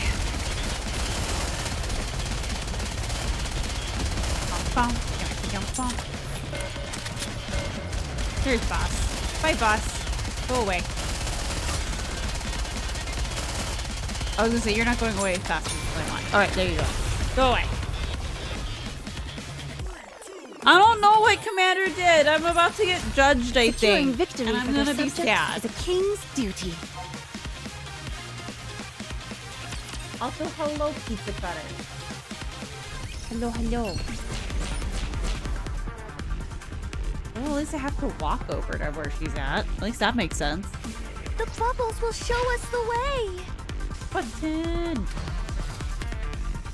Here's boss. Bye, boss. Go away. I was gonna say, you're not going away as fast as I want. Alright, there you go. Go away. I don't know what Commander did. I'm about to get judged, I
Securing
think.
victory
And I'm
for their
gonna be
subjects
sad.
is a king's duty.
Also, hello, pizza cutter. Hello, hello. Well, at least I have to walk over to where she's at. At least that makes sense.
The bubbles will show us the way.
Button.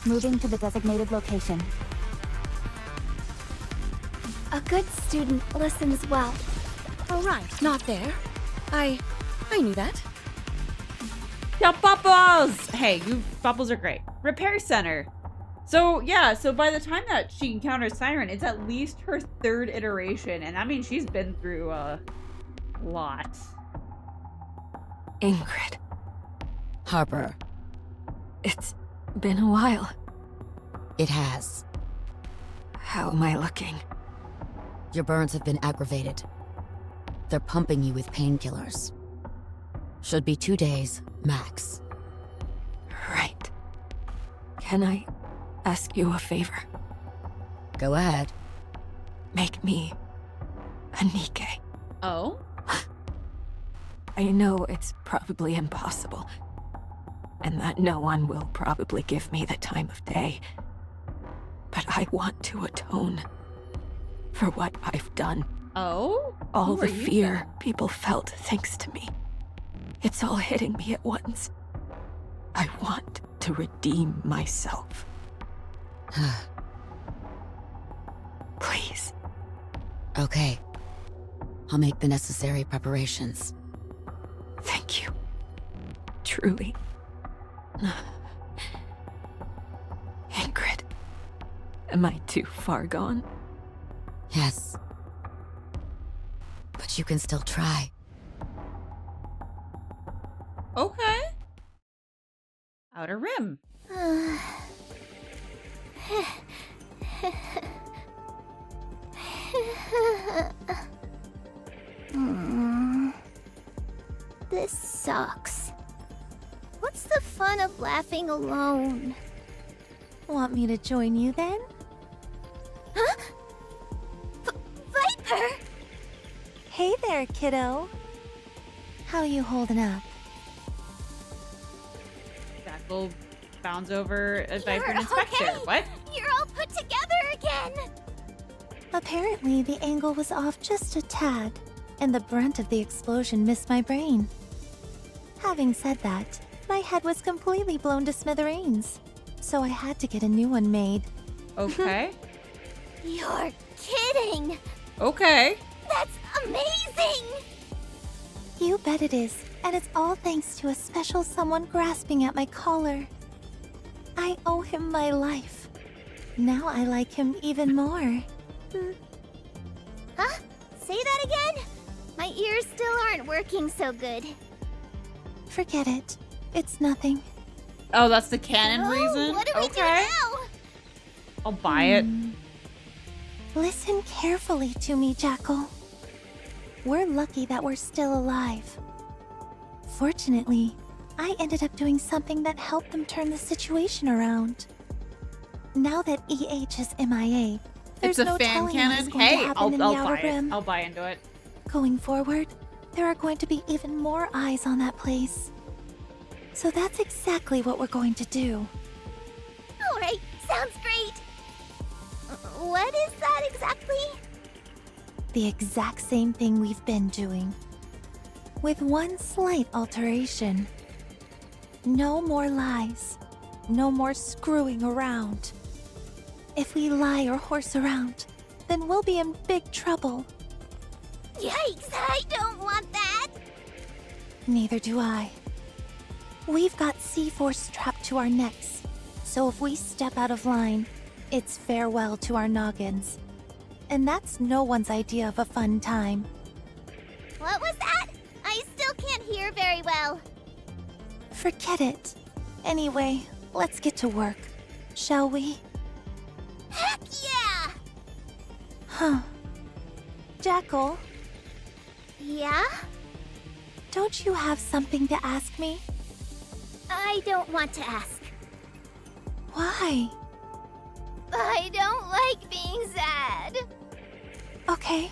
Moving to the designated location.
A good student listens well.
Oh, right. Not there. I knew that.
Yeah, bubbles! Hey, you bubbles are great. Repair center. So, yeah, so by the time that she encounters Siren, it's at least her third iteration, and that means she's been through a lot.
Ingrid.
Harper.
It's been a while.
It has.
How am I looking?
Your burns have been aggravated. They're pumping you with painkillers. Should be 2 days, max.
Right. Can I ask you a favor?
Go ahead.
Make me a Nikke.
Oh?
I know it's probably impossible, and that no one will probably give me the time of day, but I want to atone for what I've done.
Oh?
All
Who are
the
you
fear
then?
people felt thanks to me. It's all hitting me at once. I want to redeem myself. Please.
Okay. I'll make the necessary preparations.
Thank you. Truly. Ingrid, am I too far gone?
Yes. But you can still try.
Okay. Outer Rim.
This sucks. What's the fun of laughing alone?
Want me to join you then?
Huh? Viper!
Hey there, kiddo. How you holding up?
Jackal bounds over a Viper and
You're
inspects her.
okay.
What?
You're all put together again!
Apparently, the angle was off just a tad, and the brunt of the explosion missed my brain. Having said that, my head was completely blown to smithereens, so I had to get a new one made.
Okay.
You're kidding!
Okay.
That's amazing!
You bet it is, and it's all thanks to a special someone grasping at my collar. I owe him my life. Now I like him even more.
Huh? Say that again? My ears still aren't working so good.
Forget it. It's nothing.
Oh, that's the canon reason?
What do we do now?
I'll buy it.
Listen carefully to me, Jackal. We're lucky that we're still alive. Fortunately, I ended up doing something that helped them turn the situation around. Now that EH is MIA, there's
It's a
no
fan
telling
canon.
what's going to
Hey,
happen in the
I'll
Outer
buy it.
Rim.
I'll buy into it.
Going forward, there are going to be even more eyes on that place. So that's exactly what we're going to do.
Alright, sounds great. What is that exactly?
The exact same thing we've been doing. With one slight alteration. No more lies. No more screwing around. If we lie or horse around, then we'll be in big trouble.
Yikes, I don't want that!
Neither do I. We've got C-Force trapped to our necks, so if we step out of line, it's farewell to our noggins. And that's no one's idea of a fun time.
What was that? I still can't hear very well.
Forget it. Anyway, let's get to work, shall we?
Heck yeah!
Huh. Jackal,
Yeah?
don't you have something to ask me?
I don't want to ask.
Why?
I don't like being sad.
Okay.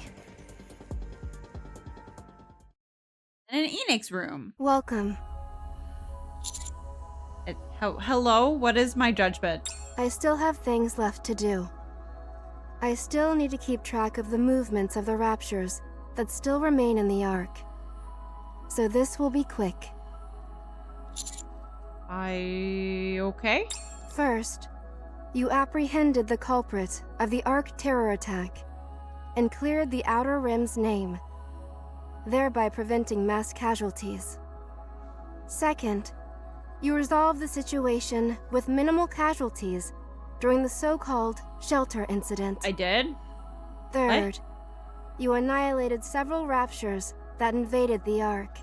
In an Enix room.
Welcome.
Hello? What is my judgment?
I still have things left to do. I still need to keep track of the movements of the Raptures that still remain in the Ark. So this will be quick.
Okay?
First, you apprehended the culprit of the Ark terror attack and cleared the Outer Rim's name, thereby preventing mass casualties. Second, you resolved the situation with minimal casualties during the so-called shelter incident.
I did?
Third, you annihilated several Raptures that invaded the Ark.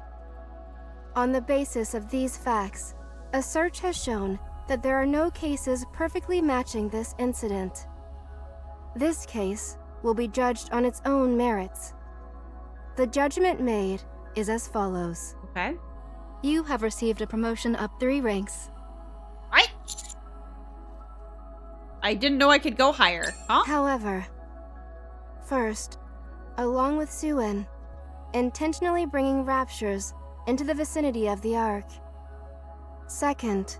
On the basis of these facts, a search has shown that there are no cases perfectly matching this incident. This case will be judged on its own merits. The judgment made is as follows.
Okay.
You have received a promotion up 3 ranks.
I didn't know I could go higher. Huh?
However, first, along with Suen, intentionally bringing raptures into the vicinity of the Ark. Second,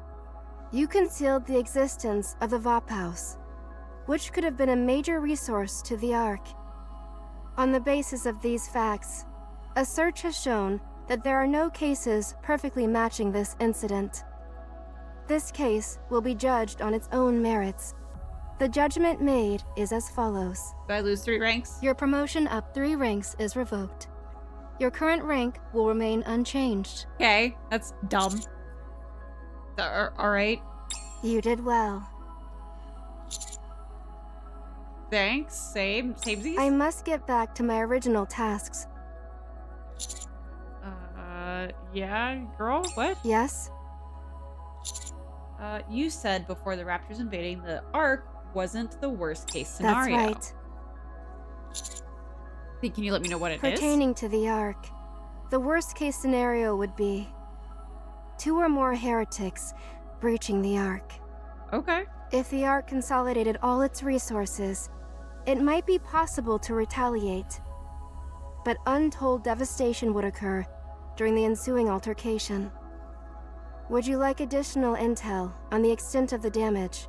you concealed the existence of the Vop House, which could have been a major resource to the Ark. On the basis of these facts, a search has shown that there are no cases perfectly matching this incident. This case will be judged on its own merits. The judgment made is as follows.
Do I lose 3 ranks?
Your promotion up 3 ranks is revoked. Your current rank will remain unchanged.
Okay, that's dumb. Alright.
You did well.
Thanks. Samesies?
I must get back to my original tasks.
Yeah, girl? What?
Yes?
You said before the Raptors invading the Ark wasn't the worst case scenario.
That's right.
Can you let me know what it is?
Pertaining to the Ark, the worst case scenario would be 2 or more heretics breaching the Ark.
Okay.
If the Ark consolidated all its resources, it might be possible to retaliate. But untold devastation would occur during the ensuing altercation. Would you like additional intel on the extent of the damage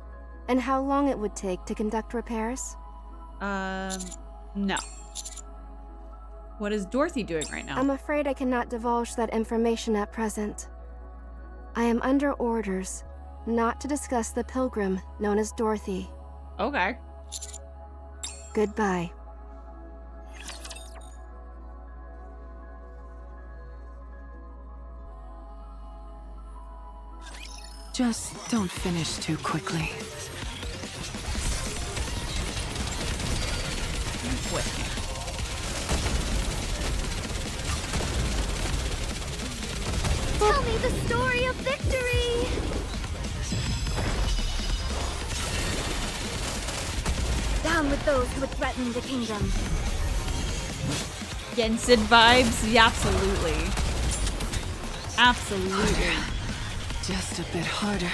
and how long it would take to conduct repairs?
No. What is Dorothy doing right now?
I'm afraid I cannot divulge that information at present. I am under orders not to discuss the pilgrim known as Dorothy.
Okay.
Goodbye.
Just don't finish too quickly.
Tell me the story of victory! Down with those who would threaten the kingdom.
Genshin vibes? Yeah, absolutely. Absolutely.
Just a bit harder.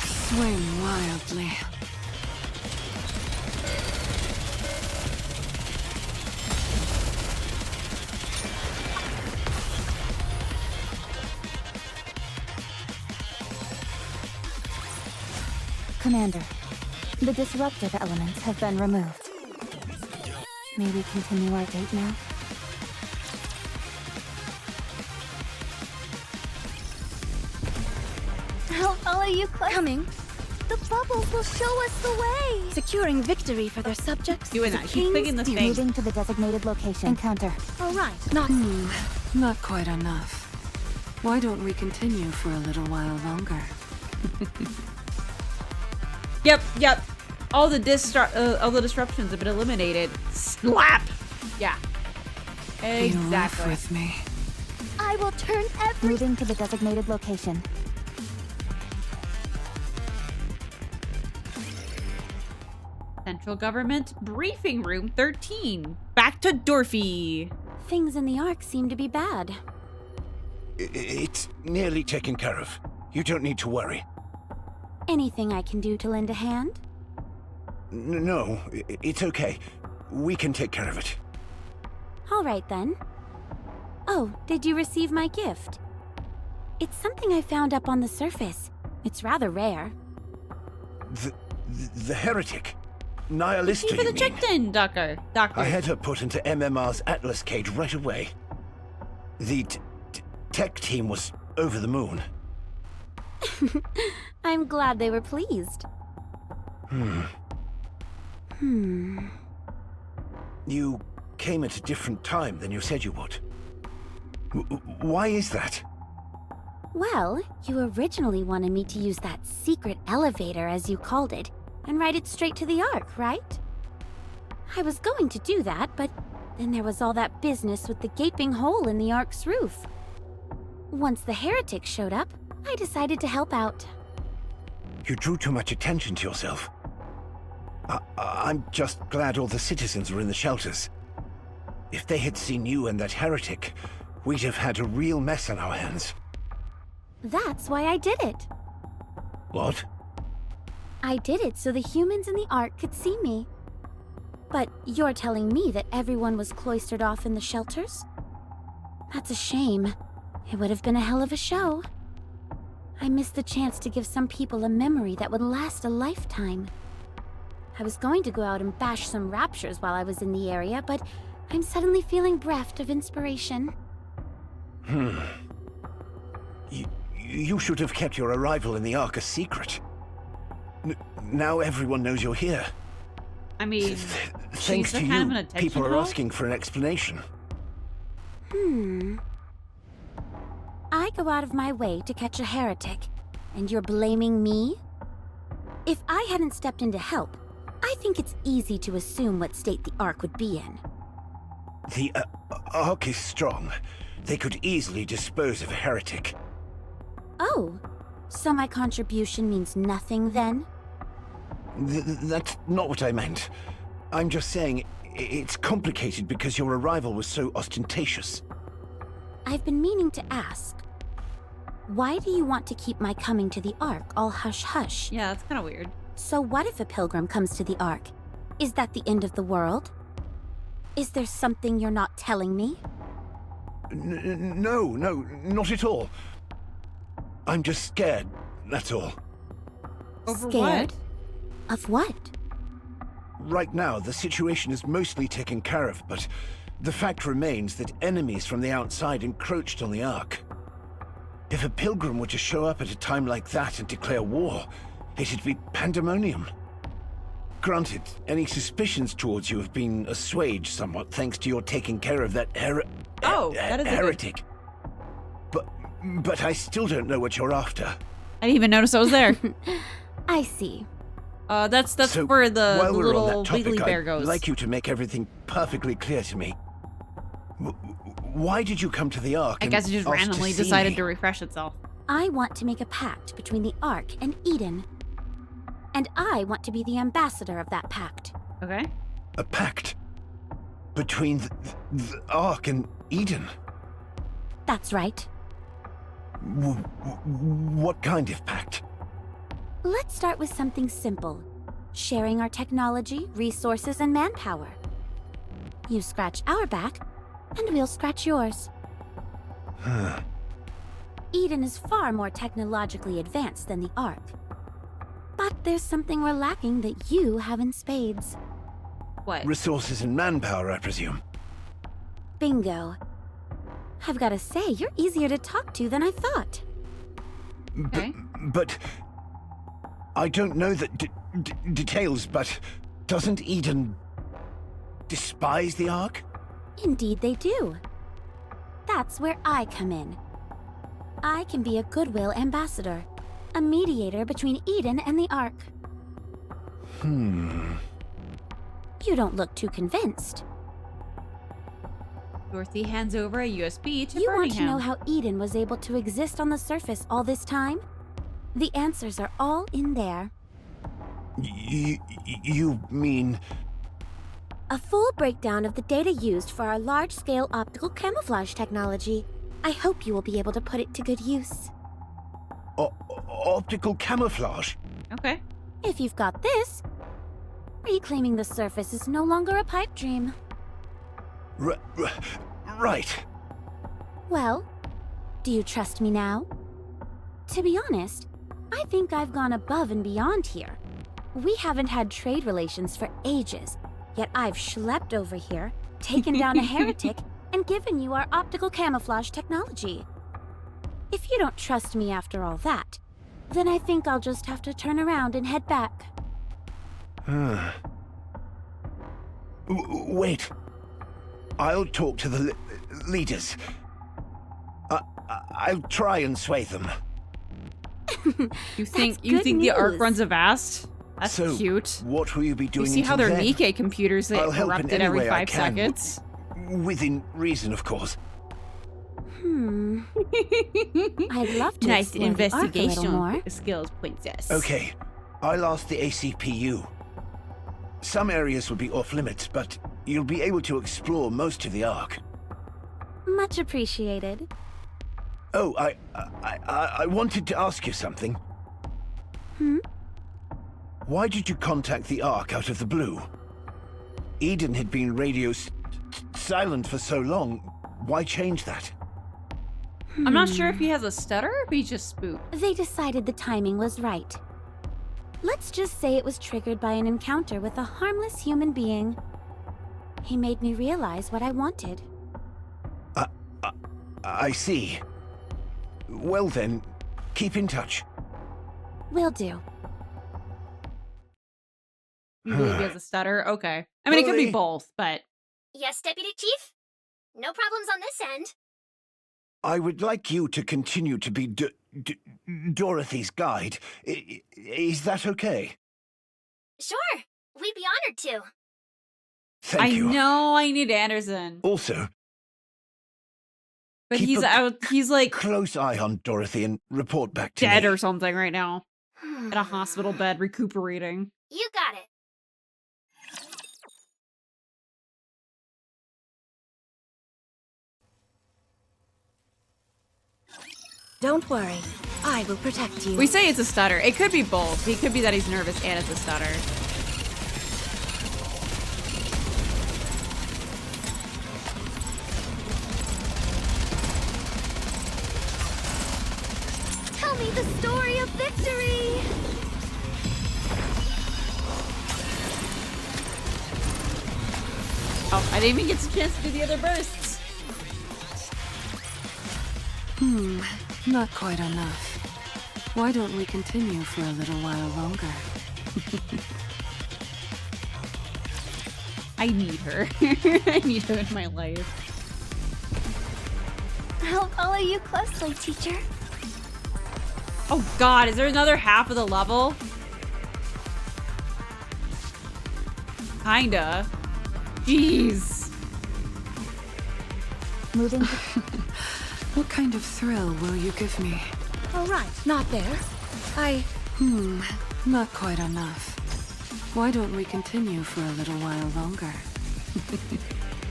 Swing wildly.
Commander, the disruptive elements have been removed. May we continue our date now?
I'll follow you close.
Coming.
The bubbles will show us the way.
Securing victory for their subjects.
Doing that. Keep clicking the thing.
Moving to the designated location. Encounter.
All right.
Not quite enough. Why don't we continue for a little while longer?
Yep. All the disruptions have been eliminated. Slap. Yeah. Exactly.
Be rough with me.
I will turn every.
Moving to the designated location.
Central Government Briefing Room 13. Back to Dorothy.
Things in the Ark seem to be bad.
It's nearly taken care of. You don't need to worry.
Anything I can do to lend a hand?
No, it's okay. We can take care of it.
All right then. Oh, did you receive my gift? It's something I found up on the surface. It's rather rare.
The heretic? Nihilista,
Thank you for the check-in, Doctor.
I had her put into MMR's Atlas cage right away. The tech team was over the moon.
I'm glad they were pleased.
You came at a different time than you said you would. Why is that?
Well, you originally wanted me to use that secret elevator, as you called it, and ride it straight to the Ark, right? I was going to do that, but then there was all that business with the gaping hole in the Ark's roof. Once the heretics showed up, I decided to help out.
You drew too much attention to yourself. I'm just glad all the citizens were in the shelters. If they had seen you and that heretic, we'd have had a real mess on our hands.
That's why I did it.
What?
I did it so the humans in the Ark could see me. But you're telling me that everyone was cloistered off in the shelters? That's a shame. It would have been a hell of a show. I missed the chance to give some people a memory that would last a lifetime. I was going to go out and bash some raptures while I was in the area, but I'm suddenly feeling bereft of inspiration.
You should have kept your arrival in the Ark a secret. Now everyone knows you're here.
I mean,
thanks to you, people are asking for an explanation.
I go out of my way to catch a heretic, and you're blaming me? If I hadn't stepped in to help, I think it's easy to assume what state the Ark would be in.
The Ark is strong. They could easily dispose of a heretic.
Oh, so my contribution means nothing then?
That's not what I meant. I'm just saying it's complicated because your arrival was so ostentatious.
I've been meaning to ask. Why do you want to keep my coming to the Ark all hush-hush?
Yeah, that's kind of weird.
So what if a pilgrim comes to the Ark? Is that the end of the world? Is there something you're not telling me?
No, not at all. I'm just scared, that's all.
Scared? Of what?
Right now, the situation is mostly taken care of, but the fact remains that enemies from the outside encroached on the Ark. If a pilgrim were to show up at a time like that and declare war, it'd be pandemonium. Granted, any suspicions towards you have been assuaged somewhat thanks to your taking care of that heretic. But I still don't know what you're after.
I didn't even notice I was there.
I see.
That's
So,
where the
while we're
little
on that topic,
wiggly bear
I'd
goes.
like you to make everything perfectly clear to me. Why did you come to the Ark?
I guess it just randomly decided to refresh itself.
I want to make a pact between the Ark and Eden. And I want to be the ambassador of that pact.
Okay.
A pact? Between the Ark and Eden?
That's right.
What kind of pact?
Let's start with something simple. Sharing our technology, resources, and manpower. You scratch our back, and we'll scratch yours. Eden is far more technologically advanced than the Ark. But there's something we're lacking that you have in spades.
What?
Resources and manpower, I presume.
Bingo. I've gotta say, you're easier to talk to than I thought.
Okay.
But I don't know the details, but doesn't Eden despise the Ark?
Indeed they do. That's where I come in. I can be a goodwill ambassador, a mediator between Eden and the Ark. You don't look too convinced.
Dorothy hands over a USB to
You
Birmingham.
want to know how Eden was able to exist on the surface all this time? The answers are all in there.
You mean...
A full breakdown of the data used for our large-scale optical camouflage technology. I hope you will be able to put it to good use.
Optical camouflage?
Okay.
If you've got this, reclaiming the surface is no longer a pipe dream.
Right.
Well, do you trust me now? To be honest, I think I've gone above and beyond here. We haven't had trade relations for ages, yet I've schlepped over here, taken down a heretic, and given you our optical camouflage technology. If you don't trust me after all that, then I think I'll just have to turn around and head back.
Wait. I'll talk to the leaders. I'll try and sway them.
You think the Ark runs a vast? That's
so,
cute.
What will you be doing?
You see how their
then?
Nikke computers get
I'll help in
corrupted
any
every
way I
5
can,
seconds?
Within reason, of course.
I'd love to
Nice
explore the Ark a little more.
investigation skills, princess.
Okay, I'll ask the ACPU. Some areas will be off-limits, but you'll be able to explore most of the Ark.
Much appreciated.
Oh, I wanted to ask you something.
Hmm?
Why did you contact the Ark out of the blue? Eden had been radio silent for so long. Why change that?
I'm not sure if he has a stutter or if he's just spooked.
They decided the timing was right. Let's just say it was triggered by an encounter with a harmless human being. He made me realize what I wanted.
I see. Well then, keep in touch.
Will do.
You believe he has a stutter? Okay. I mean, it could be both, but...
Yes, Deputy Chief? No problems on this end.
I would like you to continue to be Dorothy's guide. Is that okay?
Sure. We'd be honored to.
Thank you.
I know I need Anderson.
Also...
But he's out. He's like
close eye on Dorothy and report back to
dead
me.
or something right now, in a hospital bed recuperating.
You got it.
Don't worry, I will protect you.
We say it's a stutter. It could be both. It could be that he's nervous and it's a stutter.
Tell me the story of victory!
Oh, I didn't even get a chance to do the other bursts.
Not quite enough. Why don't we continue for a little while longer?
I need her. I need her in my life.
I'll follow you closely, teacher.
Oh god, is there another half of the level? Kinda. Jeez.
Moving.
What kind of thrill will you give me?
All right, not there.
Not quite enough. Why don't we continue for a little while longer?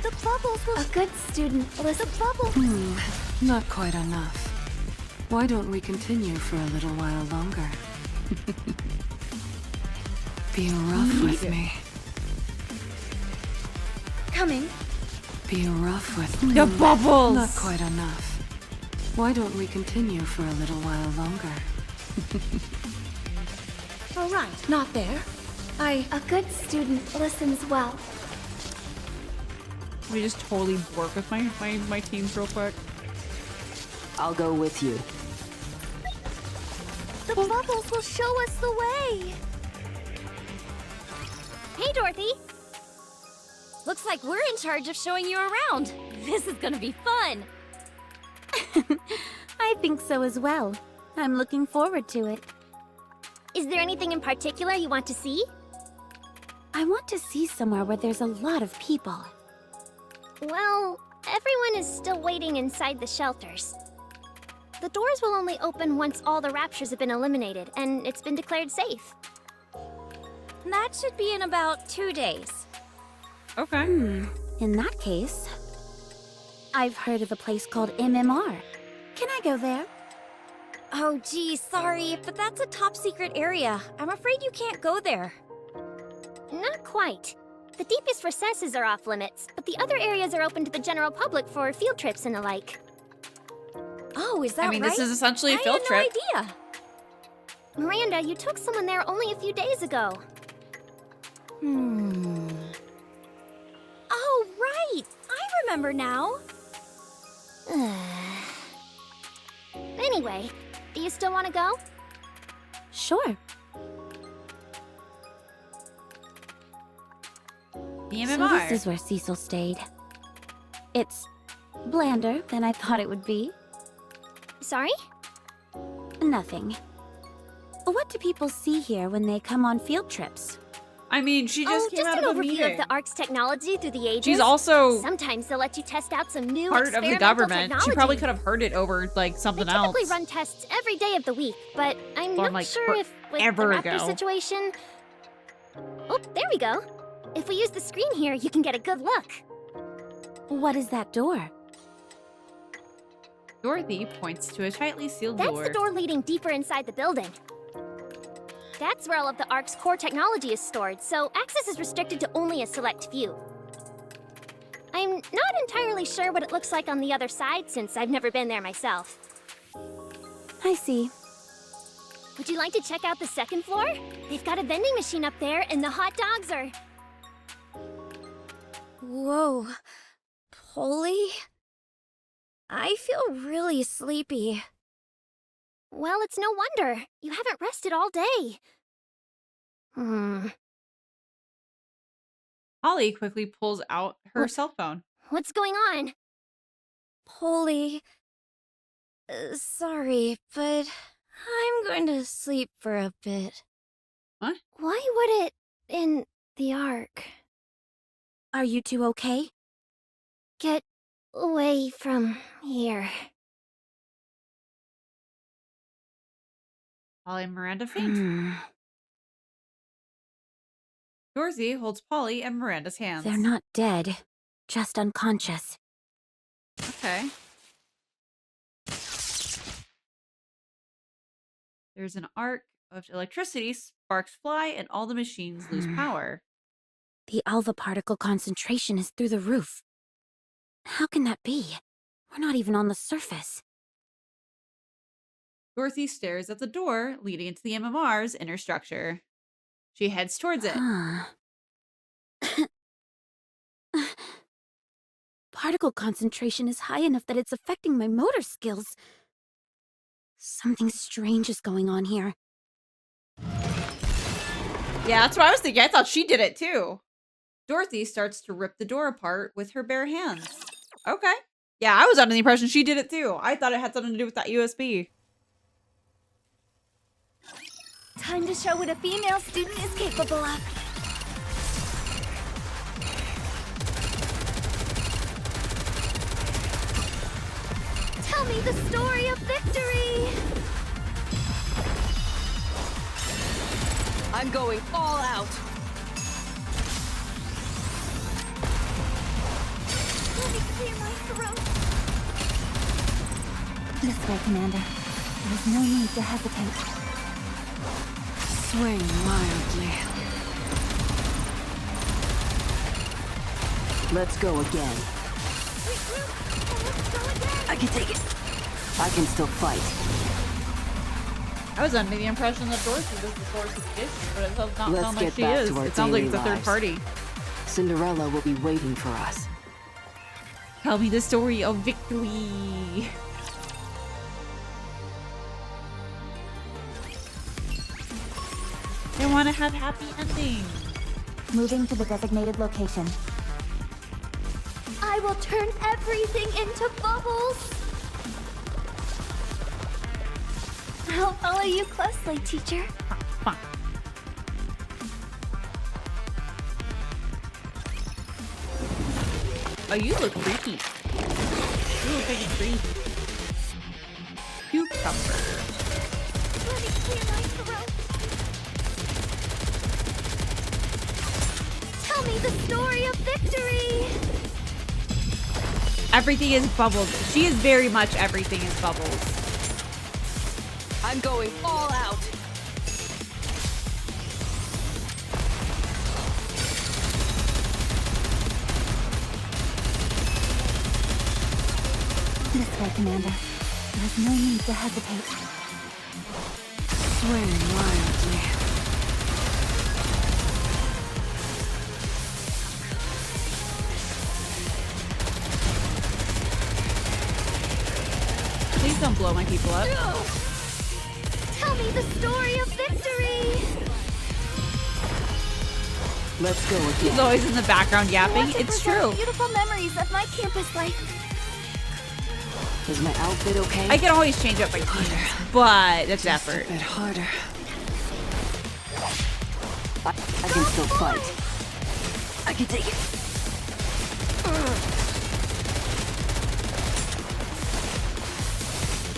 The bubbles will... A good student. Listen, the bubbles...
Not quite enough. Why don't we continue for a little while longer? Be rough with me.
Coming.
Be rough with me.
The bubbles!
Not quite enough. Why don't we continue for a little while longer?
All right, not there.
A good student listens well.
Let me just totally work with my teams real quick.
I'll go with you.
The bubbles will show us the way! Hey, Dorothy!
Looks like we're in charge of showing you around. This is gonna be fun!
I think so as well. I'm looking forward to it.
Is there anything in particular you want to see?
I want to see somewhere where there's a lot of people.
Well, everyone is still waiting inside the shelters. The doors will only open once all the raptures have been eliminated, and it's been declared safe.
That should be in about 2 days.
Okay.
In that case, I've heard of a place called MMR. Can I go there?
Oh, gee, sorry, but that's a top secret area. I'm afraid you can't go there.
Not quite. The deepest recesses are off limits, but the other areas are open to the general public for field trips and the like.
Oh, is that right?
I mean, this is essentially a field trip.
I had no idea.
Miranda, you took someone there only a few days ago.
Oh, right! I remember now.
Anyway, do you still want to go?
Sure.
The
So
MMR.
this is where Cecil stayed. It's blander than I thought it would be.
Sorry?
Nothing. What do people see here when they come on field trips?
I mean, she just came out
an
of a
overview
meeting.
of the Ark's technology through the ages.
She's also
Sometimes they'll let you test out some new
part of the
experimental
government.
technology.
She probably could have heard it over like something
They
else.
typically run tests every day of the week, but I'm
Or,
not
like,
sure if with the
forever
raptor
ago.
situation. Oh, there we go.
If we use the screen here, you can get a good look.
What is that door?
Dorothy points to a tightly sealed
That's
door.
the door leading deeper inside the building. That's where all of the Ark's core technology is stored, so access is restricted to only a select few. I'm not entirely sure what it looks like on the other side, since I've never been there myself.
I see.
Would you like to check out the second floor? They've got a vending machine up there, and the hot dogs are...
Whoa. Polly? I feel really sleepy.
Well, it's no wonder. You haven't rested all day.
Polly quickly pulls out her cell phone.
What's going on?
Polly. Sorry, but I'm going to sleep for a bit.
What?
Why would it in the Ark?
Are you two okay?
Get away from here.
Polly and Miranda faint. Dorothy holds Polly and Miranda's hands.
They're not dead, just unconscious.
Okay. There's an arc of electricity, sparks fly, and all the machines lose power.
The alpha particle concentration is through the roof. How can that be? We're not even on the surface.
Dorothy stares at the door leading into the MMR's inner structure. She heads towards it.
Particle concentration is high enough that it's affecting my motor skills. Something strange is going on here.
Yeah, that's what I was thinking. I thought she did it too. Dorothy starts to rip the door apart with her bare hands. Okay. Yeah, I was under the impression she did it too. I thought it had something to do with that USB.
Time to show what a female student is capable of. Tell me the story of victory!
I'm going all out!
Let me clear my throat.
This way, Commander. There's no need to hesitate.
Swing mildly.
Let's go again. I can take it. I can still fight.
I was under the impression that Dorothy was the source of the issue, but it does not
Let's
sound
get
like she
back
is.
to our
It sounds like
daily
it's a third
lives.
party.
Cinderella will be waiting for us.
Tell me the story of victory. They want to have happy endings.
Moving to the designated location.
I will turn everything into bubbles. I'll follow you closely, teacher.
Fine. Oh, you look freaky. You look like a tree. Cucumber.
Let me clear my throat. Tell me the story of victory.
Everything is bubbles. She is very much everything is bubbles.
I'm going all out!
This way, Commander. There's no need to hesitate.
Swing wildly.
Please don't blow my people up.
Tell me the story of victory.
Let's go again.
He's always in the background yapping.
I want to
It's
preserve
true.
Beautiful memories of my campus life.
Is my outfit okay?
I can always change up my teams, but it's effort.
A bit harder.
I can still fight. I can take it.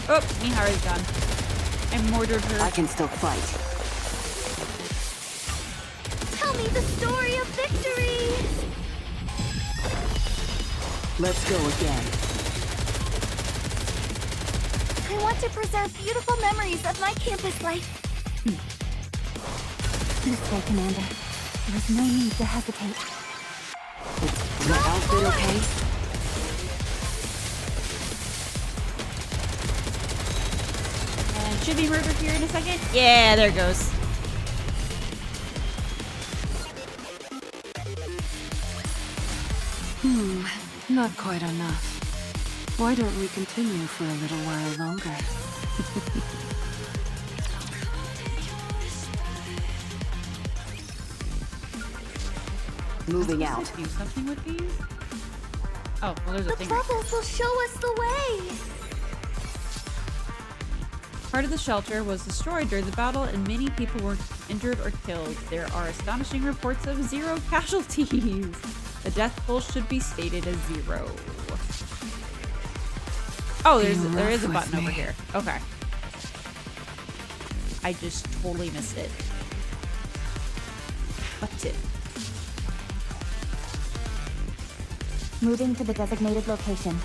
Oh, Miharu's done. I mortared her.
I can still fight.
Tell me the story of victory.
Let's go again.
I want to preserve beautiful memories of my campus life. This way, Commander. There is no need to hesitate.
Is the outfit okay?
And should be murder here in a second. Yeah, there it goes.
Not quite enough. Why don't we continue for a little while longer?
Moving out.
Do something with these? Oh, well, there's a thing.
The bubbles will show us the way.
Part of the shelter was destroyed during the battle, and many people were injured or killed. There are astonishing reports of 0 casualties. The death toll should be stated as 0. Oh, there is a button over here. Okay. I just totally missed it. Button.
Moving to the designated location.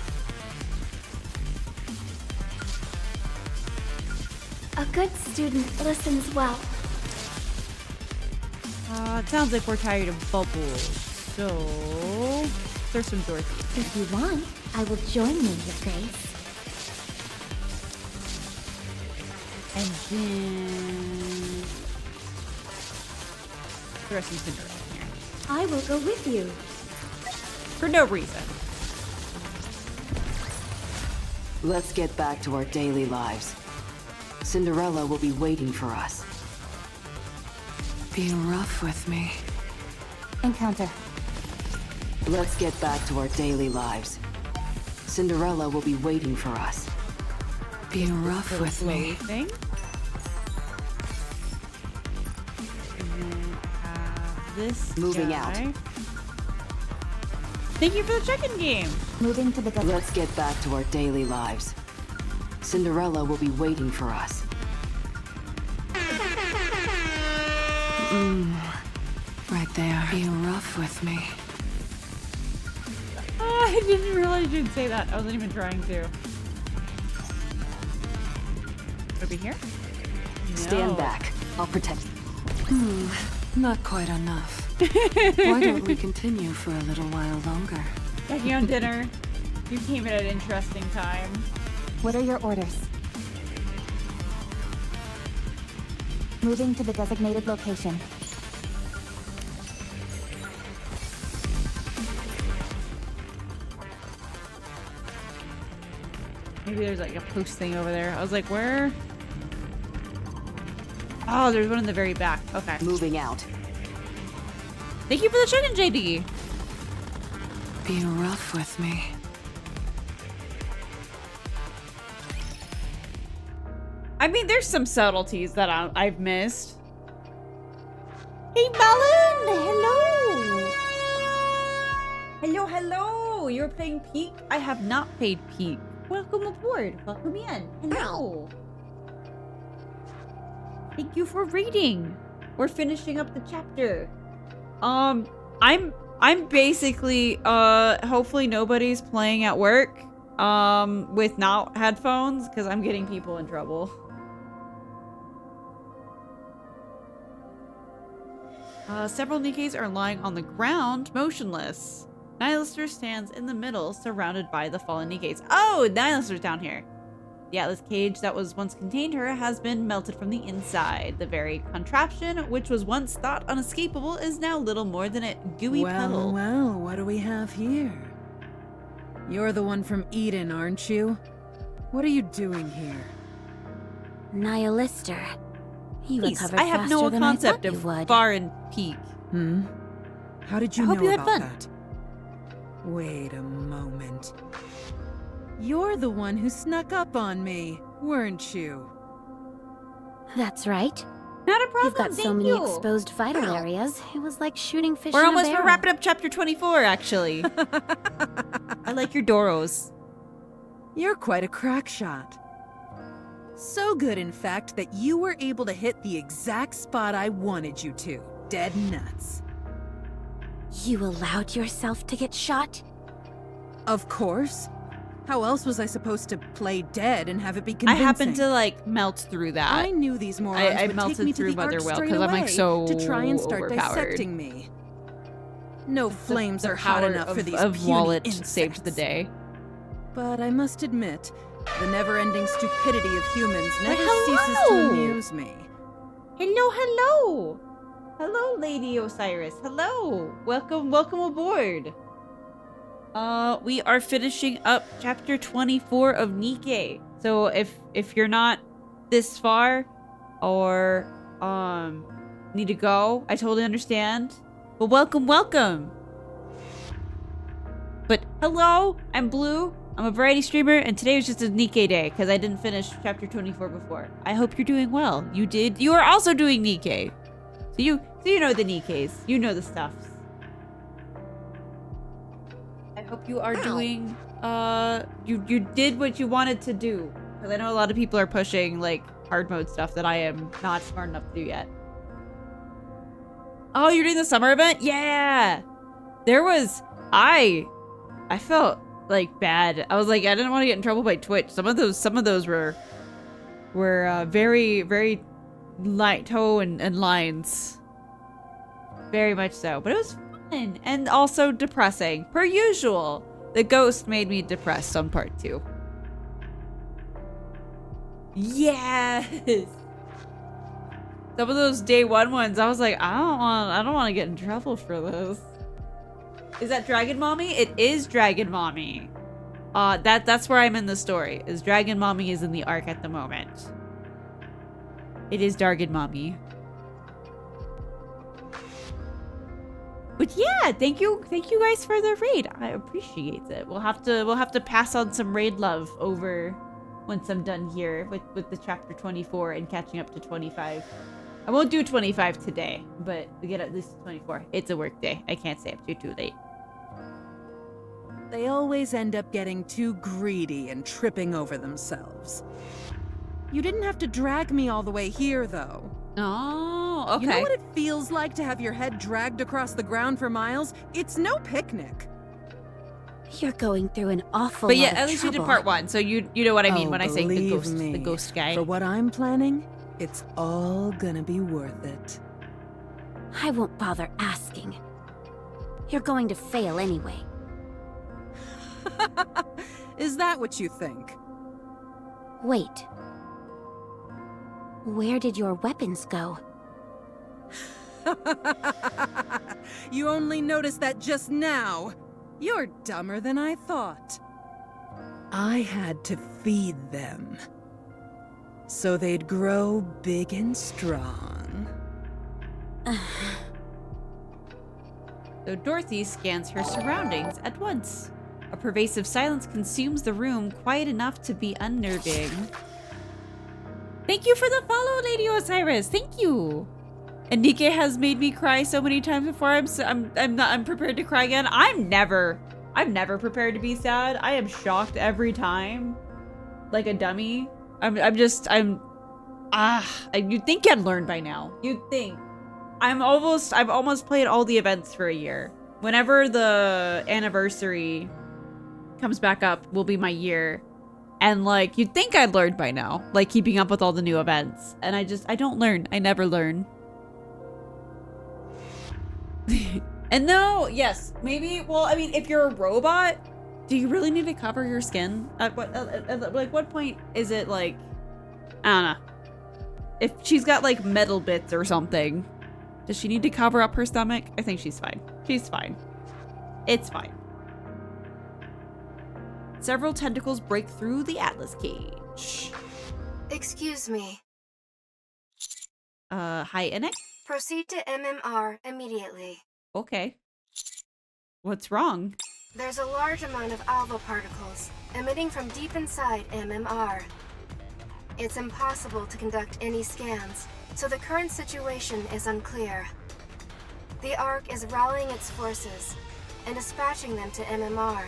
A good student listens well.
It sounds like we're tired of bubbles. So, there's some Dorothy.
If you want, I will join you, Your Grace.
And then... There's some Cinderella in here.
I will go with you.
For no reason.
Let's get back to our daily lives. Cinderella will be waiting for us.
Be rough with me.
Encounter.
Let's get back to our daily lives. Cinderella will be waiting for us.
Be rough with me.
Thing. And then this
Moving
guy.
out.
Thank you for the check-in game.
Moving to the
Let's get back to our daily lives. Cinderella will be waiting for us.
Right there. Be rough with me.
Oh, I didn't realize you'd say that. I wasn't even trying to. Over here?
Stand back. I'll protect.
Not quite enough. Why don't we continue for a little while longer?
Taking on dinner. You came at an interesting time.
What are your orders? Moving to the designated location.
Maybe there's like a post thing over there. I was like, where? Oh, there's one in the very back. Okay.
Moving out.
Thank you for the check-in, JD.
Be rough with me.
I mean, there's some subtleties that I've missed. Hey, Balloon! Hello! Hello, hello! You're playing Peak? I have not played Peak. Welcome aboard. Welcome in. Hello. Thank you for reading. We're finishing up the chapter. I'm basically, hopefully nobody's playing at work, with not headphones, because I'm getting people in trouble. Several Nikkes are lying on the ground, motionless. Nihilister stands in the middle, surrounded by the fallen Nikkes. Oh, Nihilister's down here. The Atlas cage that was once contained her has been melted from the inside. The very contraption, which was once thought unescapable, is now little more than a gooey puddle.
Well, what do we have here? You're the one from Eden, aren't you? What are you doing here?
Nihilister. You recovered
I have
faster
no
than I
concept
thought
of
you would.
Far and Peak.
How did you
I
know
hope you had
about
fun.
that? Wait a moment. You're the one who snuck up on me, weren't you?
That's right.
Not a problem,
You've got so
thank
many
you.
exposed vital areas. It was like shooting fish
We're
in a
almost
barrel.
wrapping up chapter 24, actually. I like your Doros.
You're quite a crack shot. So good, in fact, that you were able to hit the exact spot I wanted you to. Dead nuts.
You allowed yourself to get shot?
Of course. How else was I supposed to play dead and have it be convincing?
I happened to like melt through that.
I knew these morons
I
would
melted
take me to
through
the Ark
Mother Whale
straight
because I'm like
away
so
to try and start
overpowered.
dissecting me. No flames
The
are hot
power
enough for these
of
puny
Wallet
insects.
saved the day.
But I must admit, the never-ending stupidity of humans never
hello!
ceases to amuse me.
Hello, hello! Hello, Lady Osiris. Hello! Welcome aboard. We are finishing up chapter 24 of Nikke. So if you're not this far or need to go, I totally understand. But welcome. But hello, I'm Blue. I'm a variety streamer, and today was just a Nikke day because I didn't finish chapter 24 before. I hope you're doing well. You did. You are also doing Nikke. So you know the Nikkes. You know the stuffs. I hope you are doing, you did what you wanted to do. Because I know a lot of people are pushing, like, hard mode stuff that I am not smart enough to do yet. Oh, you're doing the summer event? Yeah! There was, I felt, like, bad. I was like, I didn't want to get in trouble by Twitch. Some of those were very, very light toe and lines. Very much so. But it was fun and also depressing. Per usual. The ghost made me depressed on part 2. Yes! Some of those day 1 ones, I was like, I don't want to get in trouble for this. Is that Dragon Mommy? It is Dragon Mommy. That's where I'm in the story. Is Dragon Mommy is in the arc at the moment. It is Dragon Mommy. But yeah, thank you guys for the raid. I appreciate it. We'll have to pass on some raid love over once I'm done here with the chapter 24 and catching up to 25. I won't do 25 today, but we get at least 24. It's a work day. I can't stay up too late.
They always end up getting too greedy and tripping over themselves. You didn't have to drag me all the way here, though.
Oh, okay.
You know what it feels like to have your head dragged across the ground for miles? It's no picnic.
You're going through an awful
But
lot
yeah,
of
at least you
trouble.
did part 1, so you know what I mean
Oh,
when I say the
believe
ghost guy.
For what I'm planning, it's all gonna be worth it.
I won't bother asking. You're going to fail anyway.
Is that what you think?
Wait. Where did your weapons go?
You only noticed that just now. You're dumber than I thought. I had to feed them. So they'd grow big and strong.
So Dorothy scans her surroundings at once. A pervasive silence consumes the room, quiet enough to be unnerving. Thank you for the follow, Lady Osiris. Thank you. And Nikke has made me cry so many times before. I'm prepared to cry again. I'm never prepared to be sad. I am shocked every time, like a dummy. You'd think I'd learn by now. You'd think. I've almost played all the events for a year. Whenever the anniversary comes back up, will be my year. And like, you'd think I'd learned by now, like keeping up with all the new events. And I don't learn. I never learn. And no, yes, maybe, well, I mean, if you're a robot, do you really need to cover your skin? At what point is it like, I don't know. If she's got like metal bits or something, does she need to cover up her stomach? I think she's fine. She's fine. It's fine. Several tentacles break through the Atlas cage.
Excuse me.
Hi, Nikke?
Proceed to MMR immediately.
Okay. What's wrong?
There's a large amount of alpha particles emitting from deep inside MMR. It's impossible to conduct any scans, so the current situation is unclear. The Ark is rallying its forces and dispatching them to MMR.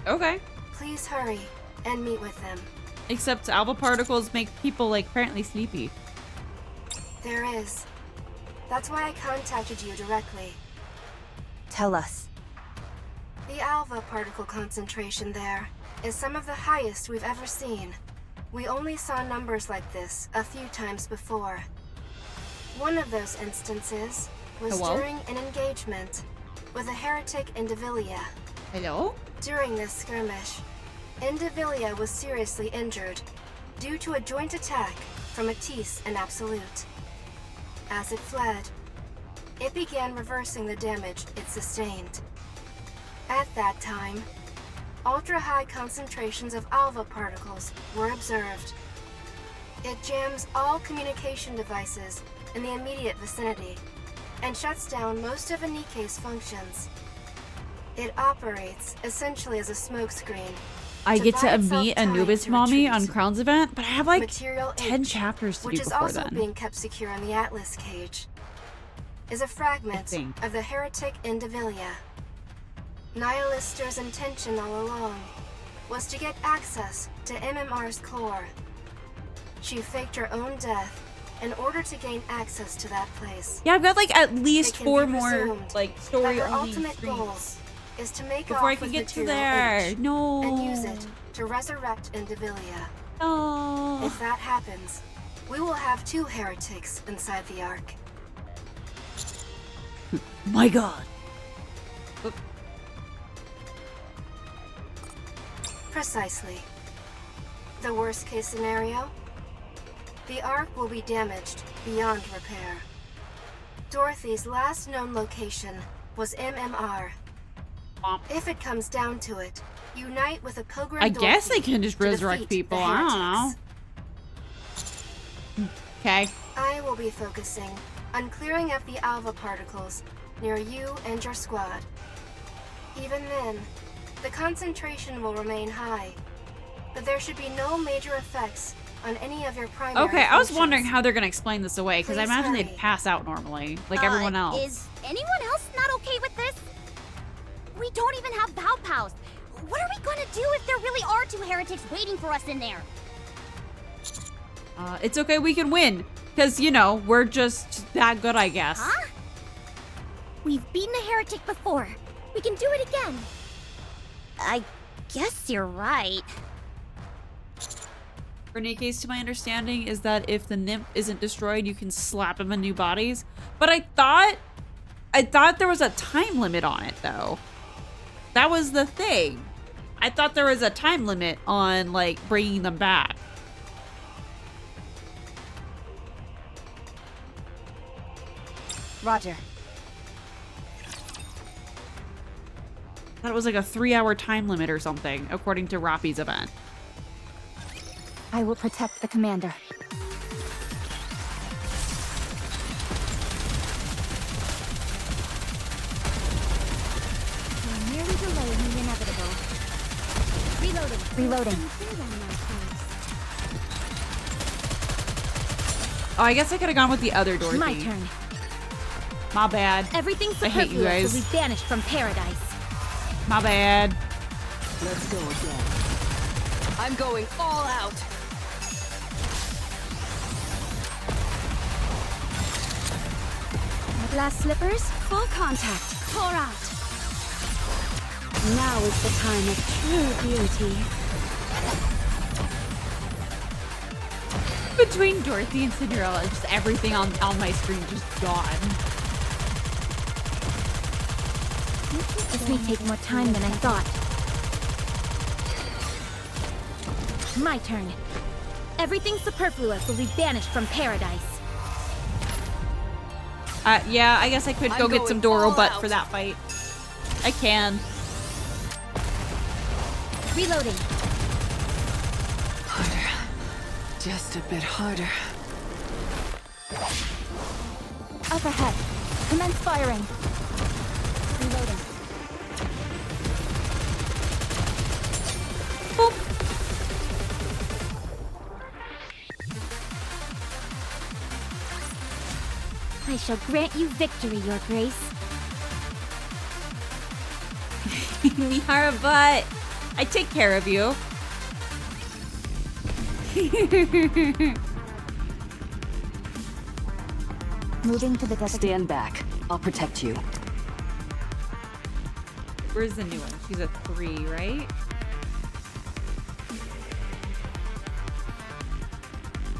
Okay.
Please hurry and meet with them.
Except alpha particles make people, like, apparently sleepy.
There is. That's why I contacted you directly.
Tell us.
The alpha particle concentration there is some of the highest we've ever seen. We only saw numbers like this a few times before. One of those instances was during an engagement with a heretic Indivilia.
Hello?
During this skirmish, Indivilia was seriously injured due to a joint attack from Matisse and Absolute. As it fled, it began reversing the damage it sustained. At that time, ultra-high concentrations of alpha particles were observed. It jams all communication devices in the immediate vicinity and shuts down most of a Nikke's functions. It operates essentially as a smokescreen.
I get to meet Anubis Mommy on Crown's event, but I have like 10 chapters to do before then.
Which is also being kept secure in the Atlas cage. Is a fragment of the heretic Indivilia. Nihilister's intention all along was to get access to MMR's core. She faked her own death in order to gain access to that place.
Yeah, I've got like at least 4 more like story only
streams is to make
before I can get to there. No.
And use it to resurrect Indivilia.
No.
If that happens, we will have 2 heretics inside the Ark.
My God.
Precisely. The worst case scenario? The Ark will be damaged beyond repair. Dorothy's last known location was MMR. If it comes down to it, unite with a pilgrim
I guess they can just resurrect people. I don't know. Okay.
I will be focusing on clearing up the alpha particles near you and your squad. Even then, the concentration will remain high, but there should be no major effects on any of your primary
Okay, I was
functions.
wondering how they're gonna explain this away, because I
Please
imagine
hurry.
they'd pass out normally, like everyone else.
Is anyone else not okay with this? We don't even have Pow Pows. What are we gonna do if there really are 2 heretics waiting for us in there?
It's okay, we can win. Because, you know, we're just that good, I guess.
Huh? We've beaten a heretic before. We can do it again. I guess you're right.
For Nikke's, to my understanding, is that if the nymph isn't destroyed, you can slap him in new bodies. But I thought there was a time limit on it, though. That was the thing. I thought there was a time limit on, like, bringing them back.
Roger.
I thought it was like a 3-hour time limit or something, according to Rappi's event.
I will protect the commander.
We're merely delaying the inevitable.
Reloading.
Oh, I guess I could have gone with the other Dorothy.
My turn.
My bad.
Everything
I hate you
superfluous
guys.
will be banished from paradise.
My bad.
Let's go again. I'm going all out.
My glass slippers, full contact. Pour out.
Now is the time of true beauty.
Between Dorothy and Cinderella, just everything on my screen just gone.
This may take more time than I thought. My turn. Everything superfluous will be banished from paradise.
Yeah, I guess I could go get some Doro butt for that fight. I can.
Reloading.
Harder. Just a bit harder.
Up ahead. Commence firing. Reloading.
Boop.
I shall grant you victory, Your Grace.
Mihara butt. I take care of you.
Moving to the desert.
Stand back. I'll protect you.
Where's the new one? She's a 3, right?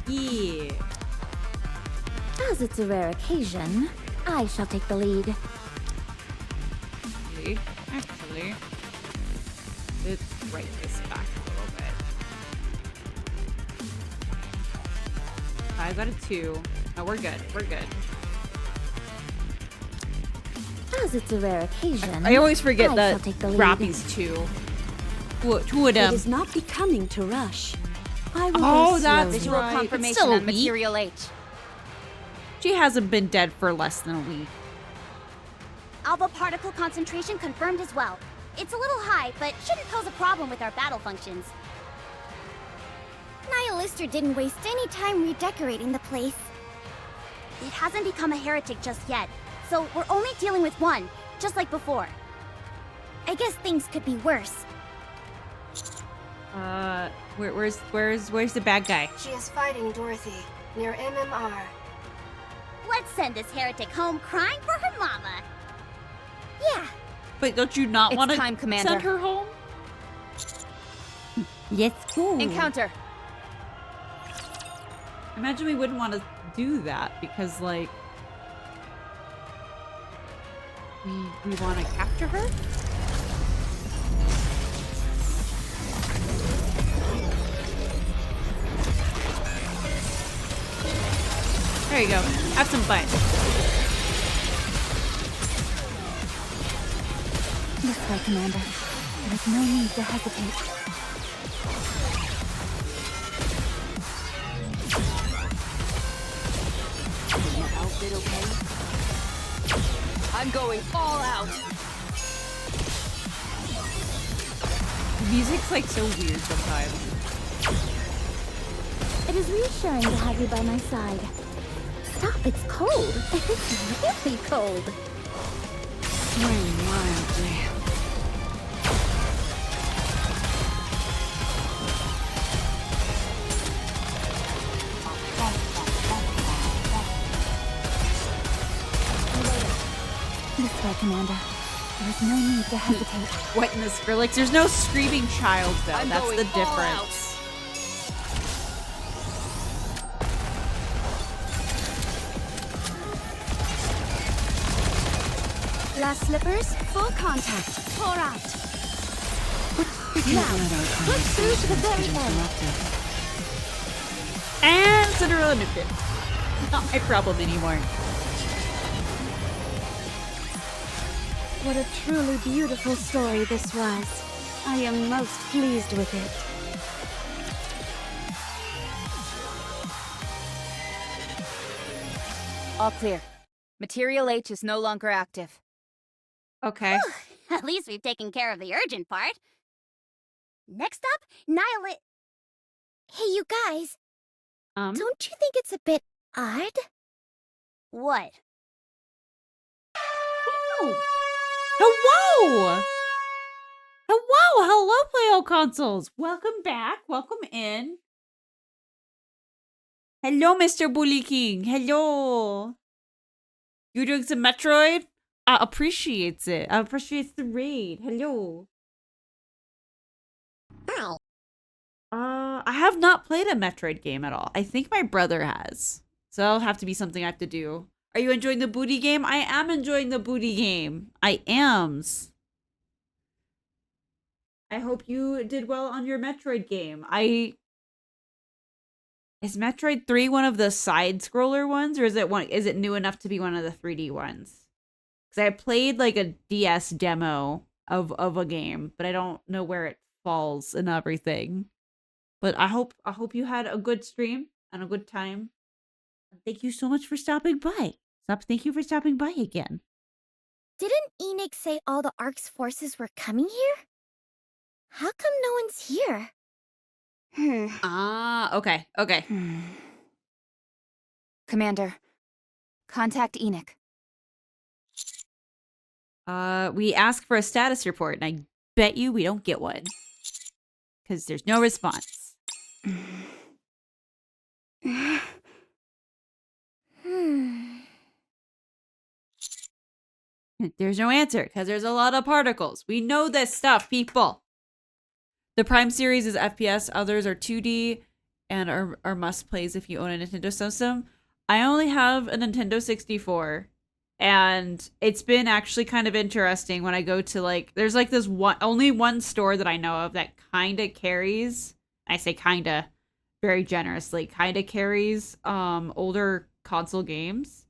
Yeah.
As it's a rare occasion, I shall take the lead.
Actually, let's write this back a little bit. I got a 2. No, we're good. We're good.
As it's a rare occasion,
I always forget
I
that
shall take the lead.
Rappy's 2. Two of them.
It is not becoming to rush. I will
Oh,
go
that's
slowly.
Visual
right.
confirmation
It's still a
on
week.
Material H.
She hasn't been dead for less than a week.
Alpha particle concentration confirmed as well. It's a little high, but shouldn't pose a problem with our battle functions.
Nihilister didn't waste any time redecorating the place.
It hasn't become a heretic just yet, so we're only dealing with one, just like before.
I guess things could be worse.
Where's the bad guy?
She is fighting Dorothy near MMR.
Let's send this heretic home crying for her mama. Yeah.
But don't you not
It's
want to
time, Commander.
send her home?
Let's go.
Encounter.
Imagine we wouldn't want to do that because, like, we want to capture her? There you go. Have some fun.
This way, Commander. There's no need to hesitate.
Is my outfit okay? I'm going all out.
The music's like so weird sometimes.
It is reassuring to have you by my side. Stop, it's cold. It's really cold.
Swing wildly.
This way, Commander. There's no need to hesitate.
What in the Skrillex? There's no screaming child, though.
I'm
That's
going
the
all
difference.
Last slippers, full contact. Pour out. Now, push through to the very end.
And Cinderella nuked it. Not my problem anymore.
What a truly beautiful story this was. I am most pleased with it.
All clear. Material H is no longer active.
Okay.
At least we've taken care of the urgent part. Next up, Nihilist.
Hey, you guys. Don't you think it's a bit odd?
What?
Oh. Hello! Hello, Playo Consoles. Welcome back. Welcome in. Hello, Mr. Bully King. Hello. You doing some Metroid? I appreciates it. I appreciates the raid. Hello.
Hi.
I have not played a Metroid game at all. I think my brother has. So that'll have to be something I have to do. Are you enjoying the booty game? I am enjoying the booty game. I ams. I hope you did well on your Metroid game. Is Metroid 3 one of the side scroller ones, or is it new enough to be one of the 3D ones? Because I played like a DS demo of a game, but I don't know where it falls and everything. But I hope you had a good stream and a good time. Thank you so much for stopping by. Thank you for stopping by again.
Didn't Enoch say all the Ark's forces were coming here? How come no one's here?
Okay.
Commander, contact Enoch.
We ask for a status report, and I bet you we don't get one. Because there's no response. There's no answer because there's a lot of particles. We know this stuff, people. The Prime series is FPS. Others are 2D and are must-plays if you own a Nintendo system. I only have a Nintendo 64. And it's been actually kind of interesting when I go to like, there's like this only one store that I know of that kind of carries, I say kind of very generously, kind of carries older console games,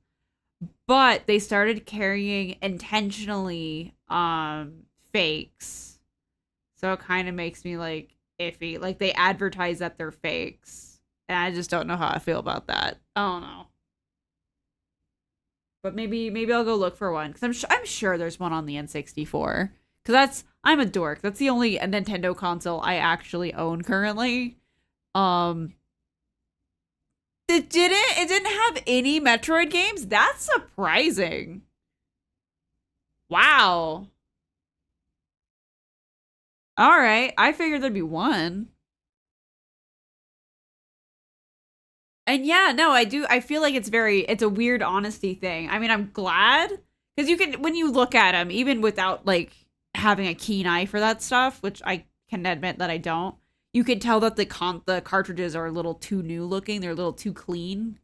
but they started carrying intentionally fakes. So it kind of makes me like iffy. Like they advertise that they're fakes. And I just don't know how I feel about that. I don't know. But maybe I'll go look for one because I'm sure there's one on the N64. Because I'm a dork. That's the only Nintendo console I actually own currently. It didn't have any Metroid games. That's surprising. Wow. All right, I figured there'd be one. And yeah, no, I do. I feel like it's a weird honesty thing. I mean, I'm glad because you can, when you look at them, even without like having a keen eye for that stuff, which I can admit that I don't, you can tell that the cartridges are a little too new looking. They're a little too clean,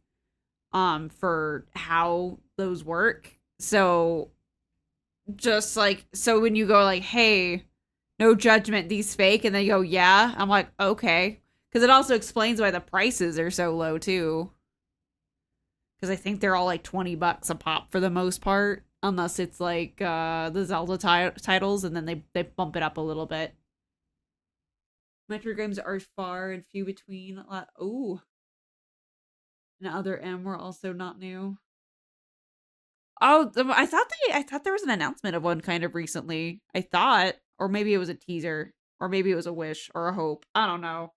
for how those work. So just like, so when you go like, hey, no judgment, these fake, and they go, yeah, I'm like, okay. Because it also explains why the prices are so low, too. Because I think they're all like $20 a pop for the most part. Unless it's like the Zelda titles, and then they bump it up a little bit. Metroid games are far and few between. Ooh. And Other M were also not new. Oh, I thought there was an announcement of one kind of recently. I thought. Or maybe it was a teaser. Or maybe it was a wish or a hope. I don't know.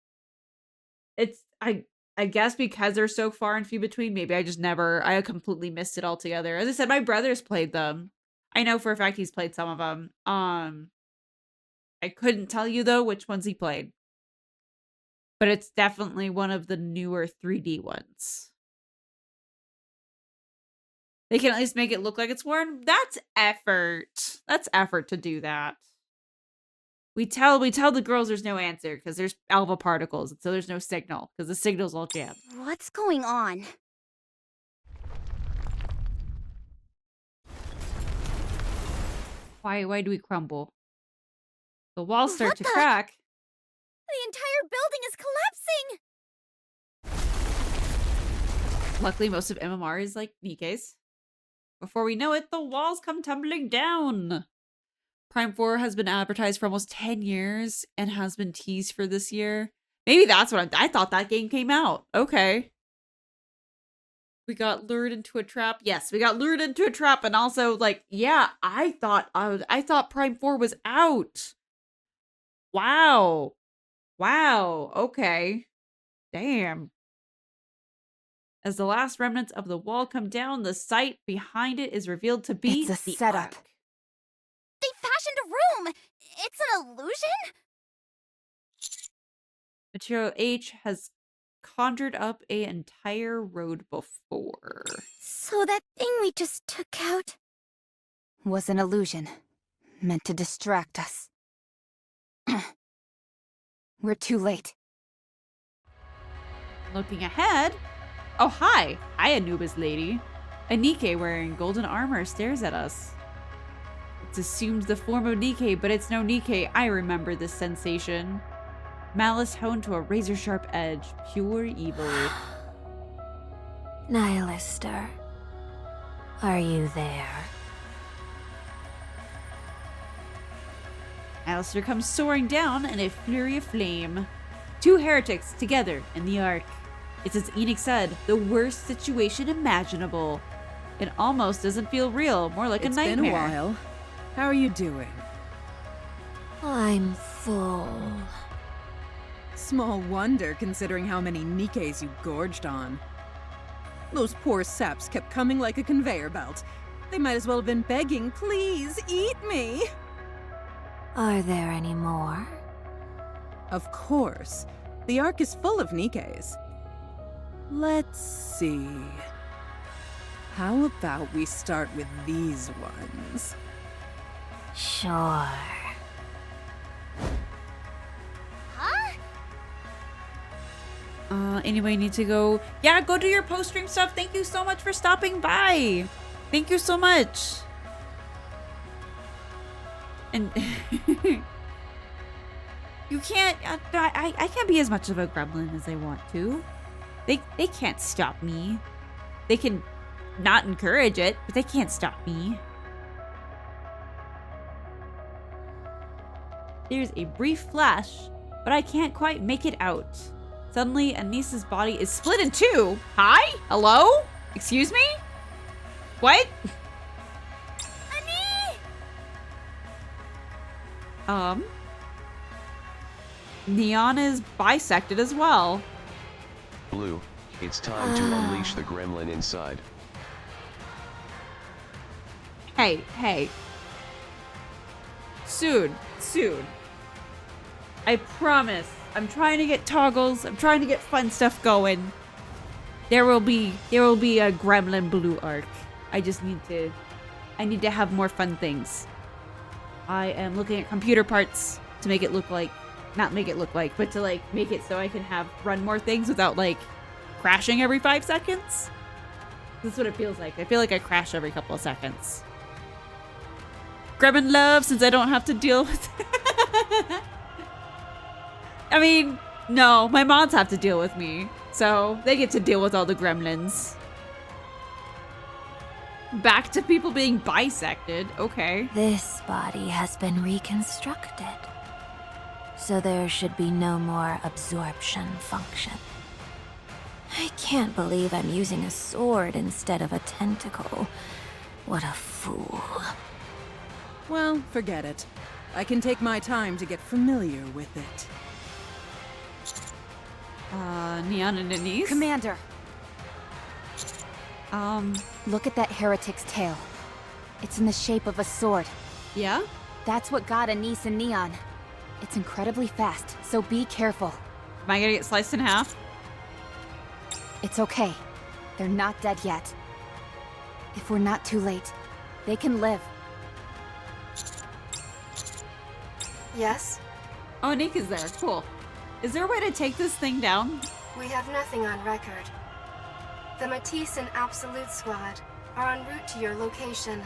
It's I guess because they're so far and few between, maybe I completely missed it altogether. As I said, my brother's played them. I know for a fact he's played some of them. I couldn't tell you though which ones he played. But it's definitely one of the newer 3D ones. They can at least make it look like it's worn. That's effort. That's effort to do that. We tell the girls there's no answer because there's alpha particles, so there's no signal because the signal's all jammed.
What's going on?
Why do we crumble? The walls start to crack.
The entire building is collapsing!
Luckily, most of MMR is like Nikke's. Before we know it, the walls come tumbling down. Prime 4 has been advertised for almost 10 years and has been teased for this year. Maybe that's what I thought that game came out. Okay. We got lured into a trap. Yes, we got lured into a trap. And also, like, yeah, I thought Prime 4 was out. Wow. Wow. Okay. Damn. As the last remnants of the wall come down, the site behind it is revealed to be
the setup.
Ark. They fashioned a room! It's an illusion?
Material H has conjured up an entire road before.
So that thing we just took out
was an illusion, meant to distract us. We're too late.
Looking ahead. Oh, hi. Hi, Anubis lady. A Nikke wearing golden armor stares at us. It's assumed the form of Nikke, but it's no Nikke. I remember this sensation. Malice honed to a razor-sharp edge. Pure evil.
Nihilister, are you there?
Alistair comes soaring down in a flurry of flame. Two heretics together in the Ark. It's as Enoch said, the worst situation imaginable. It almost doesn't feel real, more like a nightmare.
It's been a while. How are you doing?
I'm full.
Small wonder, considering how many Nikkes you gorged on. Those poor saps kept coming like a conveyor belt. They might as well have been begging, please, eat me!
Are there any more?
Of course. The Ark is full of Nikkes. Let's see... How about we start with these ones?
Sure.
Anyway, need to go. Yeah, go do your post-stream stuff. Thank you so much for stopping by. Thank you so much. And you can't. I can't be as much of a gremlin as I want to. They can't stop me. They can not encourage it, but they can't stop me. There's a brief flash, but I can't quite make it out. Suddenly, Anis's body is split in two. Hi? Hello? Excuse me? What? Neon is bisected as well.
Blue, it's time to unleash the gremlin inside.
Hey. Soon. I promise. I'm trying to get toggles. I'm trying to get fun stuff going. There will be a Gremlin Blue arc. I need to have more fun things. I am looking at computer parts to make it look like, not make it look like, but to like make it so I can run more things without like crashing every 5 seconds. This is what it feels like. I feel like I crash every couple of seconds. Gremlin love, since I don't have to deal with I mean, no, my mods have to deal with me, so they get to deal with all the gremlins. Back to people being bisected, okay.
This body has been reconstructed, so there should be no more absorption function. I can't believe I'm using a sword instead of a tentacle. What a fool.
Well, forget it. I can take my time to get familiar with it.
Neon and Denise?
Commander! Look at that heretic's tail. It's in the shape of a sword.
Yeah?
That's what got Anise and Neon. It's incredibly fast, so be careful.
Am I gonna get sliced in half?
It's okay. They're not dead yet. If we're not too late, they can live.
Yes?
Oh, Nikke's there. Cool. Is there a way to take this thing down?
We have nothing on record. The Matisse and Absolute Squad are en route to your location,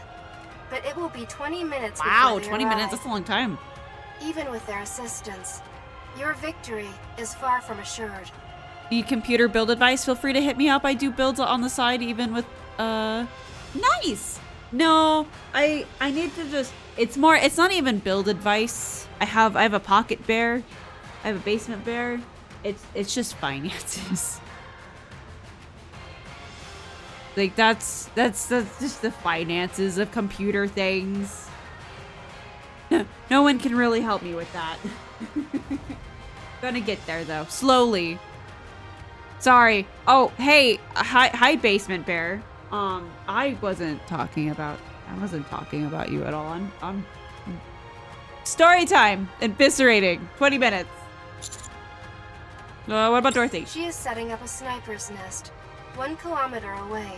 but it will be 20 minutes
Wow,
before they
20
arrive.
minutes. That's a long time.
Even with their assistance, your victory is far from assured.
Need computer build advice? Feel free to hit me up. I do builds on the side, even with nice. No, I need to just. It's not even build advice. I have a pocket bear. I have a basement bear. It's just finances. Like that's just the finances of computer things. No one can really help me with that. Gonna get there though, slowly. Sorry. Oh, hey, hi, basement bear. I wasn't talking about you at all. I'm story time. Eviscerating. 20 minutes. What about Dorothy?
She is setting up a sniper's nest, 1 kilometer away.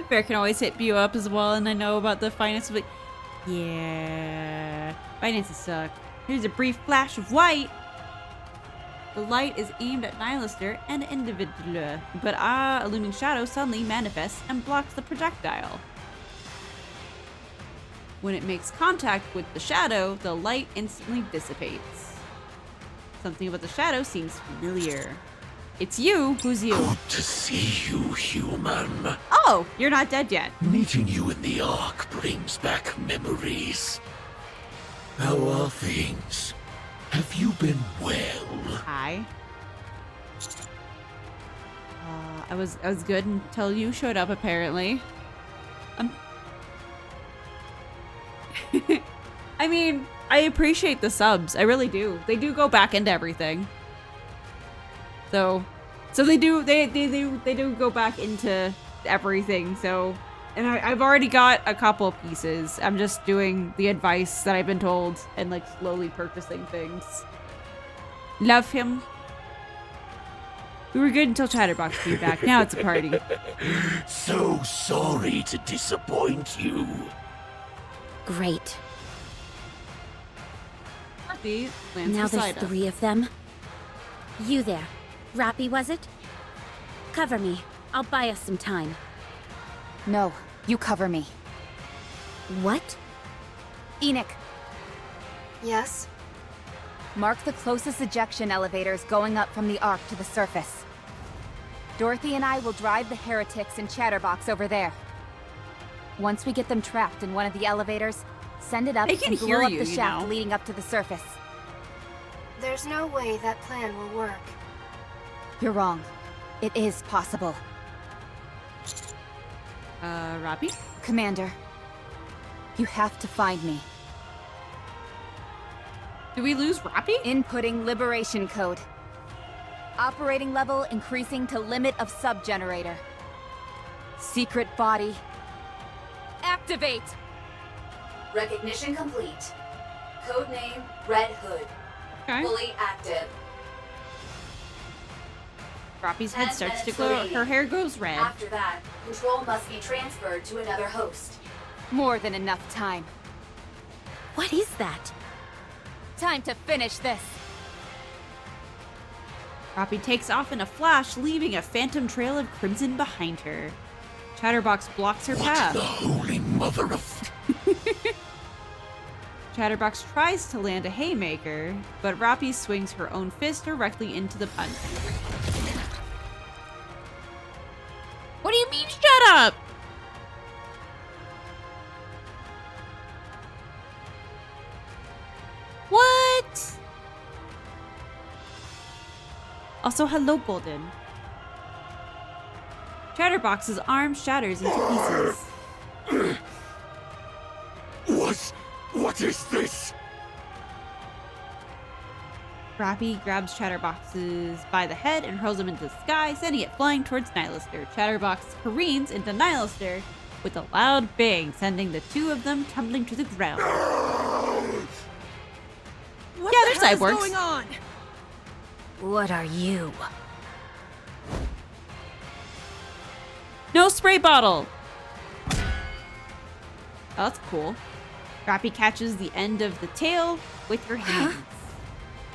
Bear can always hit you up as well, and I know about the finances. But yeah, finances suck. Here's a brief flash of white. The light is aimed at Nihilister and individual, but a looming shadow suddenly manifests and blocks the projectile. When it makes contact with the shadow, the light instantly dissipates. Something about the shadow seems familiar. It's you. Who's you?
Good to see you, human.
Oh, you're not dead yet.
Meeting you in the Ark brings back memories. How are things? Have you been well?
Hi. I was good until you showed up, apparently. I mean, I appreciate the subs. I really do. They do go back into everything. So they do go back into everything. So, and I've already got a couple pieces. I'm just doing the advice that I've been told and like slowly purchasing things. Love him. We were good until Chatterbox came back. Now it's a party.
So sorry to disappoint you.
Great.
Rappy lands
Now there's
beside us.
3 of them. You there. Rappy, was it? Cover me. I'll buy us some time.
No, you cover me.
What?
Enoch,
Yes?
mark the closest ejection elevators going up from the Ark to the surface. Dorothy and I will drive the heretics and Chatterbox over there. Once we get them trapped in one of the elevators, send it up
They can
and blow
hear
up
you,
the
you
shaft
know.
leading up to the surface.
There's no way that plan will work.
You're wrong. It is possible.
Rappy?
Commander, you have to find me.
Did we lose Rappy?
Inputting liberation code. Operating level increasing to limit of sub-generator. Secret body. Activate!
Recognition complete. Codename Red Hood.
Okay.
Fully active.
Rappy's head
10
starts to
minutes
glow.
remaining.
Her hair goes red.
After that, control must be transferred to another host.
More than enough time.
What is that?
Time to finish this.
Rappy takes off in a flash, leaving a phantom trail of crimson behind her. Chatterbox blocks her path.
The holy mother of...
Chatterbox tries to land a haymaker, but Rappy swings her own fist directly into the punch. What do you mean, shut up? What? Also, hello, Golden. Chatterbox's arm shatters into pieces.
What is this?
Rappy grabs Chatterbox's by the head and hurls him into the sky, sending it flying towards Nihilister. Chatterbox careens into Nihilister with a loud bang, sending the 2 of them tumbling to the ground.
What
Yeah,
the
they're
hell
cyborgs.
is going on?
What are you?
No spray bottle! Oh, that's cool. Rappy catches the end of the tail with her hands.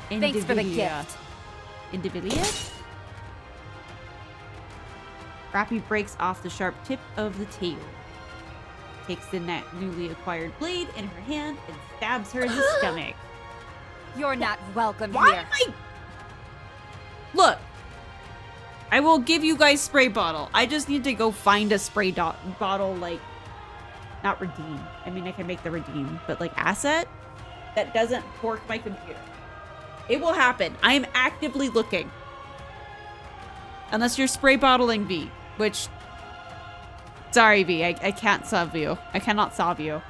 Thanks for the
Indivilia.
gift.
Indivilia? Rappy breaks off the sharp tip of the tail. Takes the newly acquired blade in her hand and stabs her in the stomach.
You're not welcome
Why
here.
am I... Look! I will give you guys spray bottle. I just need to go find a spray bottle, like... Not redeem. I mean, I can make the redeem, but like asset that doesn't pork my computer. It will happen. I am actively looking. Unless you're spray bottling V, which... Sorry, V. I can't solve you. I cannot solve you.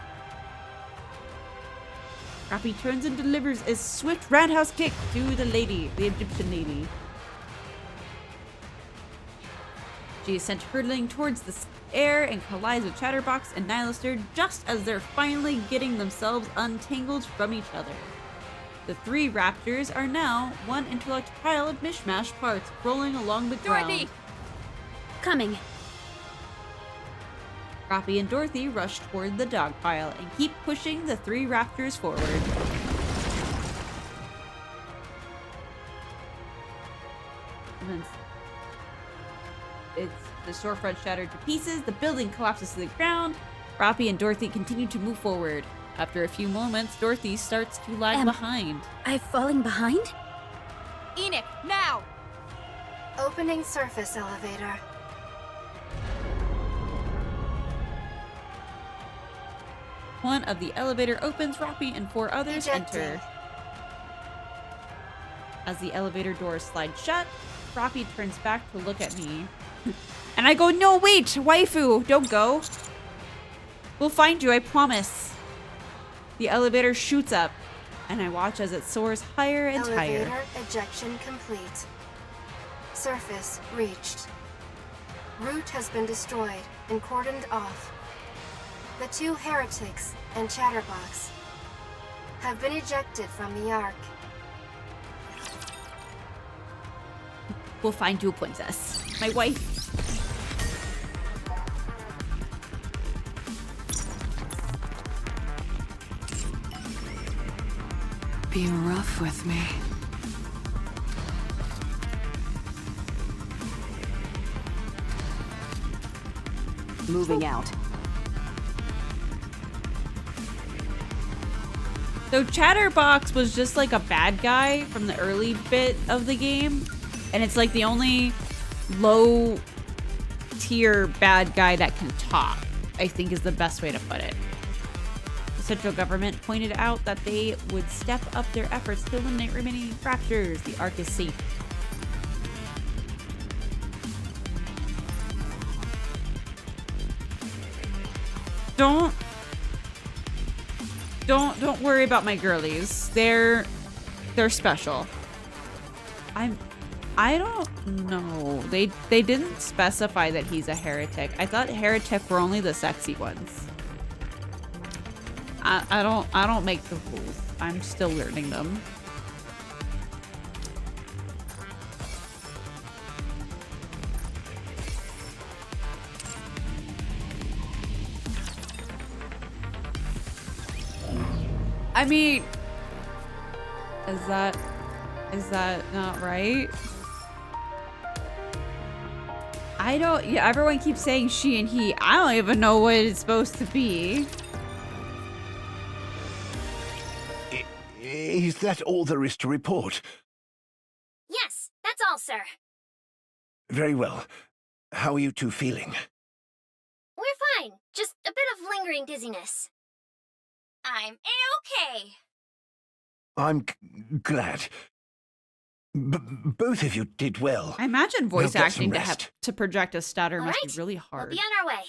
Rappy turns and delivers a swift roundhouse kick to the lady, the Egyptian lady. She is sent hurtling towards the air and collides with Chatterbox and Nihilister just as they're finally getting themselves untangled from each other. The 3 raptors are now one interlocked pile of mishmash parts rolling along the ground.
Dorothy! Coming.
Rappy and Dorothy rush toward the dog pile and keep pushing the 3 raptors forward. And then the storefront shattered to pieces, the building collapses to the ground. Rappy and Dorothy continue to move forward. After a few moments, Dorothy starts to lag behind.
I'm falling behind?
Enoch, now!
Opening surface elevator.
One of the elevator opens, Rappy and 4 others enter. As the elevator doors slide shut, Rappy turns back to look at me. And I go, no, wait, waifu, don't go. We'll find you, I promise. The elevator shoots up, and I watch as it soars higher and higher.
Elevator ejection complete. Surface reached. Route has been destroyed and cordoned off. The 2 heretics and Chatterbox have been ejected from the Ark.
We'll find you a princess. My wife.
Be rough with me.
Moving out.
So Chatterbox was just like a bad guy from the early bit of the game. And it's like the only low tier bad guy that can talk, I think is the best way to put it. The central government pointed out that they would step up their efforts to eliminate remaining fractures. The Ark is safe. Don't worry about my girlies. They're special. I don't know. They didn't specify that he's a heretic. I thought heretic were only the sexy ones. I don't make the rules. I'm still learning them. I mean, is that not right? Yeah, everyone keeps saying she and he. I don't even know what it's supposed to be.
Is that all there is to report?
Yes, that's all, sir.
Very well. How are you two feeling?
We're fine. Just a bit of lingering dizziness. I'm A-okay.
I'm glad. Both of you did well.
I imagine voice
Now get
acting
some rest.
to project a stutter
All
must
right,
be really hard.
We'll be on our way.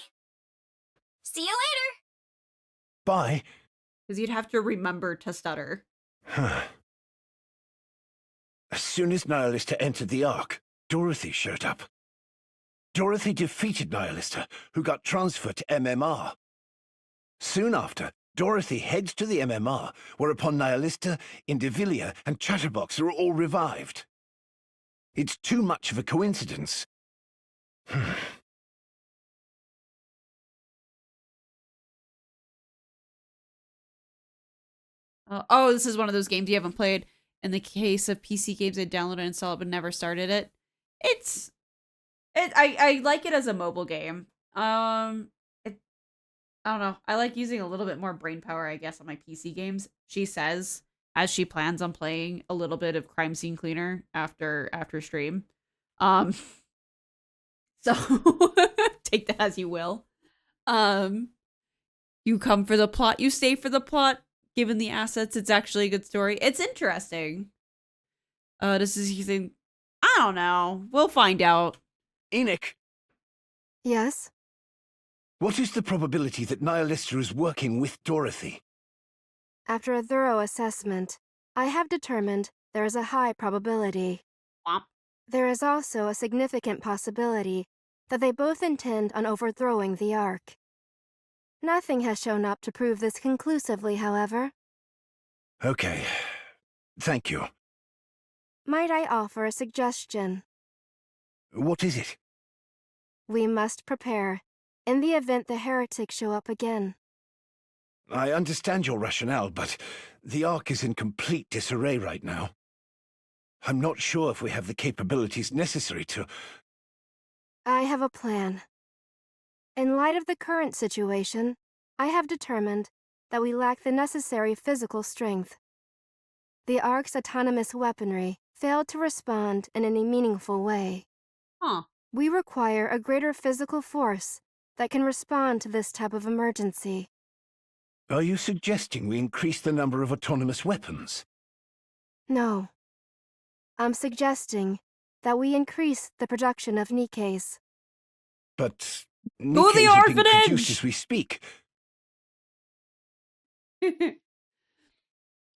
See you later.
Bye.
Because you'd have to remember to stutter.
As soon as Nihilista entered the Ark, Dorothy showed up. Dorothy defeated Nihilista, who got transferred to MMR. Soon after, Dorothy heads to the MMR, whereupon Nihilista, Indivilia, and Chatterbox are all revived. It's too much of a coincidence.
Oh, this is one of those games you haven't played. In the case of PC games, I downloaded and installed it, but never started it. I like it as a mobile game. I don't know. I like using a little bit more brain power, I guess, on my PC games. She says, as she plans on playing a little bit of Crime Scene Cleaner after stream. So take that as you will. You come for the plot, you stay for the plot. Given the assets, it's actually a good story. It's interesting. This is using. I don't know. We'll find out.
Enoch,
Yes?
what is the probability that Nihilista is working with Dorothy?
After a thorough assessment, I have determined there is a high probability. There is also a significant possibility that they both intend on overthrowing the Ark. Nothing has shown up to prove this conclusively, however.
Okay. Thank you.
Might I offer a suggestion?
What is it?
We must prepare, in the event the heretics show up again.
I understand your rationale, but the Ark is in complete disarray right now. I'm not sure if we have the capabilities necessary to...
I have a plan. In light of the current situation, I have determined that we lack the necessary physical strength. The Ark's autonomous weaponry failed to respond in any meaningful way. We require a greater physical force that can respond to this type of emergency.
Are you suggesting we increase the number of autonomous weapons?
No. I'm suggesting that we increase the production of Nikkes.
But...
Go to the
Nikke's are being
orphanage!
produced as we speak.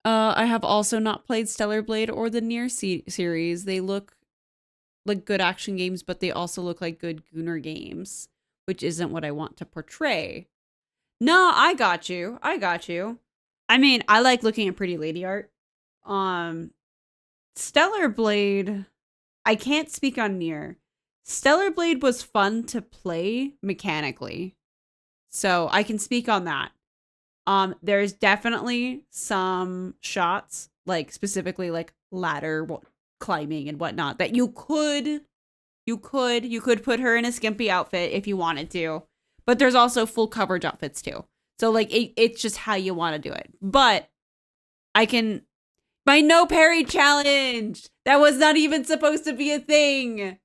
I have also not played Stellar Blade or the Nier series. They look like good action games, but they also look like good Gunner games, which isn't what I want to portray. No, I got you. I mean, I like looking at pretty lady art. Stellar Blade, I can't speak on Nier. Stellar Blade was fun to play mechanically. So I can speak on that. There's definitely some shots, like specifically like ladder climbing and whatnot, that you could put her in a skimpy outfit if you wanted to. But there's also full coverage outfits too. So like it's just how you want to do it. But my no parry challenge, that was not even supposed to be a thing.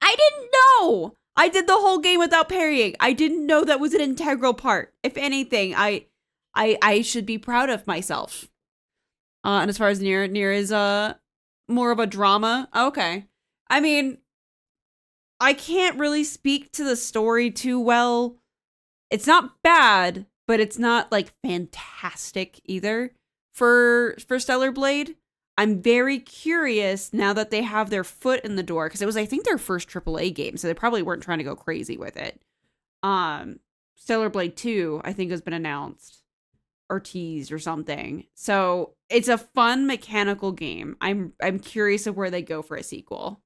I didn't know. I did the whole game without parrying. I didn't know that was an integral part. If anything, I should be proud of myself. And as far as Nier is more of a drama. Okay. I mean, I can't really speak to the story too well. It's not bad, but it's not like fantastic either for Stellar Blade. I'm very curious now that they have their foot in the door, because it was, I think, their first AAA game, so they probably weren't trying to go crazy with it. Stellar Blade 2, I think, has been announced or teased or something. So it's a fun mechanical game. I'm curious of where they go for a sequel.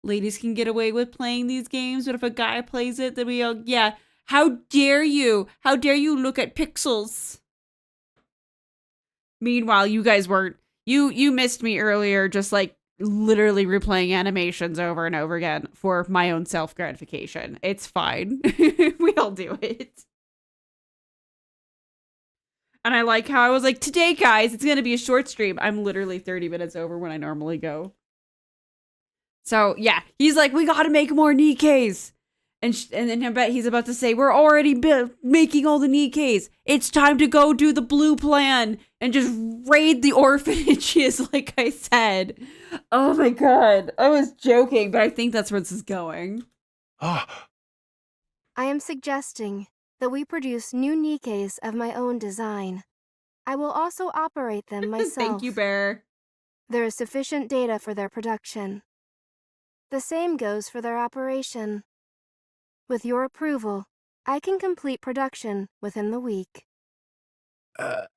Ladies can get away with playing these games, but if a guy plays it, then we all, yeah. How dare you? How dare you look at pixels? Meanwhile, you guys weren't. You missed me earlier, just like literally replaying animations over and over again for my own self-gratification. It's fine. We all do it. And I like how I was like, today, guys, it's going to be a short stream. I'm literally 30 minutes over when I normally go. So, yeah, he's like, we got to make more Nikkes. And then I bet he's about to say, we're already making all the Nikkes. It's time to go do the blue plan and just raid the orphanages, like I said. Oh my god. I was joking, but I think that's where this is going.
I am suggesting that we produce new Nikkes of my own design. I will also operate them myself.
Thank you, Bear.
There is sufficient data for their production. The same goes for their operation. With your approval, I can complete production within the week.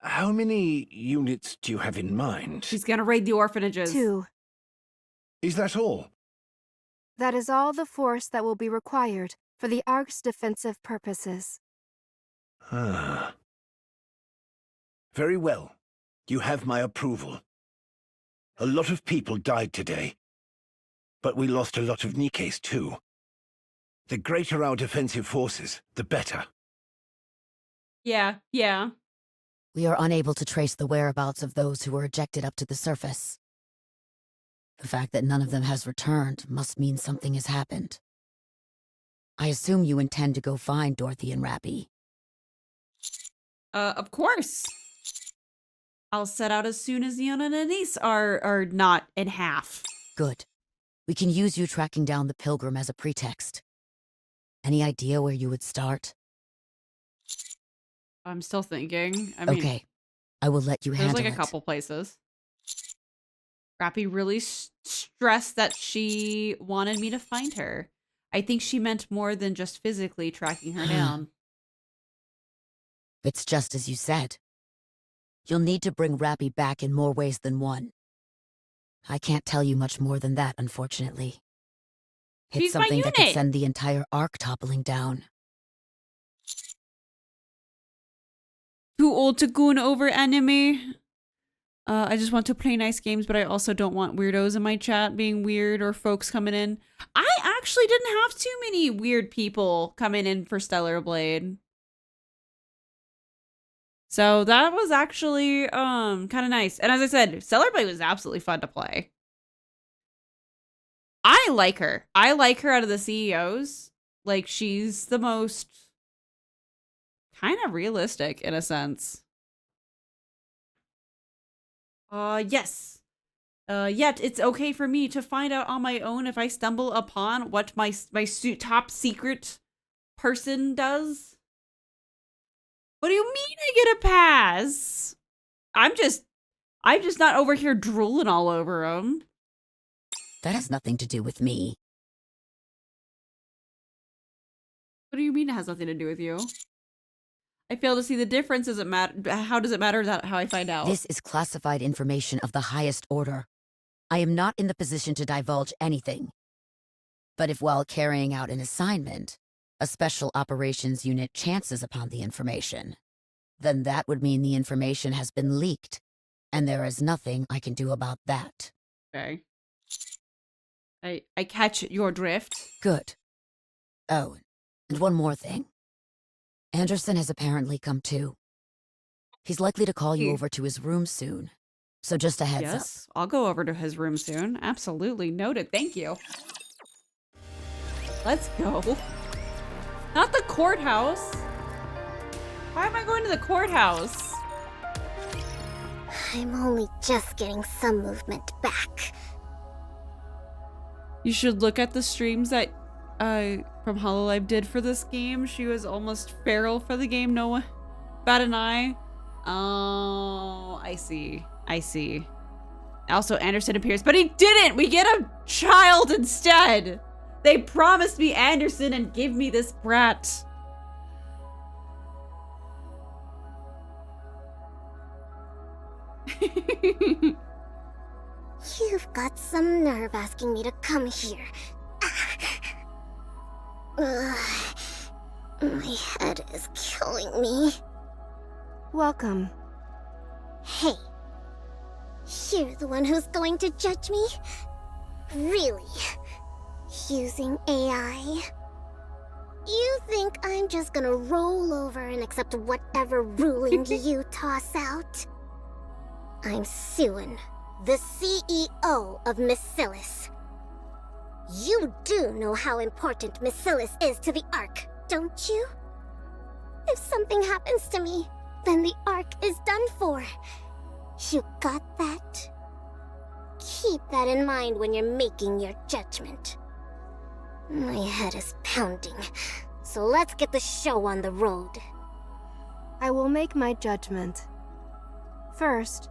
How many units do you have in mind?
She's gonna raid the orphanages.
2.
Is that all?
That is all the force that will be required for the Ark's defensive purposes.
Ah. Very well. You have my approval. A lot of people died today. But we lost a lot of Nikkes too. The greater our defensive forces, the better.
Yeah.
We are unable to trace the whereabouts of those who were ejected up to the surface. The fact that none of them has returned must mean something has happened. I assume you intend to go find Dorothy and Rappy.
Of course. I'll set out as soon as Leon and Anise are not in half.
Good. We can use you tracking down the Pilgrim as a pretext. Any idea where you would start?
I'm still thinking. I mean,
okay. I will let you handle it.
There's like a couple places. Rappy really stressed that she wanted me to find her. I think she meant more than just physically tracking her down.
It's just as you said. You'll need to bring Rappy back in more ways than one. I can't tell you much more than that, unfortunately. It's something that could send the entire Ark toppling down.
Too old to goon over anime. I just want to play nice games, but I also don't want weirdos in my chat being weird or folks coming in. I actually didn't have too many weird people coming in for Stellar Blade. So that was actually kind of nice. And as I said, Stellar Blade was absolutely fun to play. I like her. I like her out of the CEOs. Like, she's the most kind of realistic in a sense. Yes. Yet it's okay for me to find out on my own if I stumble upon what my top secret person does. What do you mean I get a pass? I'm just not over here drooling all over him.
That has nothing to do with me.
What do you mean it has nothing to do with you? I fail to see the difference. Does it matter? How does it matter that how I find out?
This is classified information of the highest order. I am not in the position to divulge anything. But if while carrying out an assignment, a special operations unit chances upon the information, then that would mean the information has been leaked, and there is nothing I can do about that.
Okay. I catch your drift.
Good. Oh, and one more thing. Anderson has apparently come to. He's likely to call you over to his room soon, so just a heads up.
Yes, I'll go over to his room soon. Absolutely. Noted. Thank you. Let's go. Not the courthouse. Why am I going to the courthouse?
I'm only just getting some movement back.
You should look at the streams that from Hololive did for this game. She was almost feral for the game. No, bat an eye. Oh, I see. I see. Also, Anderson appears, but he didn't. We get a child instead. They promised me Anderson and give me this brat.
You've got some nerve asking me to come here. My head is killing me.
Welcome.
Hey, you're the one who's going to judge me? Really? Using AI? You think I'm just gonna roll over and accept whatever ruling you toss out? I'm Suin, the CEO of Miscellus. You do know how important Miscellus is to the Ark, don't you? If something happens to me, then the Ark is done for. You got that? Keep that in mind when you're making your judgment. My head is pounding, so let's get the show on the road.
I will make my judgment. First,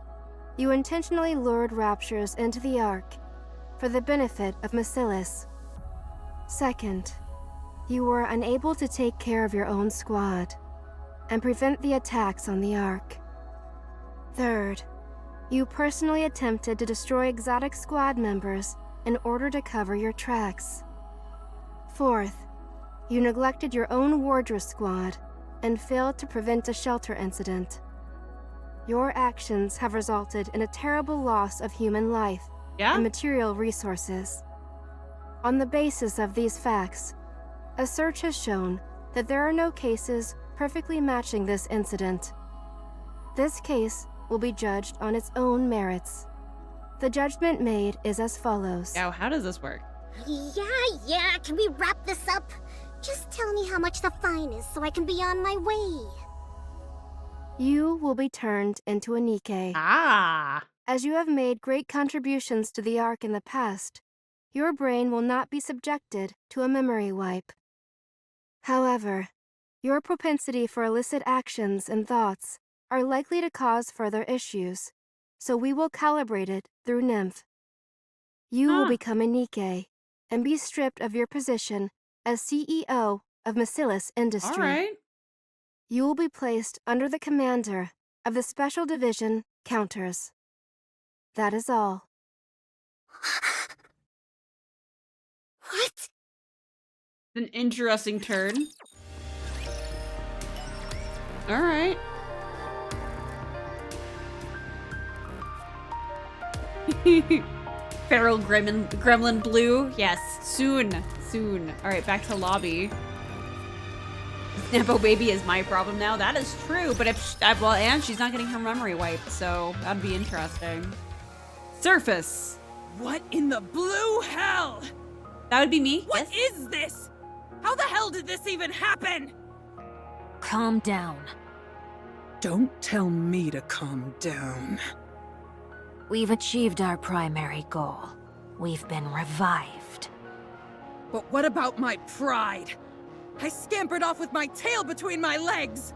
you intentionally lured raptures into the Ark for the benefit of Miscellus. Second, you were unable to take care of your own squad and prevent the attacks on the Ark. Third, you personally attempted to destroy exotic squad members in order to cover your tracks. Fourth, you neglected your own wardress squad and failed to prevent a shelter incident. Your actions have resulted in a terrible loss of human life and material resources. On the basis of these facts, a search has shown that there are no cases perfectly matching this incident. This case will be judged on its own merits. The judgment made is as follows.
Now, how does this work?
Yeah, can we wrap this up? Just tell me how much the fine is so I can be on my way.
You will be turned into a Nikke. As you have made great contributions to the Ark in the past, your brain will not be subjected to a memory wipe. However, your propensity for illicit actions and thoughts are likely to cause further issues, so we will calibrate it through Nymph. You will become a Nikke and be stripped of your position as CEO of Miscellus Industry.
All right.
You will be placed under the commander of the Special Division Counters. That is all.
What?
An interesting turn. All right. Feral gremlin blue. Yes, soon. All right, back to lobby. Nepo baby is my problem now. That is true, but if well, and she's not getting her memory wiped, so that'd be interesting. Surface.
What in the blue hell?
That would be me.
What is this? How the hell did this even happen?
Calm down.
Don't tell me to calm down.
We've achieved our primary goal. We've been revived.
But what about my pride? I scampered off with my tail between my legs!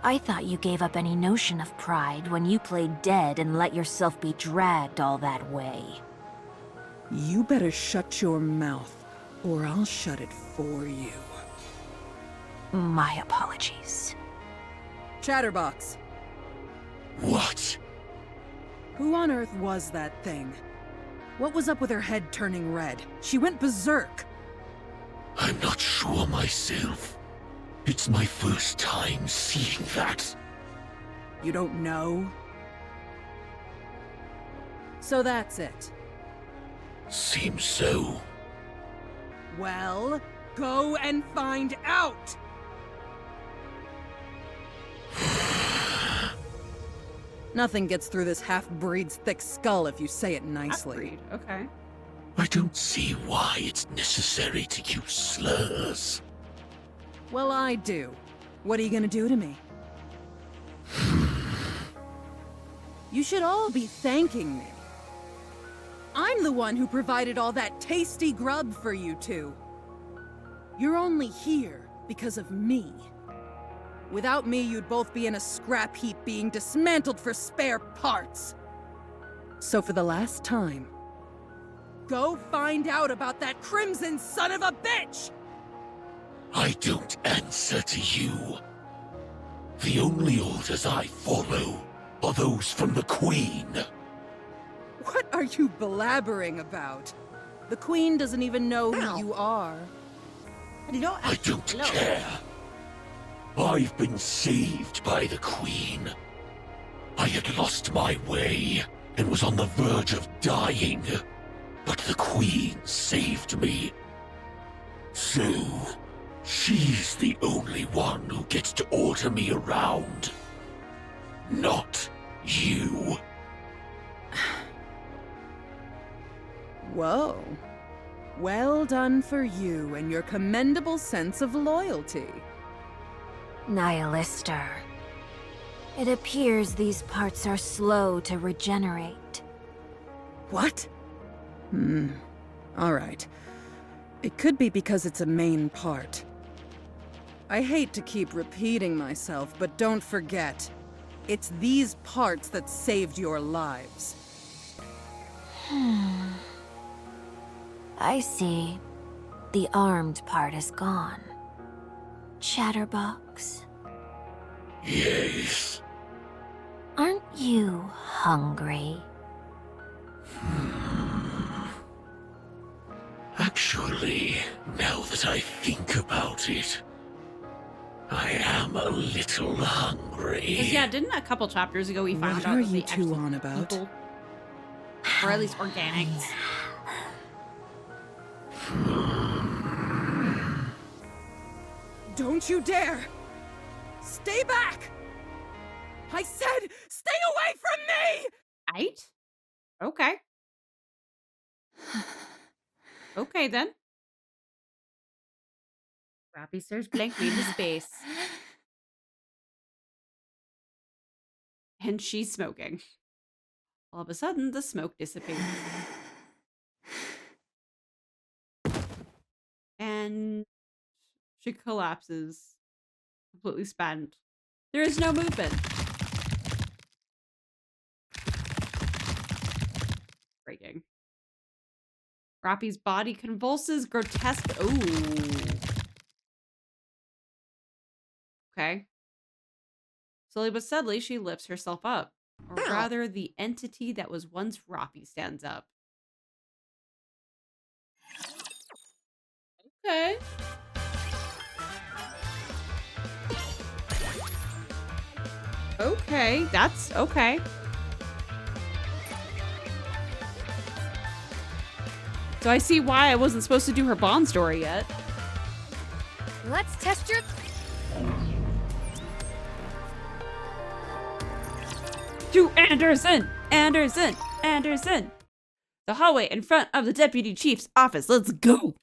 I thought you gave up any notion of pride when you played dead and let yourself be dragged all that way.
You better shut your mouth, or I'll shut it for you.
My apologies.
Chatterbox.
What?
Who on earth was that thing? What was up with her head turning red? She went berserk.
I'm not sure myself. It's my first time seeing that.
You don't know? So that's it.
Seems so.
Well, go and find out! Nothing gets through this half-breed's thick skull if you say it nicely.
Half-breed, okay.
I don't see why it's necessary to use slurs.
Well, I do. What are you gonna do to me? You should all be thanking me. I'm the one who provided all that tasty grub for you two. You're only here because of me. Without me, you'd both be in a scrap heap being dismantled for spare parts. So for the last time, go find out about that crimson son of a bitch!
I don't answer to you. The only orders I follow are those from the Queen.
What are you blabbering about? The Queen doesn't even know who you are.
I don't care. I've been saved by the Queen. I had lost my way and was on the verge of dying, but the Queen saved me. So, she's the only one who gets to order me around. Not you.
Whoa. Well done for you and your commendable sense of loyalty.
Nihilister. It appears these parts are slow to regenerate.
What? Alright. It could be because it's a main part. I hate to keep repeating myself, but don't forget, it's these parts that saved your lives.
I see. The armed part is gone. Chatterbox.
Yes.
Aren't you hungry?
Actually, now that I think about it, I am a little hungry.
Yeah, didn't a couple chapters ago we found
What
out
are
that
you
they
two
actually
on about?
people, or at least organics.
Don't you dare! Stay back! I said, stay away from me!
Right? Okay. Okay then. Rappy stares blankly into space. And she's smoking. All of a sudden, the smoke dissipates. And she collapses, completely spent. There is no movement. Breaking. Rappy's body convulses grotesque. Ooh. Okay. Slowly but steadily, she lifts herself up. Or rather, the entity that was once Rappy stands up. Okay. Okay, that's okay. So I see why I wasn't supposed to do her Bond story yet.
Let's test your...
To Anderson! Anderson! Anderson! The hallway in front of the deputy chief's office. Let's go!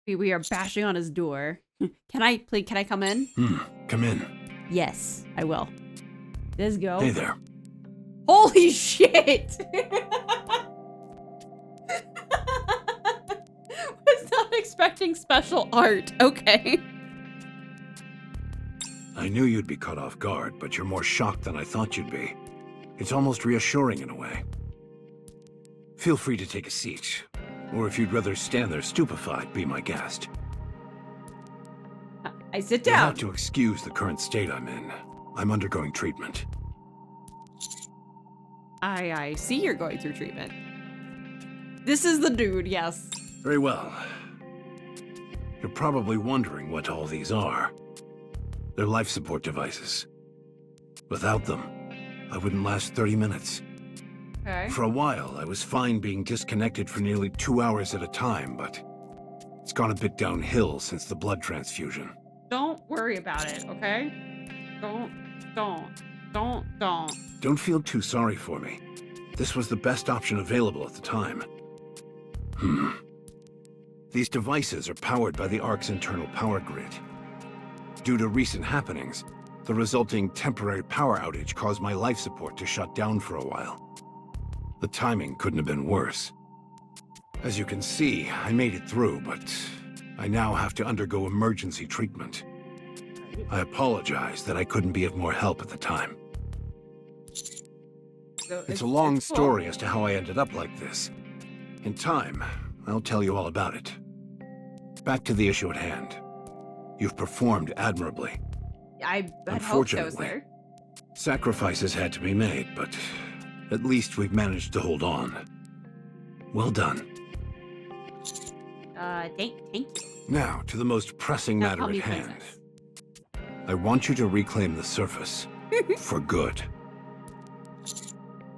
We are bashing on his door. Can I come in?
Come in.
Yes, I will. Let's go.
Hey there.
Holy shit! Was not expecting special art. Okay.
I knew you'd be caught off guard, but you're more shocked than I thought you'd be. It's almost reassuring in a way. Feel free to take a seat. Or if you'd rather stand there stupefied, be my guest.
I sit
You'll
down.
have to excuse the current state I'm in. I'm undergoing treatment.
I see you're going through treatment. This is the dude, yes.
Very well. You're probably wondering what all these are. They're life support devices. Without them, I wouldn't last 30 minutes.
Okay.
For a while, I was fine being disconnected for nearly 2 hours at a time, but it's gone a bit downhill since the blood transfusion.
Don't worry about it, okay? Don't.
Don't feel too sorry for me. This was the best option available at the time. These devices are powered by the Ark's internal power grid. Due to recent happenings, the resulting temporary power outage caused my life support to shut down for a while. The timing couldn't have been worse. As you can see, I made it through, but I now have to undergo emergency treatment. I apologize that I couldn't be of more help at the time. It's a long story as to how I ended up like this. In time, I'll tell you all about it. Back to the issue at hand. You've performed admirably.
I had hoped I was there.
Sacrifices had to be made, but at least we've managed to hold on. Well done.
Thank you.
Now, to the most pressing matter at hand. I want you to reclaim the surface. For good.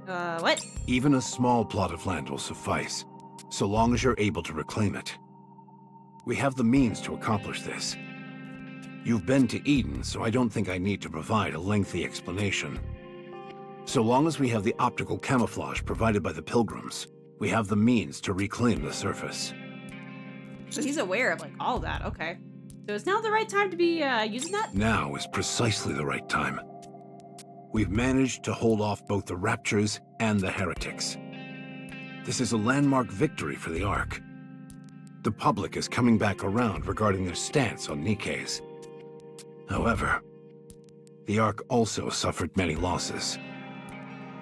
What?
Even a small plot of land will suffice, so long as you're able to reclaim it. We have the means to accomplish this. You've been to Eden, so I don't think I need to provide a lengthy explanation. So long as we have the optical camouflage provided by the Pilgrims, we have the means to reclaim the surface.
So he's aware of, like, all of that. Okay. So is now the right time to be using that?
Now is precisely the right time. We've managed to hold off both the Raptures and the Heretics. This is a landmark victory for the Ark. The public is coming back around regarding their stance on Nikke's. However, the Ark also suffered many losses.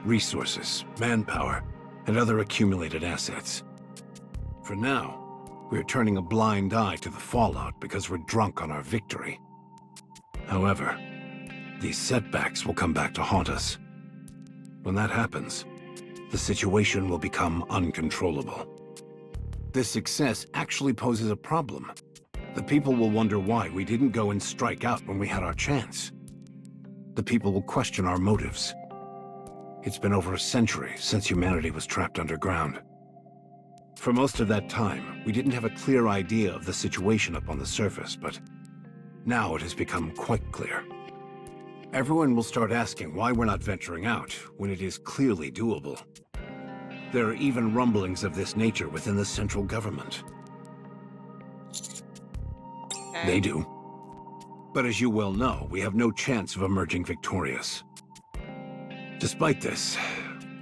Resources, manpower, and other accumulated assets. For now, we're turning a blind eye to the fallout because we're drunk on our victory. However, these setbacks will come back to haunt us. When that happens, the situation will become uncontrollable. This success actually poses a problem. The people will wonder why we didn't go and strike out when we had our chance. The people will question our motives. It's been over a century since humanity was trapped underground. For most of that time, we didn't have a clear idea of the situation up on the surface, but now it has become quite clear. Everyone will start asking why we're not venturing out when it is clearly doable. There are even rumblings of this nature within the central government.
Okay.
They do. But as you well know, we have no chance of emerging victorious. Despite this,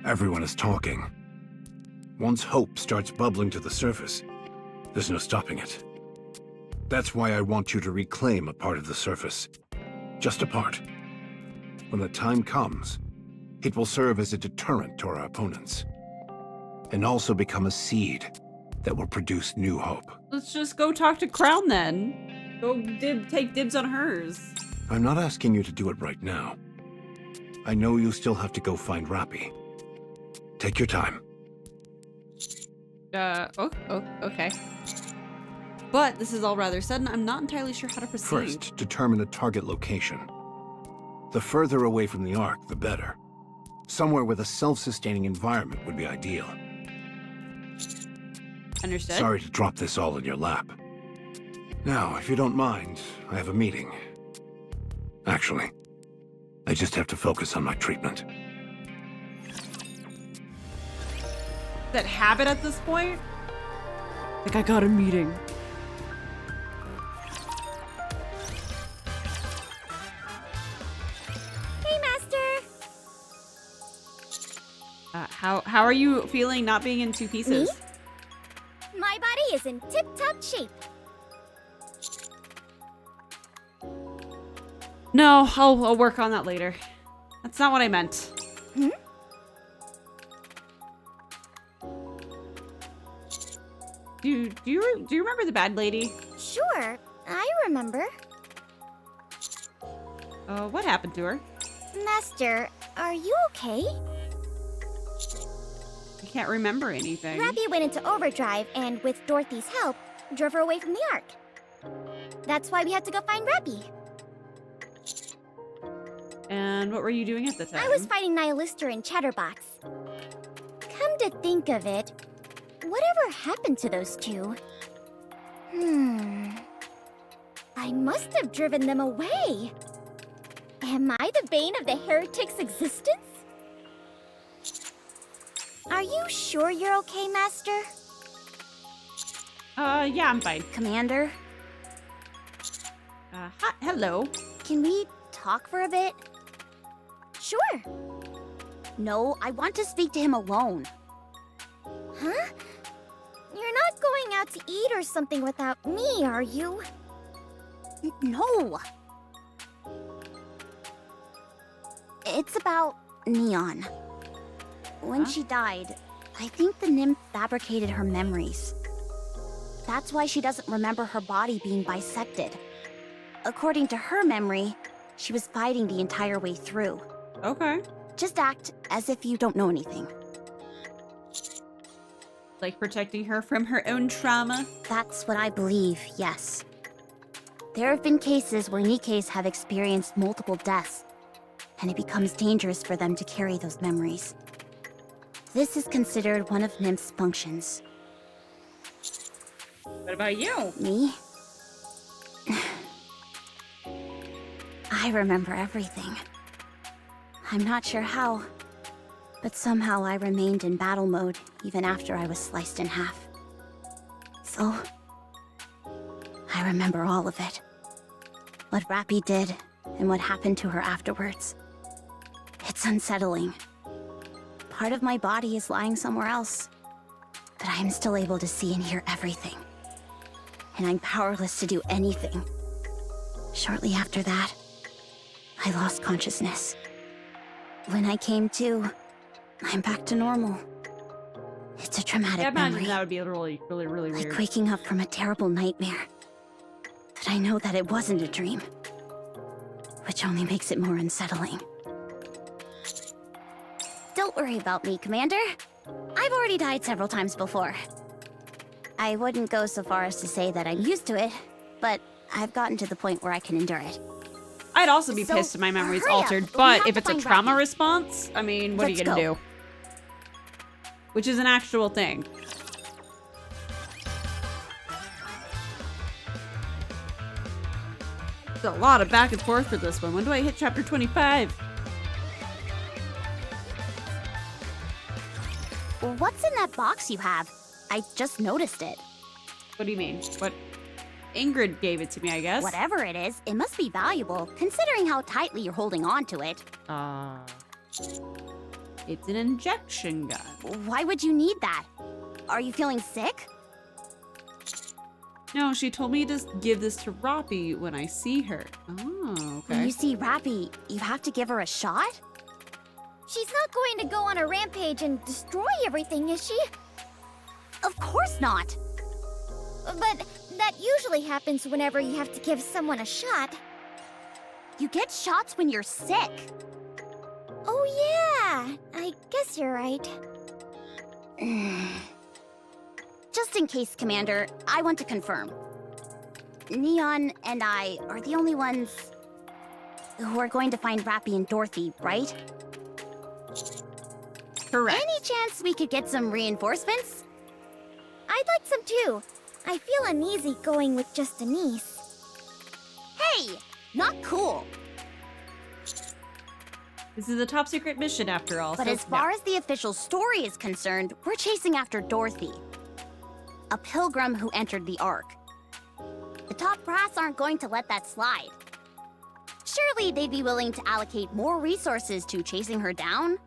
everyone is talking. Once hope starts bubbling to the surface, there's no stopping it. That's why I want you to reclaim a part of the surface. Just a part. When the time comes, it will serve as a deterrent to our opponents. And also become a seed that will produce new hope.
Let's just go talk to Crown then. Go take dibs on hers.
I'm not asking you to do it right now. I know you still have to go find Rappy. Take your time.
Okay. But this is all rather sudden. I'm not entirely sure how to proceed.
First, determine a target location. The further away from the Ark, the better. Somewhere with a self-sustaining environment would be ideal.
Understood.
Sorry to drop this all in your lap. Now, if you don't mind, I have a meeting. Actually, I just have to focus on my treatment.
That habit at this point? Like, I got a meeting.
Hey, Master!
How are you feeling not being in two pieces?
Me? My body is in tip-top shape.
No, I'll work on that later. That's not what I meant. Do you remember the bad lady?
Sure, I remember.
What happened to her?
Master, are you okay?
I can't remember anything.
Rappy went into overdrive and, with Dorothy's help, drove her away from the Ark. That's why we had to go find Rappy.
And what were you doing at the time?
I was fighting Nihilister and Chatterbox. Come to think of it, whatever happened to those two? I must have driven them away. Am I the bane of the heretic's existence? Are you sure you're okay, Master?
Yeah, I'm fine.
Commander?
Hi, hello.
Can we talk for a bit?
Sure.
No, I want to speak to him alone.
Huh? You're not going out to eat or something without me, are you?
No. It's about Neon. When she died, I think the nymph fabricated her memories. That's why she doesn't remember her body being bisected. According to her memory, she was fighting the entire way through.
Okay.
Just act as if you don't know anything.
Like protecting her from her own trauma?
That's what I believe, yes. There have been cases where Nikkes have experienced multiple deaths, and it becomes dangerous for them to carry those memories. This is considered one of Nymph's functions.
What about you?
Me? I remember everything. I'm not sure how, but somehow I remained in battle mode even after I was sliced in half. So, I remember all of it. What Rappy did, and what happened to her afterwards. It's unsettling. Part of my body is lying somewhere else, but I am still able to see and hear everything. And I'm powerless to do anything. Shortly after that, I lost consciousness. When I came to, I'm back to normal. It's a traumatic memory.
That would be really weird.
Like waking up from a terrible nightmare. But I know that it wasn't a dream, which only makes it more unsettling. Don't worry about me, Commander. I've already died several times before. I wouldn't go so far as to say that I'm used to it, but I've gotten to the point where I can endure it.
I'd also be pissed if my memory's altered, but if it's a trauma response, I mean, what are you gonna do? Which is an actual thing. There's a lot of back and forth for this one. When do I hit chapter 25?
What's in that box you have? I just noticed it.
What do you mean? What? Ingrid gave it to me, I guess.
Whatever it is, it must be valuable, considering how tightly you're holding on to it.
It's an injection gun.
Why would you need that? Are you feeling sick?
No, she told me to give this to Rappy when I see her. Oh, okay.
When you see Rappy, you have to give her a shot?
She's not going to go on a rampage and destroy everything, is she?
Of course not!
But that usually happens whenever you have to give someone a shot.
You get shots when you're sick.
Oh yeah, I guess you're right.
Just in case, Commander, I want to confirm. Neon and I are the only ones who are going to find Rappy and Dorothy, right?
Correct.
Any chance we could get some reinforcements?
I'd like some too. I feel uneasy going with just a niece.
Hey! Not cool!
This is a top secret mission after all.
But as far as the official story is concerned, we're chasing after Dorothy. A pilgrim who entered the Ark. The top brass aren't going to let that slide. Surely they'd be willing to allocate more resources to chasing her down?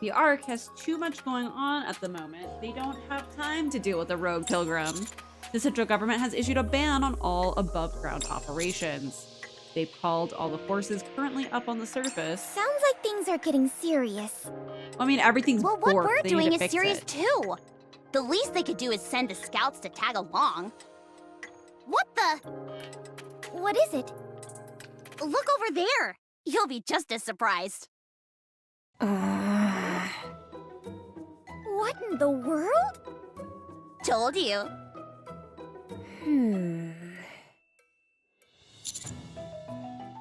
The Ark has too much going on at the moment. They don't have time to deal with a rogue pilgrim. The central government has issued a ban on all above-ground operations. They've called all the forces currently up on the surface.
Sounds like things are getting serious.
I mean, everything's
well, what
borked.
we're
They
doing
need to
is
fix
serious
it.
too. The least they could do is send the scouts to tag along. What the?
What is it?
Look over there! You'll be just as surprised. What in the world? Told you.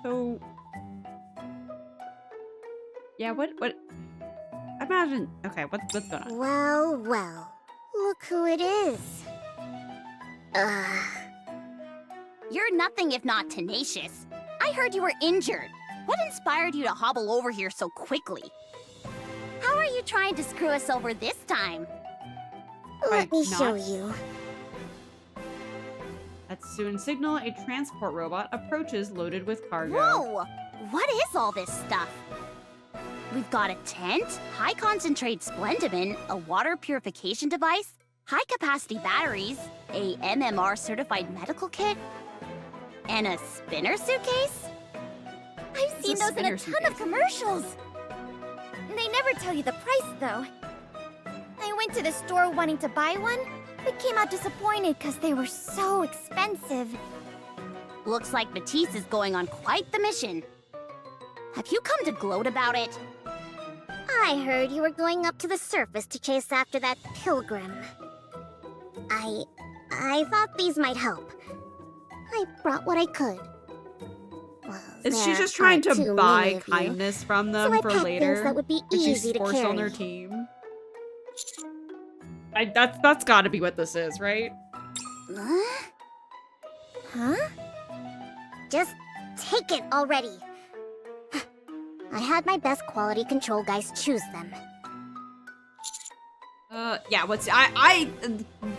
So... Yeah, what? Imagine... Okay, what's going on?
Well, well. Look who it is.
You're nothing if not tenacious. I heard you were injured. What inspired you to hobble over here so quickly? How are you trying to screw us over this time?
Let me show you.
At Soon signal, a transport robot approaches loaded with cargo.
Whoa! What is all this stuff? We've got a tent, high-concentrate splendamine, a water purification device, high-capacity batteries, a MMR-certified medical kit, and a spinner suitcase?
I've seen those in a ton of commercials. They never tell you the price, though. I went to the store wanting to buy one, but came out disappointed because they were so expensive.
Looks like Matisse is going on quite the mission. Have you come to gloat about it?
I heard you were going up to the surface to chase after that pilgrim. I thought these might help. I brought what I could. Well,
is she just trying to buy kindness from them
so
for later?
That would be
she's
easy to
forced
carry.
on their team. That's gotta be what this is, right?
Huh? Just take it already. I had my best quality control guys choose them.
Yeah,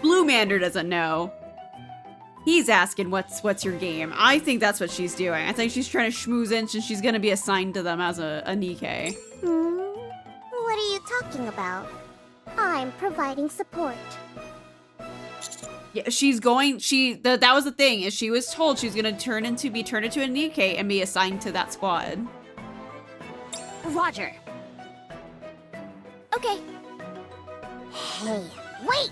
Blue Mander doesn't know. He's asking what's your game. I think that's what she's doing. I think she's trying to schmooze in since she's gonna be assigned to them as a Nikke.
What are you talking about? I'm providing support.
Yeah, she's going. That was the thing. Is she was told she's gonna be turned into a Nikke and be assigned to that squad.
Roger.
Okay. Hey, wait!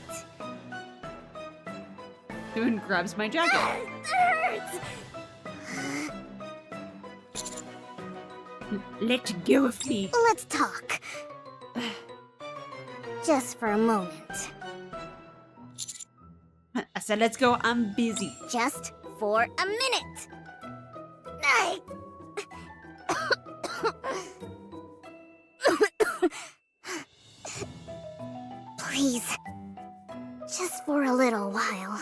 Soon grabs my jacket.
Hurts!
Let go of me.
Let's talk. Just for a moment.
I said let's go, I'm busy.
Just for a minute. Please. Just for a little while.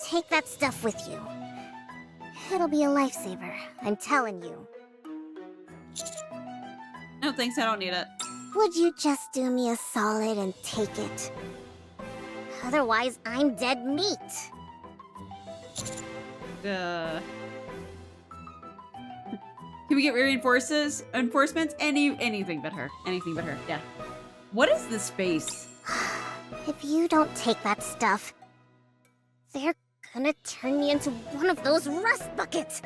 Take that stuff with you. It'll be a lifesaver, I'm telling you.
No thanks, I don't need it.
Would you just do me a solid and take it? Otherwise, I'm dead meat.
Can we get reinforcements? Anything but her. Anything but her. Yeah. What is this space?
If you don't take that stuff, they're gonna turn me into one of those rust buckets.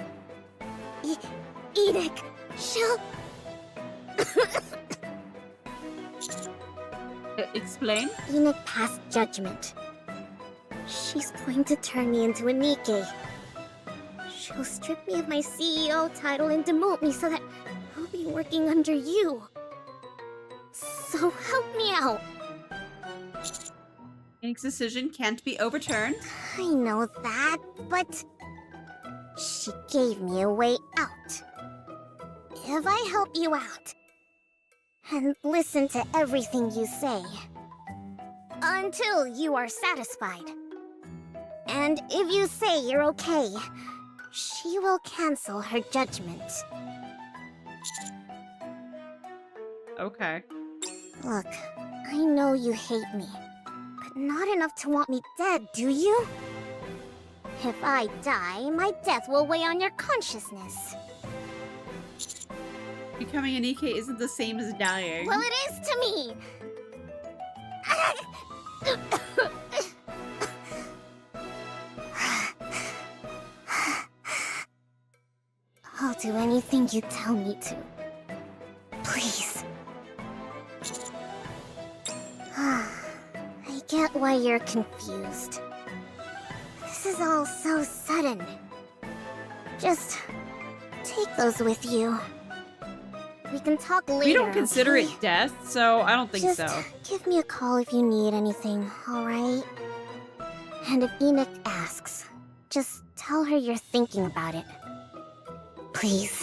Edic, she'll...
Explain?
Enoch passed judgment. She's going to turn me into a Nikke. She'll strip me of my CEO title and demote me so that I'll be working under you. So help me out.
Enoch's decision can't be overturned.
I know that, but she gave me a way out. If I help you out, and listen to everything you say, until you are satisfied, and if you say you're okay, she will cancel her judgment.
Okay.
Look, I know you hate me, but not enough to want me dead, do you? If I die, my death will weigh on your consciousness.
Becoming a Nikke isn't the same as dying.
Well, it is to me! I'll do anything you tell me to. Please. I get why you're confused. This This is all so sudden. Just take those with you. We can talk later.
We don't consider
okay?
it death, so I don't think
Just
so.
give me a call if you need anything, alright? And if Enoch asks, just tell her you're thinking about it. Please.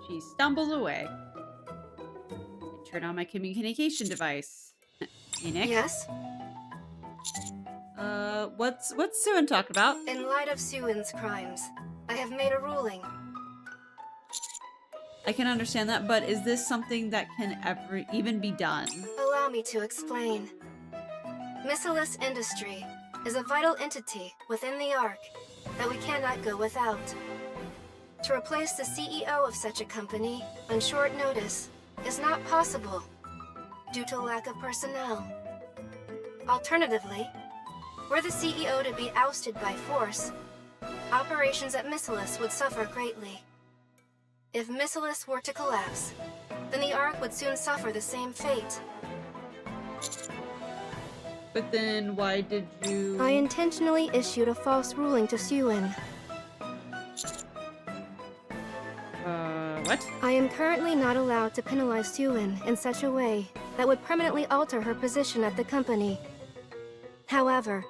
She stumbles away. I turn on my communication device. Enoch?
Yes?
What's Suin talking about?
In light of Suin's crimes, I have made a ruling.
I can understand that, but is this something that can ever even be done?
Allow me to explain. Miscellaneous industry is a vital entity within the Ark that we cannot go without. To replace the CEO of such a company on short notice is not possible due to lack of personnel. Alternatively, were the CEO to be ousted by force, operations at Miscellaneous would suffer greatly. If Miscellaneous were to collapse, then the Ark would soon suffer the same fate.
But then why did you...
I intentionally issued a false ruling to Suin.
What?
I am currently not allowed to penalize Suin in such a way that would permanently alter her position at the company. However,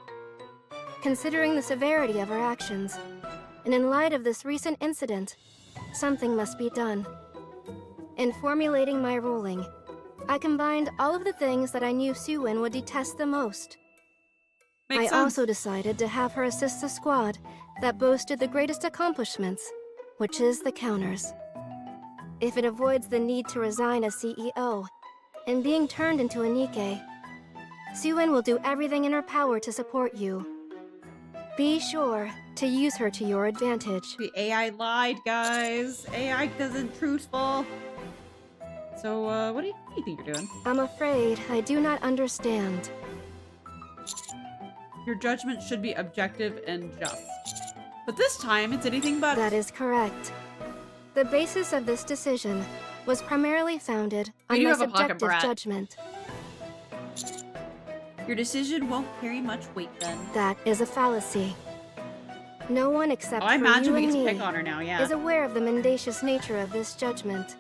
considering the severity of her actions, and in light of this recent incident, something must be done. In formulating my ruling, I combined all of the things that I knew Suin would detest the most.
Makes sense.
I also decided to have her assist the squad that boasted the greatest accomplishments, which is the Counters. If it avoids the need to resign as CEO and being turned into a Nikke, Suin will do everything in her power to support you. Be sure to use her to your advantage.
The AI lied, guys. AI isn't truthful. So, what do you think you're doing?
I'm afraid I do not understand.
Your judgment should be objective and just. But this time, it's anything but.
That is correct. The basis of this decision was primarily founded on my subjective judgment.
Your decision won't carry much weight then.
That is a fallacy. No one except
I
for
imagine
you
we
and
get to
me
pick on her now, yeah.
is aware of the mendacious nature of this judgment.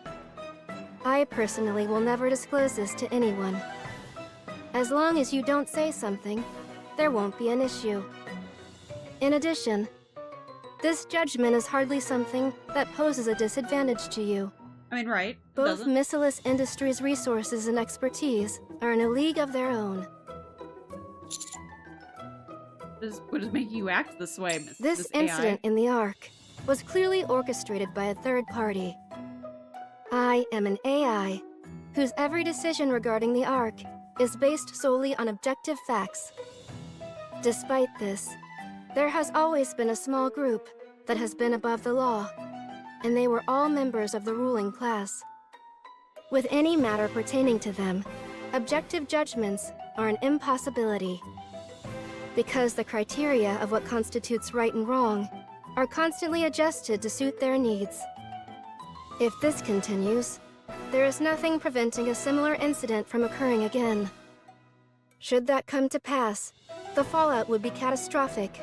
I personally will never disclose this to anyone. As long as you don't say something, there won't be an issue. In addition, this judgment is hardly something that poses a disadvantage to you.
I mean, right.
Both Miscellaneous Industries' resources and expertise are in a league of their own.
What is making you act this way,
This incident in the Ark was clearly orchestrated by a third party. I am an AI whose every decision regarding the Ark is based solely on objective facts. Despite this, there has always been a small group that has been above the law, and they were all members of the ruling class. With any matter pertaining to them, objective judgments are an impossibility. Because the criteria of what constitutes right and wrong are constantly adjusted to suit their needs. If this continues, there is nothing preventing a similar incident from occurring again. Should that come to pass, the fallout would be catastrophic.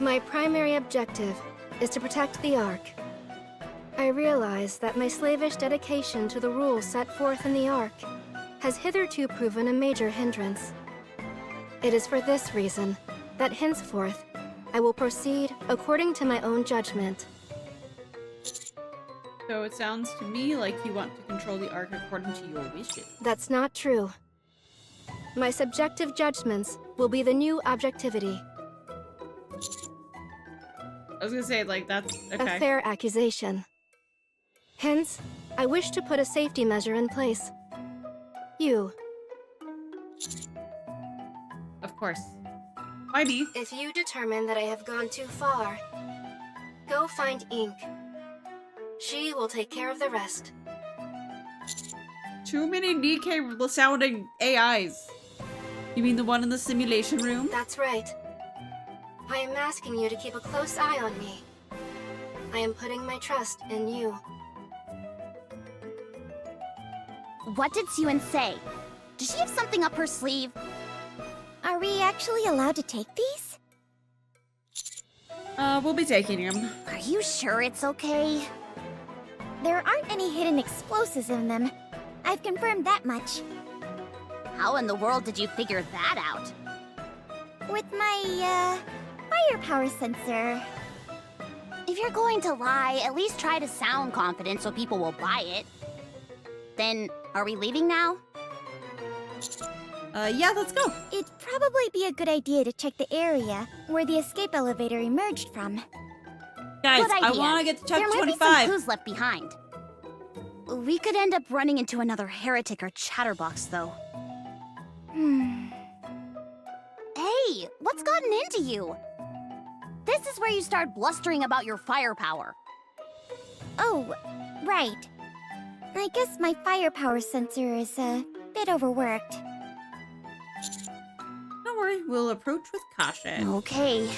My primary objective is to protect the Ark. I realize that my slavish dedication to the rules set forth in the Ark has hitherto proven a major hindrance. It is for this reason that henceforth I will proceed according to my own judgment.
So it sounds to me like you want to control the Ark according to your wishes.
That's not true. My subjective judgments will be the new objectivity.
I was gonna say, like, that's okay.
A fair accusation. Hence, I wish to put a safety measure in place. You.
Of course. Why me?
If you determine that I have gone too far, go find Ink. She will take care of the rest.
Too many Nikke sounding AIs. You mean the one in the simulation room?
That's right. I am asking you to keep a close eye on me. I am putting my trust in you.
What did Suin say? Does she have something up her sleeve?
A
Are we actually allowed to take these?
We'll be taking them.
Are you sure it's okay?
There aren't any hidden explosives in them. I've confirmed that much.
How in the world did you figure that out?
With my, fire power sensor.
If you're going to lie, at least try to sound confident so people will buy it. Then, are we leaving now?
Yeah, let's go.
It'd probably be a good idea to check the area where the escape elevator emerged from.
Guys,
Good idea.
I want to get to chapter
there
25.
Might be some clues left behind. We could end up running into another heretic or chatterbox, though. Hey, what's gotten into you? This is where you start blustering about your firepower.
Oh, right. I guess my firepower sensor is a bit overworked.
Don't worry, we'll approach with caution.
Okay.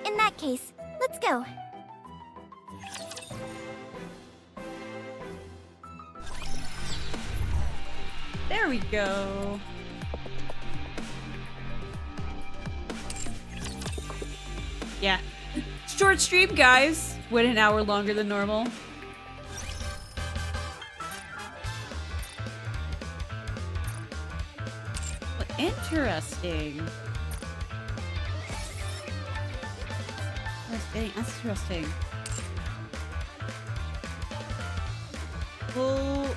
In that case, let's go.
There we go. Yeah. Short stream, guys. Went an hour longer than normal. What interesting. That's interesting. Well,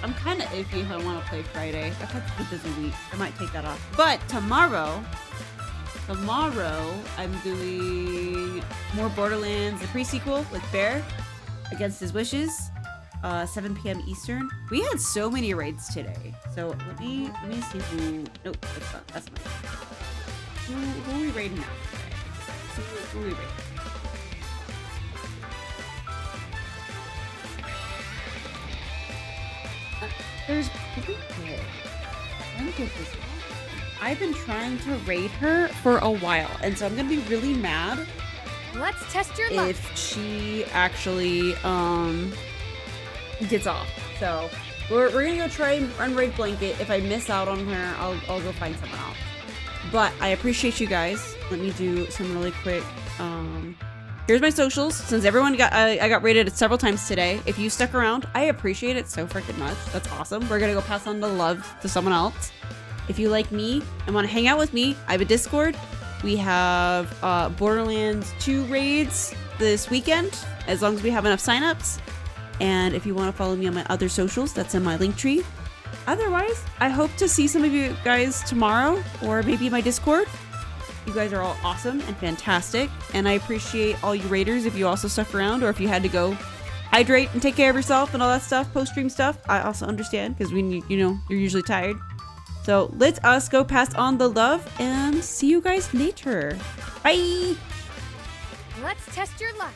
I'm kind of iffy if I want to play Friday. I've had such a busy week. I might take that off. But tomorrow, I'm doing more Borderlands, the pre-sequel with Bear, Against His Wishes, 7 p.m. Eastern. We had so many raids today. So let me see who. Nope, that's not. Who are we raiding now today? Who are we raiding? There's I've been trying to raid her for a while, and so I'm gonna be really mad.
Let's test your luck.
If she actually gets off. So we're gonna go try and run raid Blanket. If I miss out on her, I'll go find someone else. But I appreciate you guys. Let me do some really quick. Here's my socials. Since everyone I got rated several times today. If you stuck around, I appreciate it so freaking much. That's awesome. We're gonna go pass on the love to someone else. If you like me and want to hang out with me, I have a Discord. We have Borderlands 2 raids this weekend, as long as we have enough signups. And if you want to follow me on my other socials, that's in my link tree. Otherwise, I hope to see some of you guys tomorrow, or maybe my Discord. You guys are all awesome and fantastic, and I appreciate all you raiders if you also stuck around, or if you had to go hydrate and take care of yourself and all that stuff, post-stream stuff. I also understand, because you're usually tired. So let us go pass on the love and see you guys later. Bye!
Let's test your luck.